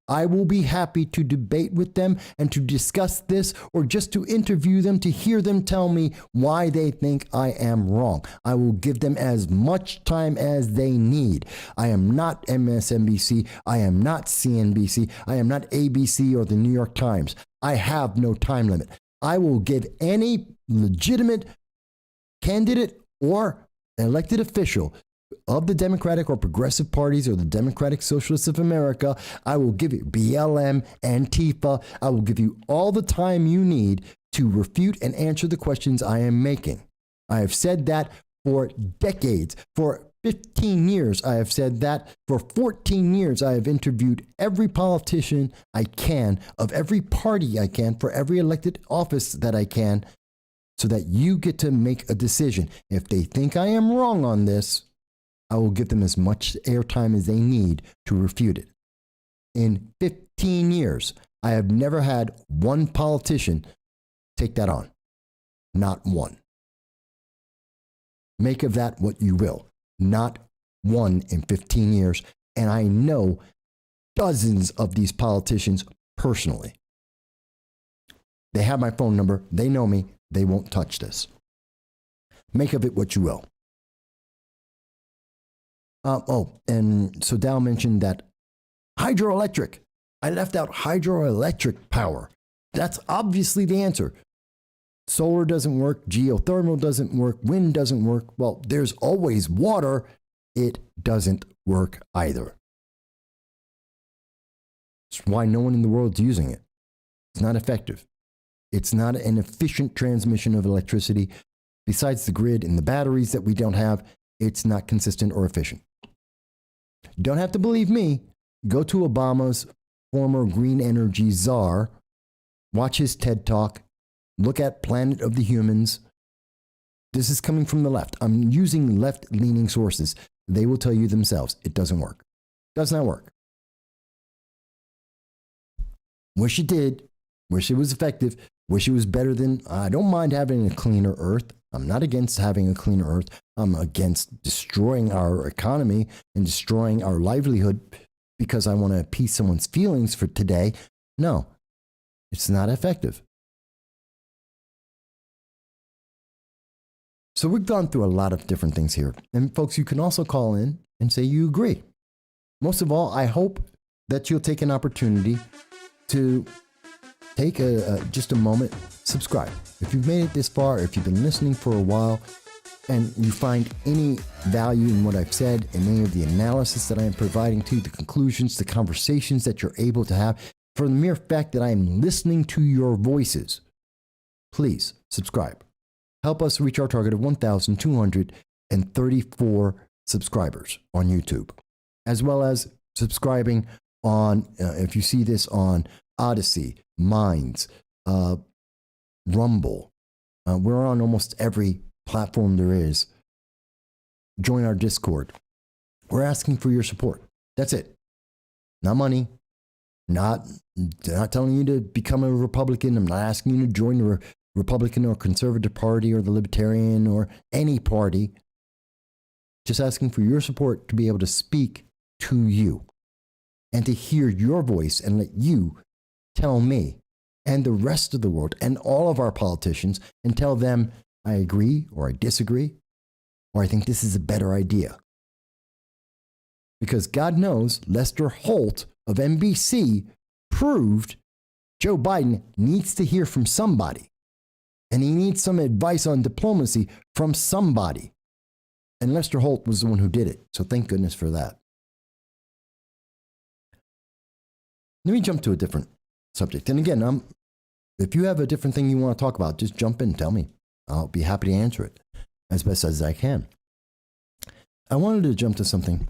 I will be happy to debate with them and to discuss this, or just to interview them to hear them tell me why they think I am wrong. I will give them as much time as they need. I am not MSNBC. I am not CNBC. I am not ABC or the New York Times. I have no time limit. I will give any legitimate candidate or elected official of the Democratic or Progressive parties or the Democratic Socialists of America, I will give you BLM, Antifa, I will give you all the time you need to refute and answer the questions I am making. I have said that for decades. For 15 years, I have said that. For 14 years, I have interviewed every politician I can, of every party I can, for every elected office that I can, so that you get to make a decision. If they think I am wrong on this, I will give them as much airtime as they need to refute it. In 15 years, I have never had one politician take that on. Not one. Make of that what you will. Not one in 15 years. And I know dozens of these politicians personally. They have my phone number. They know me. They won't touch this. Make of it what you will. And so Dow mentioned that hydroelectric. I left out hydroelectric power. That's obviously the answer. Solar doesn't work. Geothermal doesn't work. Wind doesn't work. Well, there's always water. It doesn't work either. That's why no one in the world is using it. It's not effective. It's not an efficient transmission of electricity. Besides the grid and the batteries that we don't have, it's not consistent or efficient. You don't have to believe me. Go to Obama's former green energy czar, watch his TED Talk, look at Planet of the Humans. This is coming from the left. I'm using left-leaning sources. They will tell you themselves, it doesn't work. Does not work. Wish it did. Wish it was effective. Wish it was better than, I don't mind having a cleaner earth. I'm not against having a cleaner earth. I'm against destroying our economy and destroying our livelihood because I want to appease someone's feelings for today. No, it's not effective. So we've gone through a lot of different things here. And folks, you can also call in and say you agree. Most of all, I hope that you'll take an opportunity to take just a moment, subscribe. If you've made it this far, if you've been listening for a while, and you find any value in what I've said, in any of the analysis that I am providing to you, the conclusions, the conversations that you're able to have, for the mere fact that I am listening to your voices, please subscribe. Help us reach our target of 1,234 subscribers on YouTube, as well as subscribing on, if you see this on Odyssey, Minds, Rumble. We're on almost every platform there is. Join our Discord. We're asking for your support. That's it. Not money. Not telling you to become a Republican. I'm not asking you to join the Republican or Conservative Party or the Libertarian or any party. Just asking for your support to be able to speak to you and to hear your voice and let you tell me and the rest of the world and all of our politicians and tell them I agree or I disagree or I think this is a better idea. Because God knows Lester Holt of NBC proved Joe Biden needs to hear from somebody. And he needs some advice on diplomacy from somebody. And Lester Holt was the one who did it. So thank goodness for that. Let me jump to a different subject. And again, if you have a different thing you want to talk about, just jump in and tell me. I'll be happy to answer it as best as I can. I wanted to jump to something.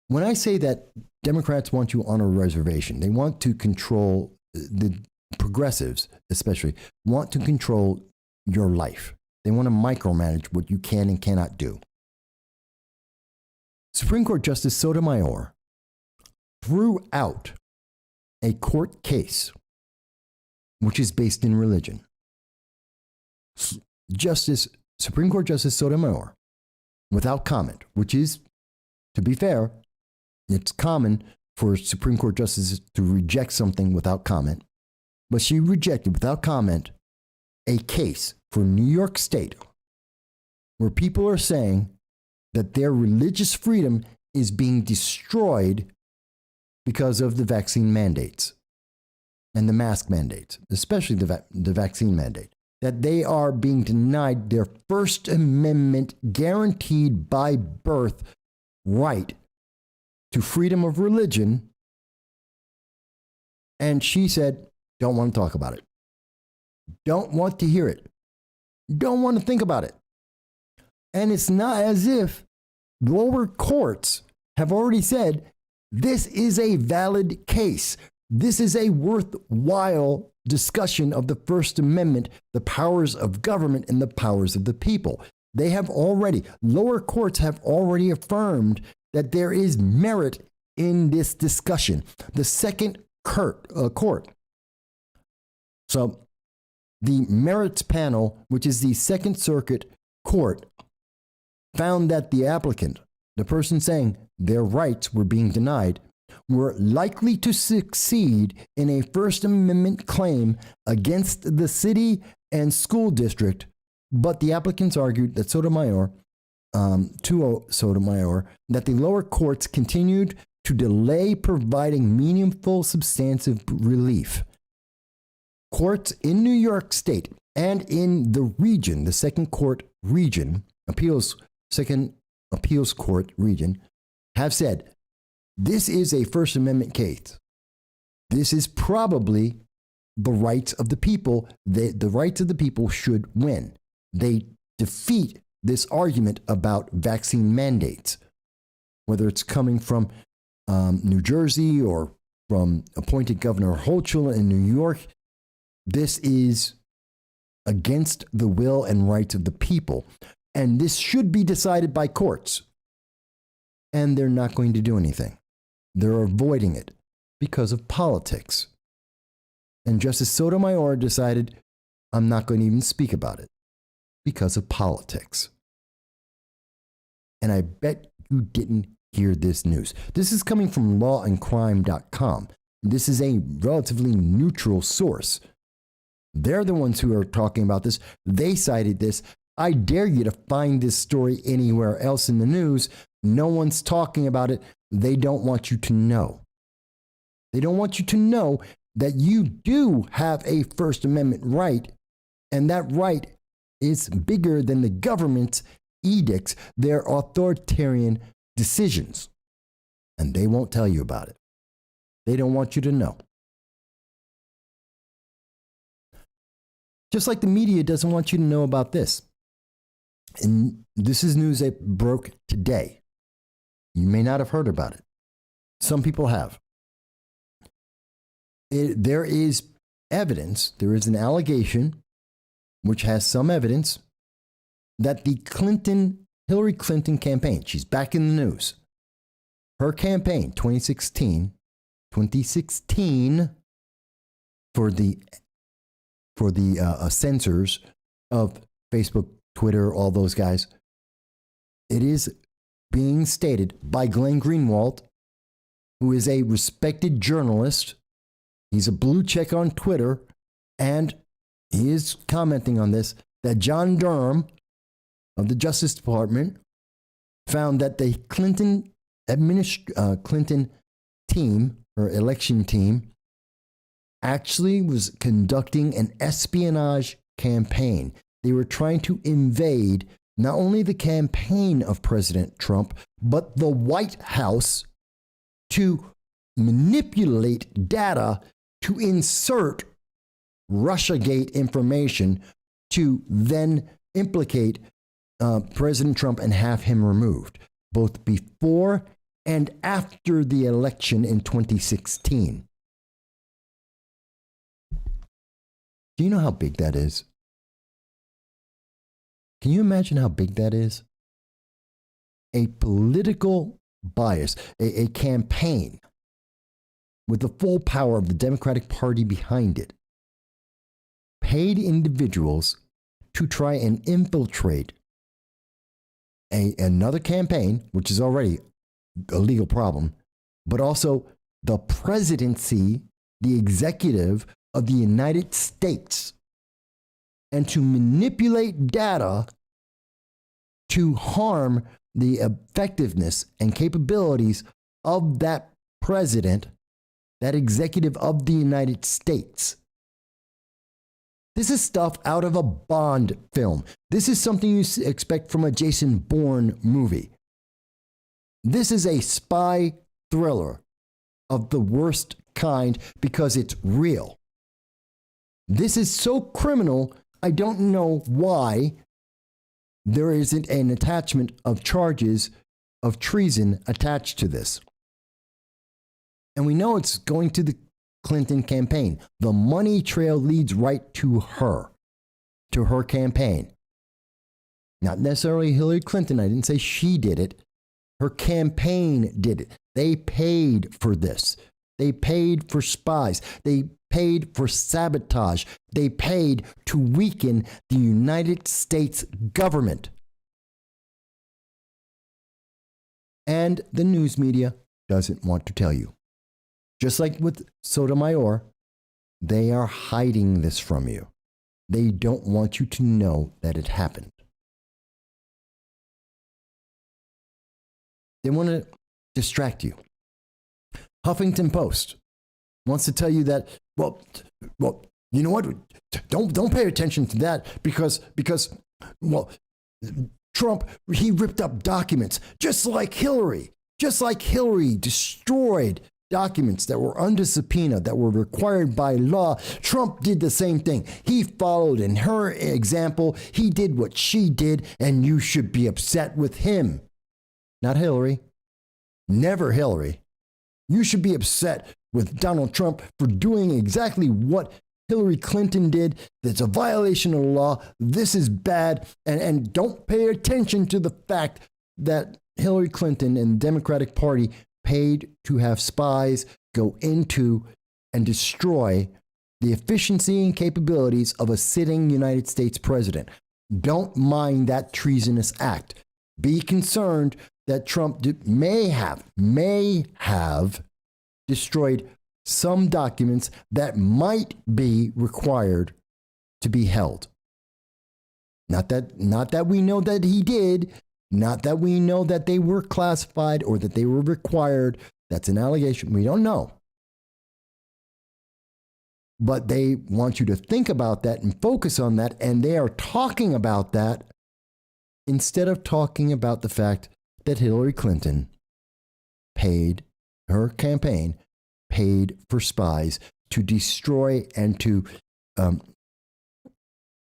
When I say that Democrats want you on a reservation, they want to control the progressives especially, want to control your life. They want to micromanage what you can and cannot do. Supreme Court Justice Sotomayor threw out a court case which is based in religion. Supreme Court Justice Sotomayor, without comment, which is, to be fair, it's common for Supreme Court justices to reject something without comment, but she rejected without comment a case for New York State where people are saying that their religious freedom is being destroyed because of the vaccine mandates and the mask mandates, especially the vaccine mandate, that they are being denied their First Amendment guaranteed by birth right to freedom of religion. And she said, don't want to talk about it. Don't want to hear it. Don't want to think about it. And it's not as if lower courts have already said, this is a valid case. This is a worthwhile discussion of the First Amendment, the powers of government and the powers of the people. They have already, lower courts have already affirmed that there is merit in this discussion. The second court. So the merits panel, which is the Second Circuit Court, found that the applicant, the person saying their rights were being denied, were likely to succeed in a First Amendment claim against the city and school district, but the applicants argued that Sotomayor, that the lower courts continued to delay providing meaningful, substantive relief. Courts in New York State and in the region, the Second Court region, Second Appeals Court region, have said, this is a First Amendment case. This is probably the rights of the people. The rights of the people should win. They defeat this argument about vaccine mandates, whether it's coming from New Jersey or from appointed Governor Hochul in New York. This is against the will and rights of the people. And this should be decided by courts. And they're not going to do anything. They're avoiding it because of politics. And Justice Sotomayor decided, I'm not going to even speak about it because of politics. And I bet you didn't hear this news. This is coming from lawandcrime.com. This is a relatively neutral source. They're the ones who are talking about this. They cited this. I dare you to find this story anywhere else in the news. No one's talking about it. They don't want you to know. They don't want you to know that you do have a First Amendment right, and that right is bigger than the government's edicts, their authoritarian decisions. And they won't tell you about it. They don't want you to know. Just like the media doesn't want you to know about this. And this is news that broke today. You may not have heard about it. Some people have. There is evidence, there is an allegation, which has some evidence, that the Hillary Clinton campaign, she's back in the news. Her campaign, 2016 for the censors of Facebook, Twitter, all those guys. It is being stated by Glenn Greenwald, who is a respected journalist. He's a blue check on Twitter, and he is commenting on this, that John Durham of the Justice Department found that the Clinton team, or election team, actually was conducting an espionage campaign. They were trying to invade not only the campaign of President Trump, but the White House to manipulate data to insert Russiagate information to then implicate President Trump and have him removed, both before and after the election in 2016. Do you know how big that is? Can you imagine how big that is? A political bias, a campaign with the full power of the Democratic Party behind it, paid individuals to try and infiltrate another campaign, which is already a legal problem, but also the presidency, the executive of the United States, and to manipulate data to harm the effectiveness and capabilities of that president, that executive of the United States. This is stuff out of a Bond film. This is something you expect from a Jason Bourne movie. This is a spy thriller of the worst kind because it's real. This is so criminal, I don't know why there isn't an attachment of charges of treason attached to this. And we know it's going to the Clinton campaign. The money trail leads right to her campaign. Not necessarily Hillary Clinton. I didn't say she did it. Her campaign did it. They paid for this. They paid for spies. They paid for sabotage. They paid to weaken the United States government. And the news media doesn't want to tell you. Just like with Sotomayor, they are hiding this from you. They don't want you to know that it happened. They want to distract you. Huffington Post wants to tell you that, well, you know what? Don't pay attention to that because Trump, he ripped up documents just like Hillary destroyed documents that were under subpoena, that were required by law. Trump did the same thing. He followed in her example. He did what she did, and you should be upset with him. Not Hillary. Never Hillary. You should be upset with Donald Trump for doing exactly what Hillary Clinton did. That's a violation of the law. This is bad. And don't pay attention to the fact that Hillary Clinton and the Democratic Party paid to have spies go into and destroy the efficiency and capabilities of a sitting United States president. Don't mind that treasonous act. Be concerned that Trump may have destroyed some documents that might be required to be held. Not that we know that he did, not that we know that they were classified or that they were required. That's an allegation. We don't know. But they want you to think about that and focus on that, and they are talking about that instead of talking about the fact that Hillary Clinton paid, her campaign paid for spies to destroy and to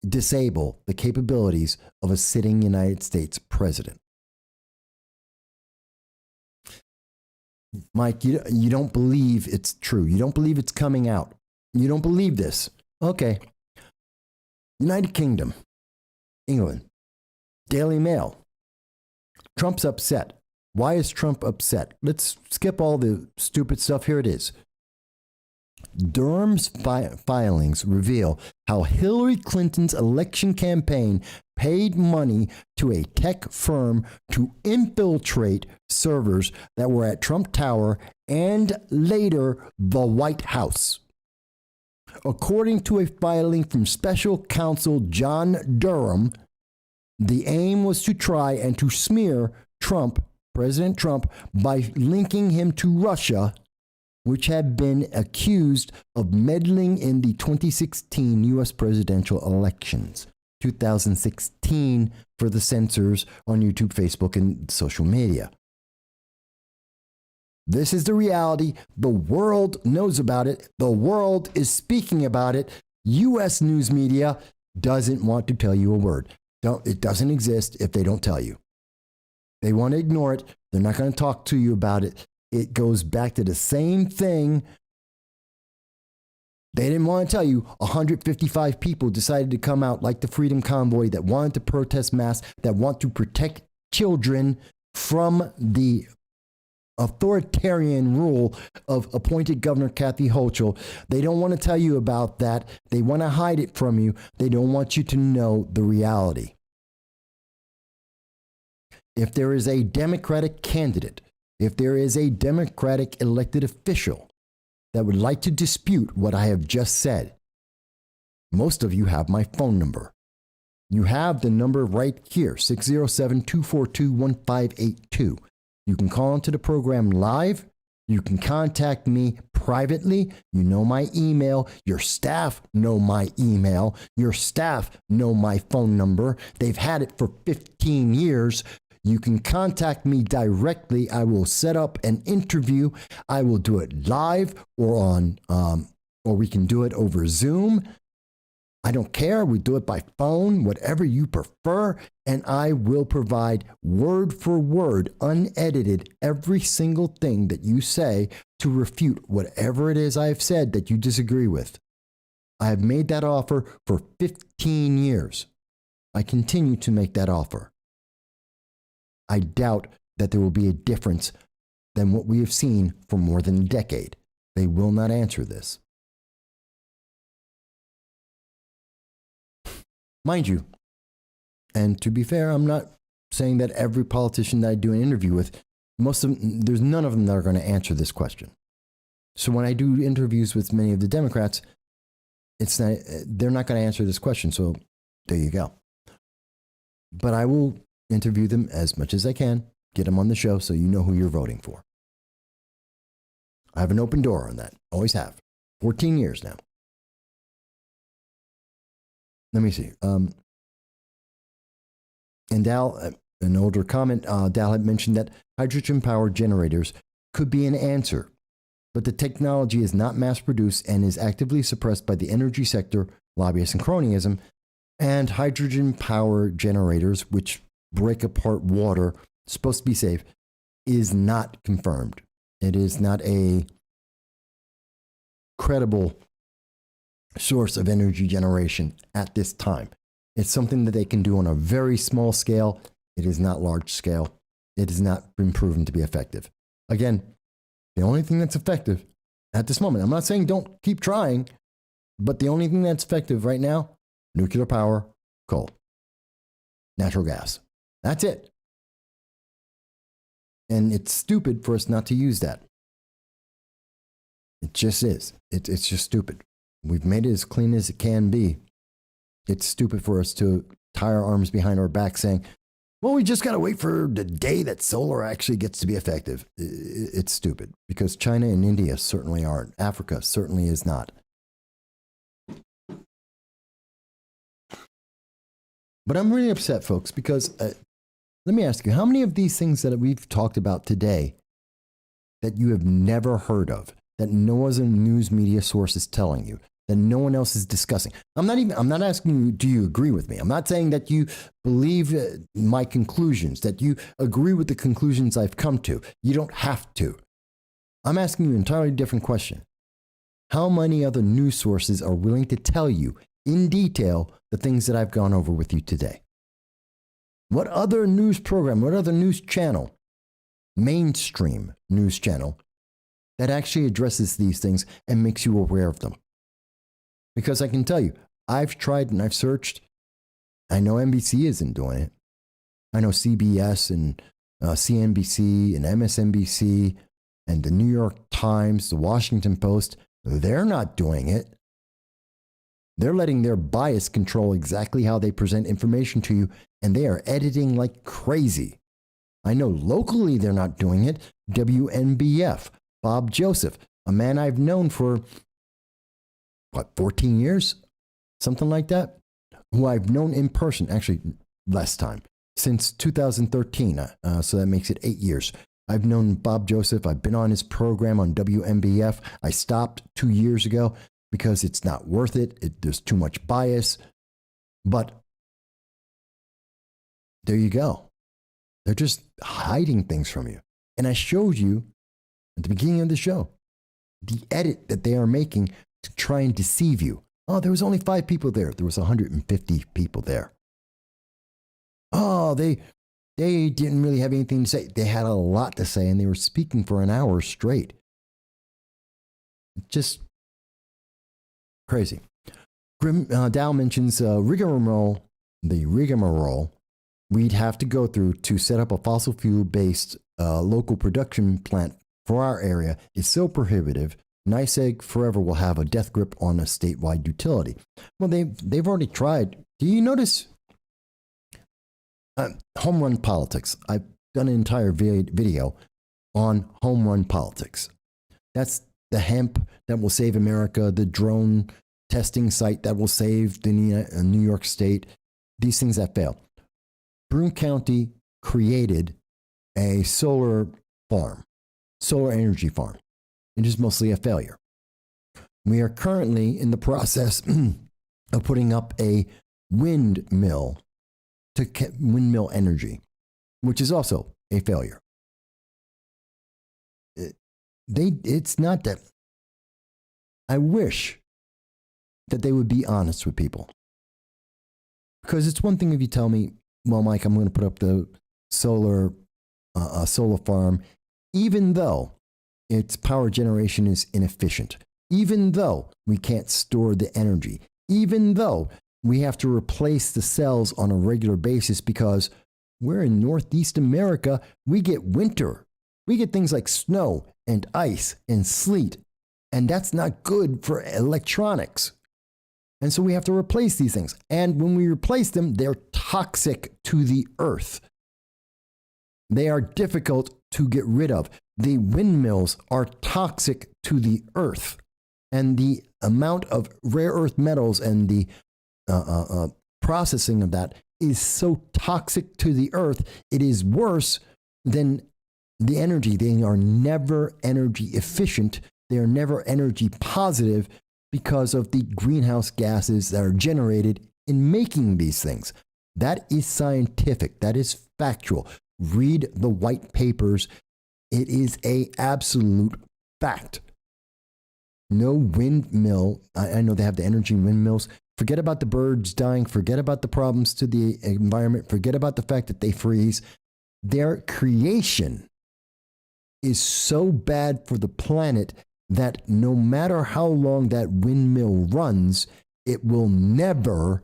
disable the capabilities of a sitting United States president. Mike, you don't believe it's true. You don't believe it's coming out. You don't believe this. Okay. United Kingdom, England, Daily Mail. Trump's upset. Why is Trump upset? Let's skip all the stupid stuff. Here it is. Durham's filings reveal how Hillary Clinton's election campaign paid money to a tech firm to infiltrate servers that were at Trump Tower and later the White House. According to a filing from special counsel John Durham, the aim was to try and to smear President Trump, by linking him to Russia, which had been accused of meddling in the 2016 U.S. presidential elections. 2016 for the censors on YouTube, Facebook, and social media. This is the reality. The world knows about it. The world is speaking about it. U.S. news media doesn't want to tell you a word. It doesn't exist if they don't tell you. They want to ignore it. They're not going to talk to you about it. It goes back to the same thing They didn't want to tell you 155 people decided to come out like the Freedom Convoy that wanted to protest mass, that want to protect children from the authoritarian rule of appointed Governor Kathy Hochul. They don't want to tell you about that. They want to hide it from you. They don't want you to know the reality. If there is a Democratic candidate, if there is a Democratic elected official that would like to dispute what I have just said, most of you have my phone number. You have the number right here, 607-242-1582. You can call into the program live. You can contact me privately. You know my email. Your staff know my email. Your staff know my phone number. They've had it for 15 years. You can contact me directly. I will set up an interview. I will do it live or we can do it over Zoom. I don't care. We do it by phone, whatever you prefer. And I will provide word for word, unedited, every single thing that you say to refute whatever it is I've said that you disagree with. I have made that offer for 15 years. I continue to make that offer. I doubt that there will be a difference than what we have seen for more than a decade. They will not answer this. Mind you, and to be fair, I'm not saying that every politician that I do an interview with, there's none of them that are going to answer this question. So when I do interviews with many of the Democrats, they're not going to answer this question. So there you go. But I will interview them as much as I can, get them on the show so you know who you're voting for. I have an open door on that. Always have. 14 years now. Let me see. And Dal, an older comment, Dal had mentioned that hydrogen-powered generators could be an answer, but the technology is not mass-produced and is actively suppressed by the energy sector, lobbyists, and cronyism. And hydrogen-powered generators, which break apart water, supposed to be safe, is not confirmed. It is not a credible source of energy generation at this time. It's something that they can do on a very small scale. It is not large scale. It has not been proven to be effective. Again, the only thing that's effective at this moment, I'm not saying don't keep trying, but the only thing that's effective right now, nuclear power, coal, natural gas. That's it. And it's stupid for us not to use that. It just is. It's just stupid. We've made it as clean as it can be. It's stupid for us to tie our arms behind our back saying, well, we just got to wait for the day that solar actually gets to be effective. It's stupid because China and India certainly aren't. Africa certainly is not. But I'm really upset, folks, because let me ask you, how many of these things that we've talked about today that you have never heard of, that no other news media source is telling you, that no one else is discussing? I'm not asking you, do you agree with me? I'm not saying that you believe my conclusions, that you agree with the conclusions I've come to. You don't have to. I'm asking you an entirely different question. How many other news sources are willing to tell you in detail the things that I've gone over with you today? What other news program, what other news channel, mainstream news channel, that actually addresses these things and makes you aware of them? Because I can tell you, I've tried and I've searched. I know NBC isn't doing it. I know CBS and CNBC and MSNBC and the New York Times, the Washington Post, they're not doing it. They're letting their bias control exactly how they present information to you, and they are editing like crazy. I know locally they're not doing it. WNBF, Bob Joseph, a man I've known for, 14 years? Something like that? Who I've known in person, actually less time, since 2013. So that makes it 8 years. I've known Bob Joseph. I've been on his program on WNBF. I stopped 2 years ago because it's not worth it. There's too much bias. But there you go. They're just hiding things from you. And I showed you at the beginning of the show the edit that they are making to try and deceive you. Oh, there was only 5 people there. There was 150 people there. Oh, they didn't really have anything to say. They had a lot to say, and they were speaking for an hour straight. Just crazy. Dow mentions rigmarole, the rigmarole we'd have to go through to set up a fossil fuel-based local production plant for our area is so prohibitive. NYSEG forever will have a death grip on a statewide utility. Well, they've already tried. Do you notice home run politics? I've done an entire video on home run politics. That's the hemp that will save America, the drone testing site that will save the New York State, these things that fail. Broome County created a solar energy farm. It is mostly a failure. We are currently in the process of putting up a windmill windmill energy, which is also a failure. It's not that. I wish that they would be honest with people. Because it's one thing if you tell me, well, Mike, I'm going to put up the solar farm, even though its power generation is inefficient, even though we can't store the energy, even though we have to replace the cells on a regular basis because we're in Northeast America, we get winter. We get things like snow and ice and sleet, and that's not good for electronics. And so we have to replace these things. And when we replace them, they're toxic to the earth. They are difficult to get rid of. The windmills are toxic to the earth. And the amount of rare earth metals and the processing of that is so toxic to the earth, it is worse than the energy. They are never energy efficient. They are never energy positive because of the greenhouse gases that are generated in making these things. That is scientific. That is factual. Read the white papers. It is an absolute fact. No windmill. I know they have the energy windmills. Forget about the birds dying. Forget about the problems to the environment. Forget about the fact that they freeze. Their creation is so bad for the planet that no matter how long that windmill runs, it will never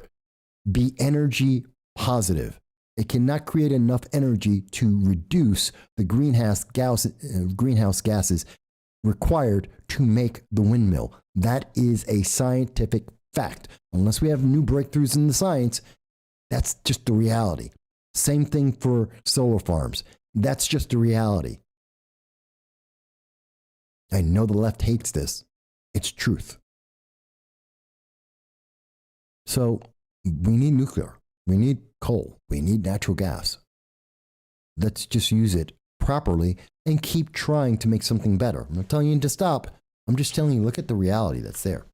be energy positive. It cannot create enough energy to reduce the greenhouse gases required to make the windmill. That is a scientific fact. Unless we have new breakthroughs in the science, that's just the reality. Same thing for solar farms. That's just the reality. I know the left hates this. It's truth. So we need nuclear. We need coal. We need natural gas. Let's just use it properly and keep trying to make something better. I'm not telling you to stop. I'm just telling you, look at the reality that's there.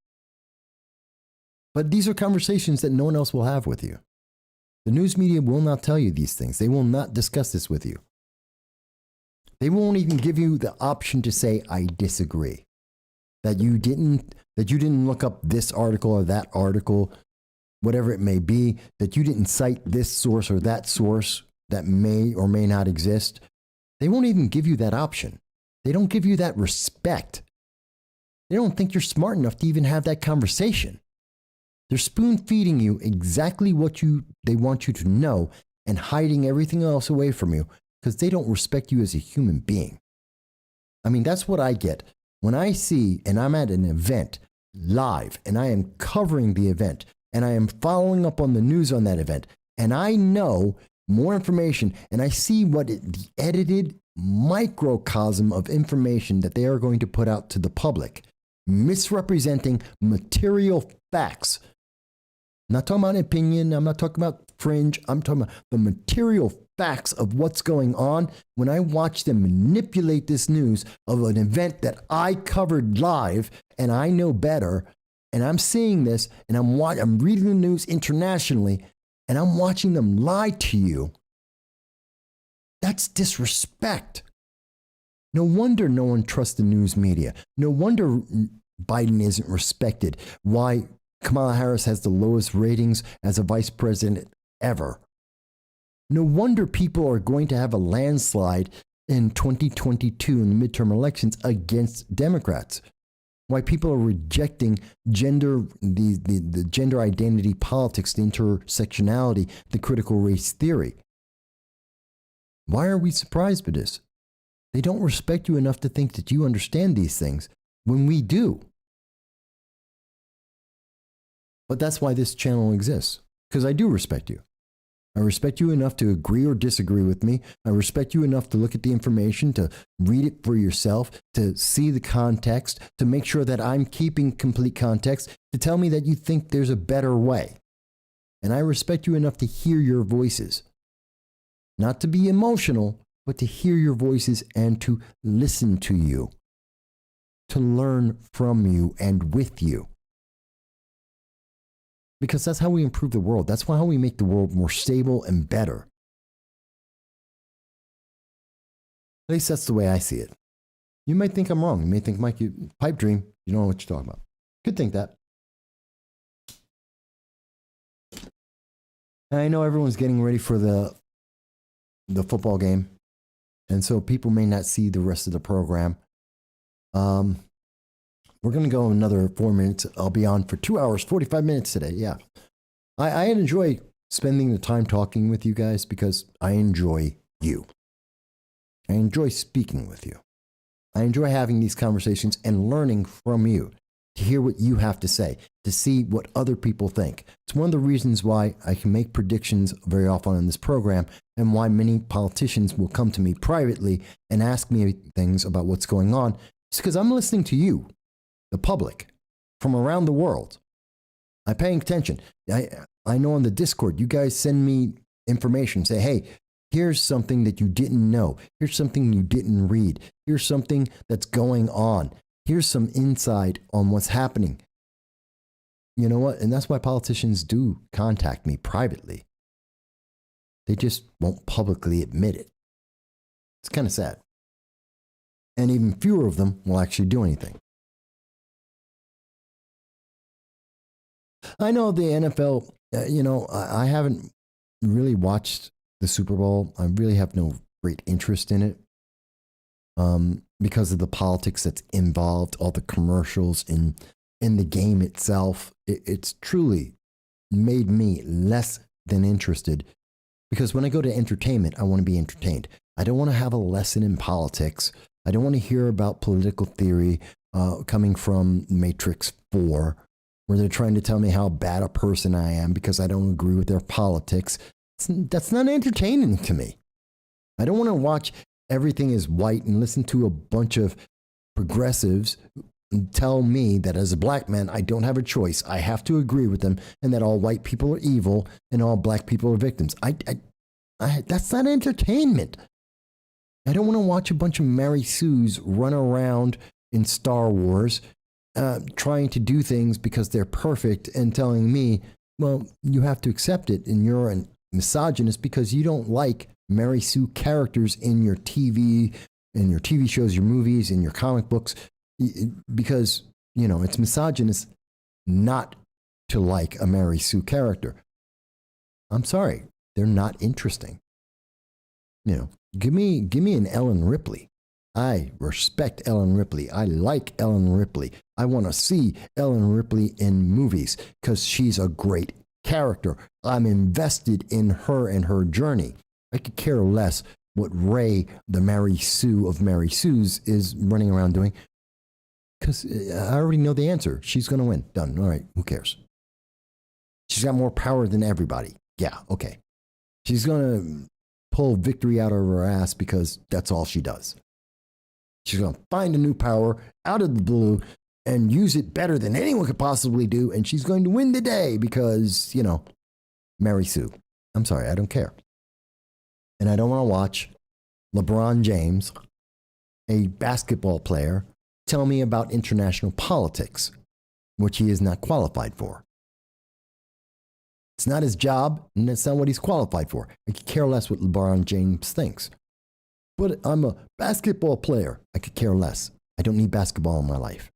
But these are conversations that no one else will have with you. The news media will not tell you these things. They will not discuss this with you. They won't even give you the option to say, I disagree. That you didn't look up this article or that article, whatever it may be, that you didn't cite this source or that source that may or may not exist. They won't even give you that option. They don't give you that respect. They don't think you're smart enough to even have that conversation. They're spoon feeding you exactly what they want you to know and hiding everything else away from you because they don't respect you as a human being. I mean, that's what I get when I see, and I'm at an event live, and I am covering the event, and I am following up on the news on that event, and I know more information, and I see the edited microcosm of information that they are going to put out to the public, misrepresenting material facts. I'm not talking about opinion. I'm not talking about fringe. I'm talking about the material facts of what's going on. When I watch them manipulate this news of an event that I covered live and I know better, and I'm seeing this and I'm reading the news internationally and I'm watching them lie to you, that's disrespect. No wonder no one trusts the news media. No wonder Biden isn't respected, why Kamala Harris has the lowest ratings as a vice president ever. No wonder people are going to have a landslide in 2022 in the midterm elections against Democrats. Why people are rejecting the gender identity politics, the intersectionality, the critical race theory. Why are we surprised by this? They don't respect you enough to think that you understand these things when we do. But that's why this channel exists, because I do respect you. I respect you enough to agree or disagree with me. I respect you enough to look at the information, to read it for yourself, to see the context, to make sure that I'm keeping complete context, to tell me that you think there's a better way. And I respect you enough to hear your voices. Not to be emotional, but to hear your voices and to listen to you. To learn from you and with you. Because that's how we improve the world. That's how we make the world more stable and better. At least that's the way I see it. You might think I'm wrong. You may think, Mike, you pipe dream. You don't know what you're talking about. Could think that. And I know everyone's getting ready for the football game. And so people may not see the rest of the program. We're going to go another 4 minutes. I'll be on for 2 hours, 45 minutes today. Yeah. I enjoy spending the time talking with you guys because I enjoy you. I enjoy speaking with you. I enjoy having these conversations and learning from you, to hear what you have to say, to see what other people think. It's one of the reasons why I can make predictions very often on this program and why many politicians will come to me privately and ask me things about what's going on. It's because I'm listening to you, the public, from around the world. I'm paying attention. I know on the Discord, you guys send me information, say, hey, here's something that you didn't know. Here's something you didn't read. Here's something that's going on. Here's some insight on what's happening. You know what? And that's why politicians do contact me privately. They just won't publicly admit it. It's kind of sad. And even fewer of them will actually do anything. I know the NFL, I haven't really watched the Super Bowl. I really have no great interest in it because of the politics that's involved, all the commercials in the game itself. It's truly made me less than interested because when I go to entertainment, I want to be entertained. I don't want to have a lesson in politics. I don't want to hear about political theory coming from Matrix 4, where they're trying to tell me how bad a person I am because I don't agree with their politics. That's not entertaining to me. I don't want to watch Everything is White and listen to a bunch of progressives tell me that as a black man, I don't have a choice. I have to agree with them and that all white people are evil and all black people are victims. That's not entertainment. I don't want to watch a bunch of Mary Sues run around in Star Wars trying to do things because they're perfect and telling me, well, you have to accept it and you're a misogynist because you don't like Mary Sue characters in your TV shows, your movies, in your comic books, because, it's misogynist not to like a Mary Sue character. I'm sorry, they're not interesting. Give me an Ellen Ripley. I respect Ellen Ripley. I like Ellen Ripley. I want to see Ellen Ripley in movies because she's a great character. I'm invested in her and her journey. I could care less what Ray, the Mary Sue of Mary Sue's, is running around doing because I already know the answer. She's going to win. Done. All right. Who cares? She's got more power than everybody. Yeah. Okay. She's going to pull victory out of her ass because that's all she does. She's going to find a new power out of the blue and use it better than anyone could possibly do. And she's going to win the day because, Mary Sue. I'm sorry, I don't care. And I don't want to watch LeBron James, a basketball player, tell me about international politics, which he is not qualified for. It's not his job, and it's not what he's qualified for. I could care less what LeBron James thinks. But I'm a basketball player. I could care less. I don't need basketball in my life.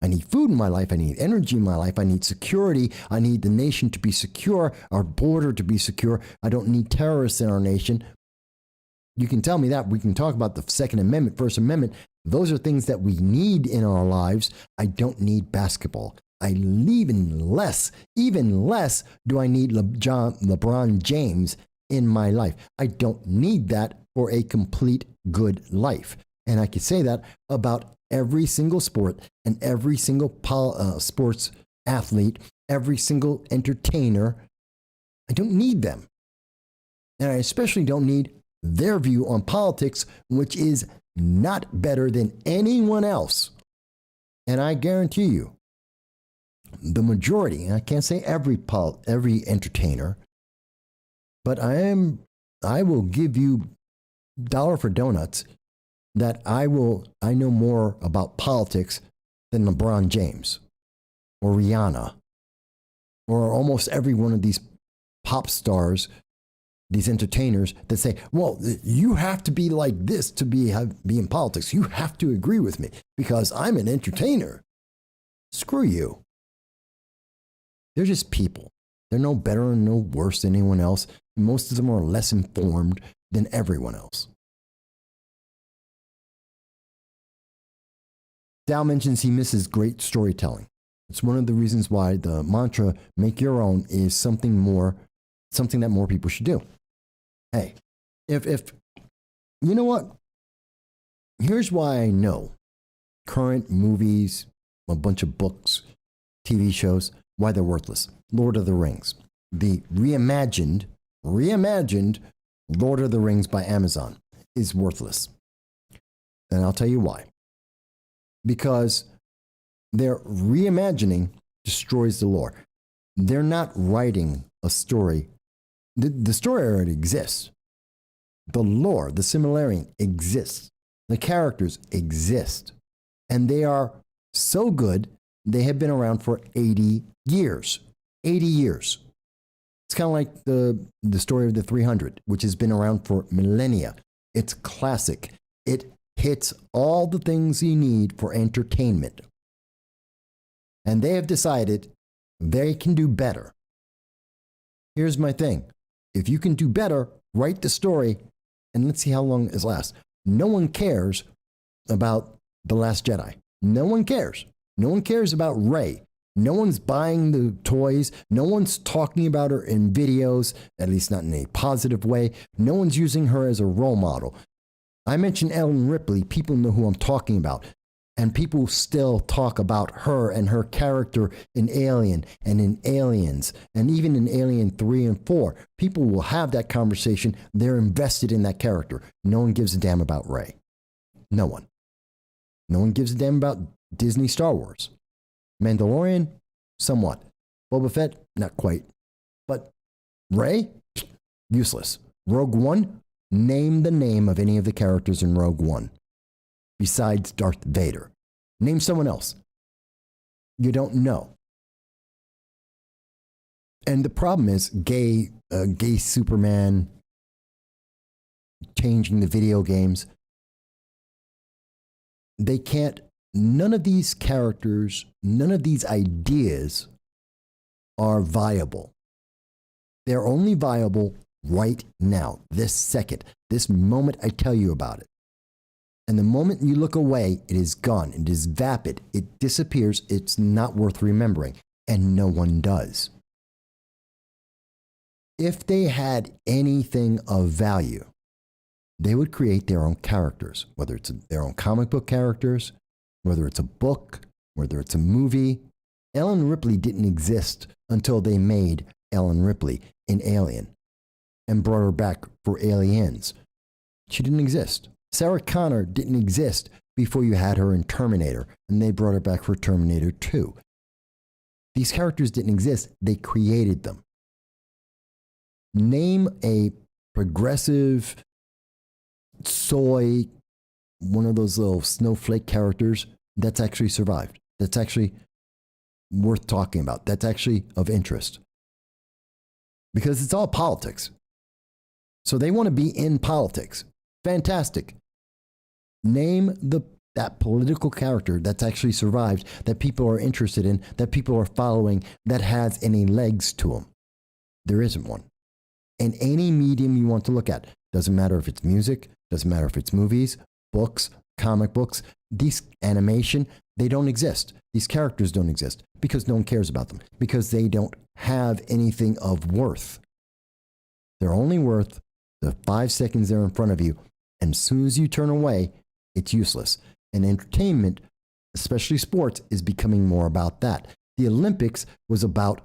I need food in my life. I need energy in my life. I need security. I need the nation to be secure, our border to be secure. I don't need terrorists in our nation. You can tell me that. We can talk about the Second Amendment, First Amendment. Those are things that we need in our lives. I don't need basketball. Even less do I need LeBron James in my life. I don't need that for a complete good life. And I could say that about every single sport and every single sports athlete, every single entertainer. I don't need them. And I especially don't need their view on politics, which is not better than anyone else. And I guarantee you, the majority, and I can't say every entertainer, but I will give you dollar for donuts that I know more about politics than LeBron James or Rihanna or almost every one of these pop stars, these entertainers that say, well, you have to be like this to be in politics. You have to agree with me because I'm an entertainer. Screw you. They're just people. They're no better and no worse than anyone else. Most of them are less informed than everyone else. Dow mentions he misses great storytelling. It's one of the reasons why the mantra, make your own, is something that more people should do. Hey, if you know what? Here's why I know current movies, a bunch of books, TV shows, why they're worthless. Lord of the Rings. The reimagined Lord of the Rings by Amazon is worthless. And I'll tell you why. Because their reimagining destroys the lore. They're not writing a story. The story already exists. The lore, the similarity exists. The characters exist. And they are so good, they have been around for 80 years. 80 years. It's kind of like the story of the 300, which has been around for millennia. It's classic. It hits all the things you need for entertainment. And they have decided they can do better. Here's my thing. If you can do better, write the story, and let's see how long it lasts. No one cares about The Last Jedi. No one cares. No one cares about Rey. No one's buying the toys. No one's talking about her in videos, at least not in a positive way. No one's using her as a role model. I mentioned Ellen Ripley. People know who I'm talking about. And people still talk about her and her character in Alien and in Aliens and even in Alien 3 and 4. People will have that conversation. They're invested in that character. No one gives a damn about Rey. No one. No one gives a damn about Disney Star Wars. Mandalorian, somewhat. Boba Fett, not quite. But Rey, useless. Rogue One, name the name of any of the characters in Rogue One besides Darth Vader. Name someone else. You don't know. And the problem is gay Superman changing the video games. They can't. None of these characters, none of these ideas are viable. They're only viable right now, this second, this moment I tell you about it. And the moment you look away, it is gone. It is vapid. It disappears. It's not worth remembering. And no one does. If they had anything of value, they would create their own characters, whether it's their own comic book characters, whether it's a book, whether it's a movie. Ellen Ripley didn't exist until they made Ellen Ripley in Alien and brought her back for Aliens. She didn't exist. Sarah Connor didn't exist before you had her in Terminator, and they brought her back for Terminator 2. These characters didn't exist. They created them. Name a progressive soy, one of those little snowflake characters that's actually survived, that's actually worth talking about, that's actually of interest. Because it's all politics. So they want to be in politics. Fantastic. Name the that political character that's actually survived, that people are interested in, that people are following, that has any legs to them. There isn't one. In any medium you want to look at, doesn't matter if it's music, doesn't matter if it's movies, books, comic books, these animation, they don't exist. These characters don't exist because no one cares about them, because they don't have anything of worth. They're only worth the 5 seconds they're in front of you. And as soon as you turn away, it's useless. And entertainment, especially sports, is becoming more about that. The Olympics was about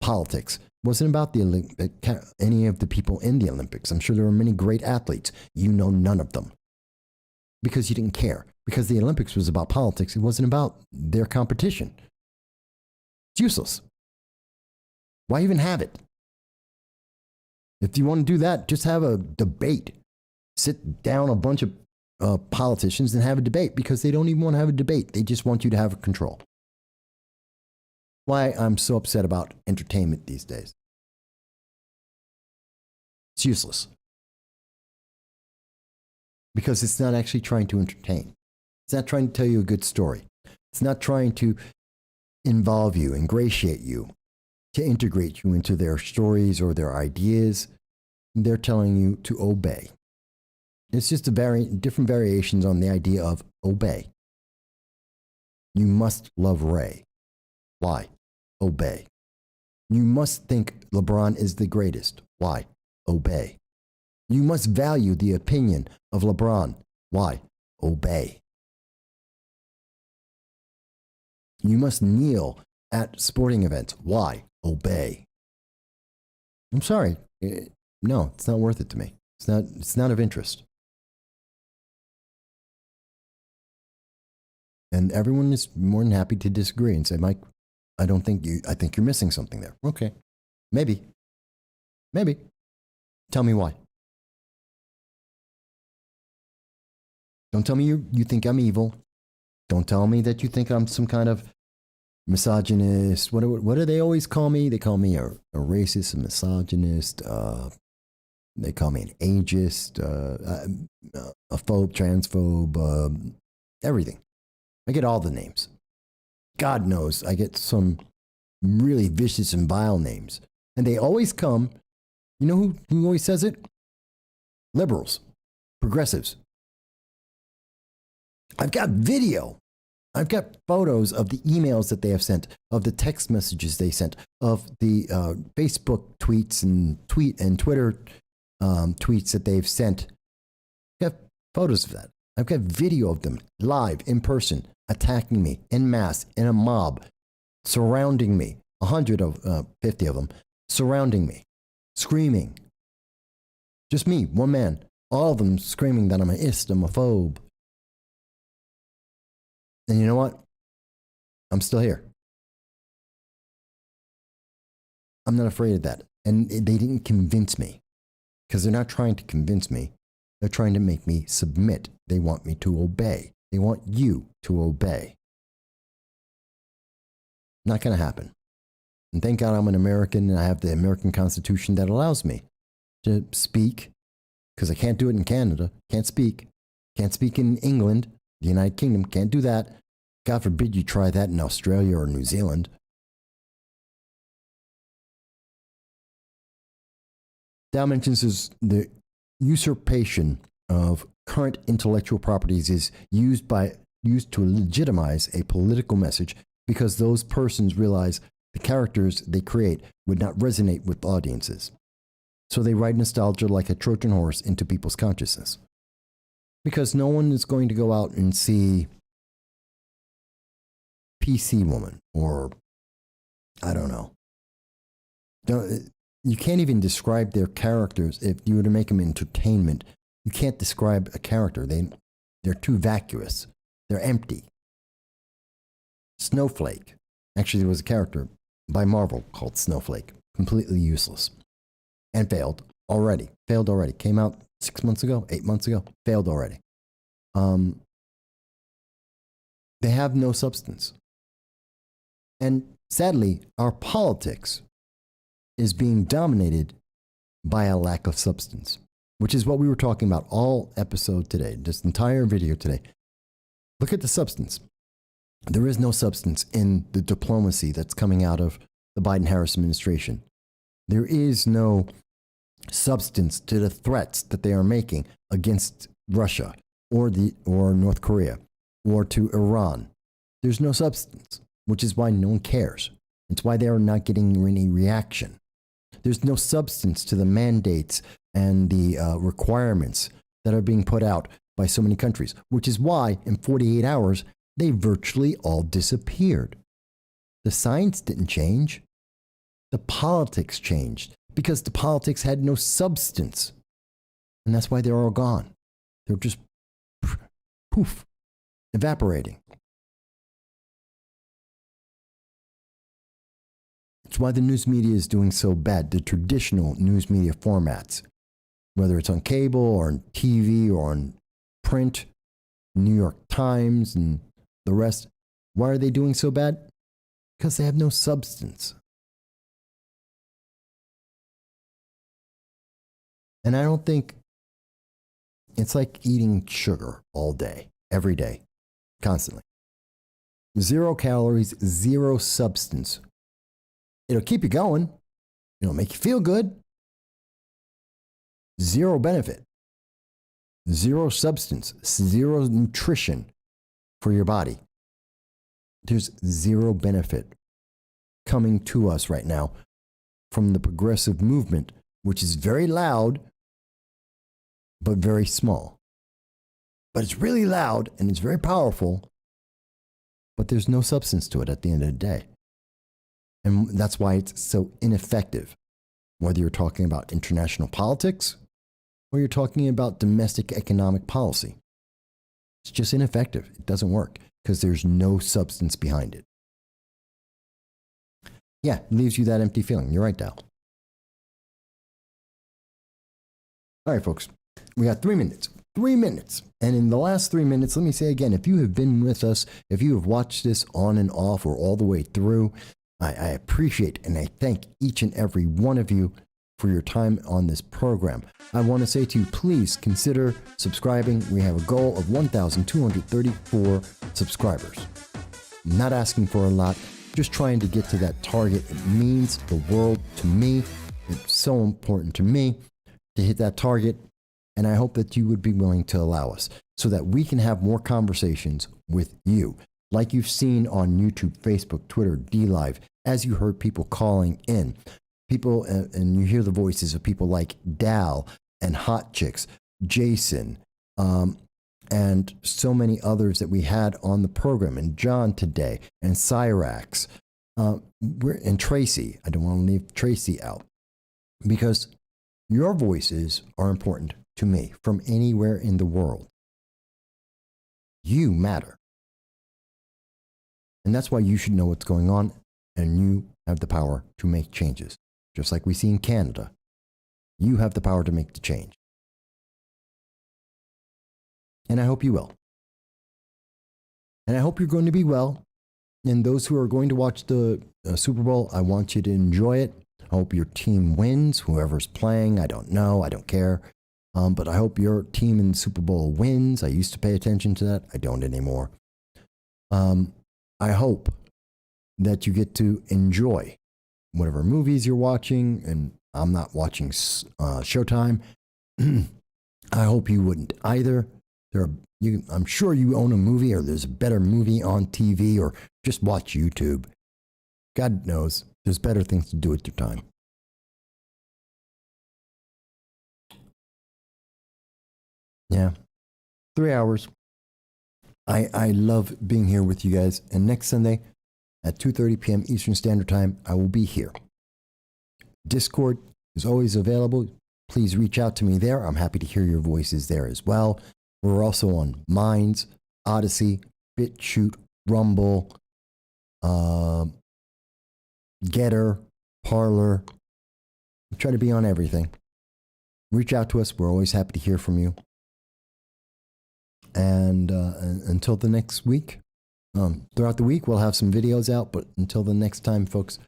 politics. It wasn't about any of the people in the Olympics. I'm sure there were many great athletes. You know none of them because you didn't care. Because the Olympics was about politics. It wasn't about their competition. It's useless. Why even have it? If you want to do that, just have a debate. Sit down a bunch of politicians and have a debate, because they don't even want to have a debate. They just want you to have control. Why I'm so upset about entertainment these days. It's useless. Because it's not actually trying to entertain. It's not trying to tell you a good story. It's not trying to involve you, ingratiate you, to integrate you into their stories or their ideas. They're telling you to obey. It's just different variations on the idea of obey. You must love Ray. Why? Obey. You must think LeBron is the greatest. Why? Obey. You must value the opinion of LeBron. Why? Obey. You must kneel at sporting events. Why? Obey. I'm sorry. No, it's not worth it to me. It's not of interest. And everyone is more than happy to disagree and say, Mike, I think you're missing something there. Okay. Maybe. Tell me why. Don't tell me you think I'm evil. Don't tell me that you think I'm some kind of misogynist. What do they always call me? They call me a racist, a misogynist. They call me an ageist, a phobe, transphobe, everything. I get all the names. God knows I get some really vicious and vile names. And they always come, you know who always says it? Liberals, progressives. I've got video. I've got photos of the emails that they have sent, of the text messages they sent, of the Facebook tweets and Twitter tweets that they've sent. I've got photos of that. I've got video of them live, in person, attacking me en masse in a mob, surrounding me, 50 of them, surrounding me, screaming. Just me, one man, all of them screaming that I'm an I'm a phobe. And you know what? I'm still here. I'm not afraid of that. And they didn't convince me, because they're not trying to convince me. They're trying to make me submit. They want me to obey. They want you to obey. Not going to happen. And thank God I'm an American and I have the American Constitution that allows me to speak, because I can't do it in Canada. Can't speak. Can't speak in England, the United Kingdom. Can't do that. God forbid you try that in Australia or New Zealand. Dow mentions the usurpation of current intellectual properties is used to legitimize a political message, because those persons realize the characters they create would not resonate with audiences. So they ride nostalgia like a Trojan horse into people's consciousness. Because no one is going to go out and see PC Woman or, I don't know. You can't even describe their characters. If you were to make them entertainment, you can't describe a character. They're too vacuous. They're empty. Snowflake. Actually, there was a character by Marvel called Snowflake. Completely useless. And failed already. Came out 6 months ago, 8 months ago. Failed already. They have no substance. And sadly, our politics is being dominated by a lack of substance, which is what we were talking about all episode today, this entire video today. Look at the substance. There is no substance in the diplomacy that's coming out of the Biden-Harris administration. There is no substance to the threats that they are making against Russia or North Korea or to Iran. There's no substance, which is why no one cares. It's why they are not getting any reaction. There's no substance to the mandates and the requirements that are being put out by so many countries, which is why in 48 hours, they virtually all disappeared. The science didn't change. The politics changed because the politics had no substance. And that's why they're all gone. They're just poof, evaporating. It's why the news media is doing so bad, the traditional news media formats, whether it's on cable or on TV or on print, New York Times and the rest. Why are they doing so bad? Because they have no substance. And I don't think it's like eating sugar all day, every day, constantly. 0 calories, 0 substance. It'll keep you going. It'll make you feel good. 0 benefit. 0 substance. 0 nutrition for your body. There's 0 benefit coming to us right now from the progressive movement, which is very loud, but very small. But it's really loud and it's very powerful, but there's no substance to it at the end of the day. And that's why it's so ineffective, whether you're talking about international politics or you're talking about domestic economic policy. It's just ineffective. It doesn't work because there's no substance behind it. Yeah, it leaves you that empty feeling. You're right, Dal. All right, folks, we got 3 minutes. 3 minutes. And in the last 3 minutes, let me say again, if you have been with us, if you have watched this on and off or all the way through, I appreciate and I thank each and every one of you for your time on this program. I want to say to you, please consider subscribing. We have a goal of 1,234 subscribers. I'm not asking for a lot, just trying to get to that target. It means the world to me. It's so important to me to hit that target. And I hope that you would be willing to allow us so that we can have more conversations with you. Like you've seen on YouTube, Facebook, Twitter, DLive, as you heard people calling in. People, and you hear the voices of people like Dal and Hot Chicks, Jason, and so many others that we had on the program, and John today, and Cyrax, and Tracy. I don't want to leave Tracy out because your voices are important to me from anywhere in the world. You matter. And that's why you should know what's going on, and you have the power to make changes. Just like we see in Canada, you have the power to make the change. And I hope you will. And I hope you're going to be well. And those who are going to watch the Super Bowl, I want you to enjoy it. I hope your team wins, whoever's playing. I don't know. I don't care. But I hope your team in the Super Bowl wins. I used to pay attention to that. I don't anymore. I hope that you get to enjoy whatever movies you're watching, and I'm not watching Showtime. I hope you wouldn't either. I'm sure you own a movie, or there's a better movie on TV, or just watch YouTube. God knows, there's better things to do with your time. Yeah, 3 hours. I love being here with you guys. And next Sunday at 2:30 p.m. Eastern Standard Time, I will be here. Discord is always available. Please reach out to me there. I'm happy to hear your voices there as well. We're also on Minds, Odyssey, BitChute, Rumble, Getter, Parler. We try to be on everything. Reach out to us. We're always happy to hear from you. And until the next week, throughout the week, we'll have some videos out. But until the next time, folks,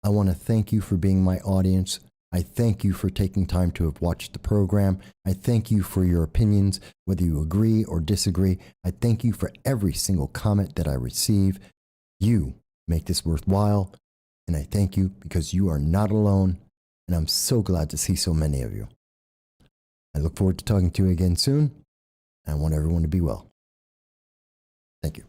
I want to thank you for being my audience. I thank you for taking time to have watched the program. I thank you for your opinions, whether you agree or disagree. I thank you for every single comment that I receive. You make this worthwhile, and I thank you because you are not alone, and I'm so glad to see so many of you. I look forward to talking to you again soon, and I want everyone to be well. Thank you.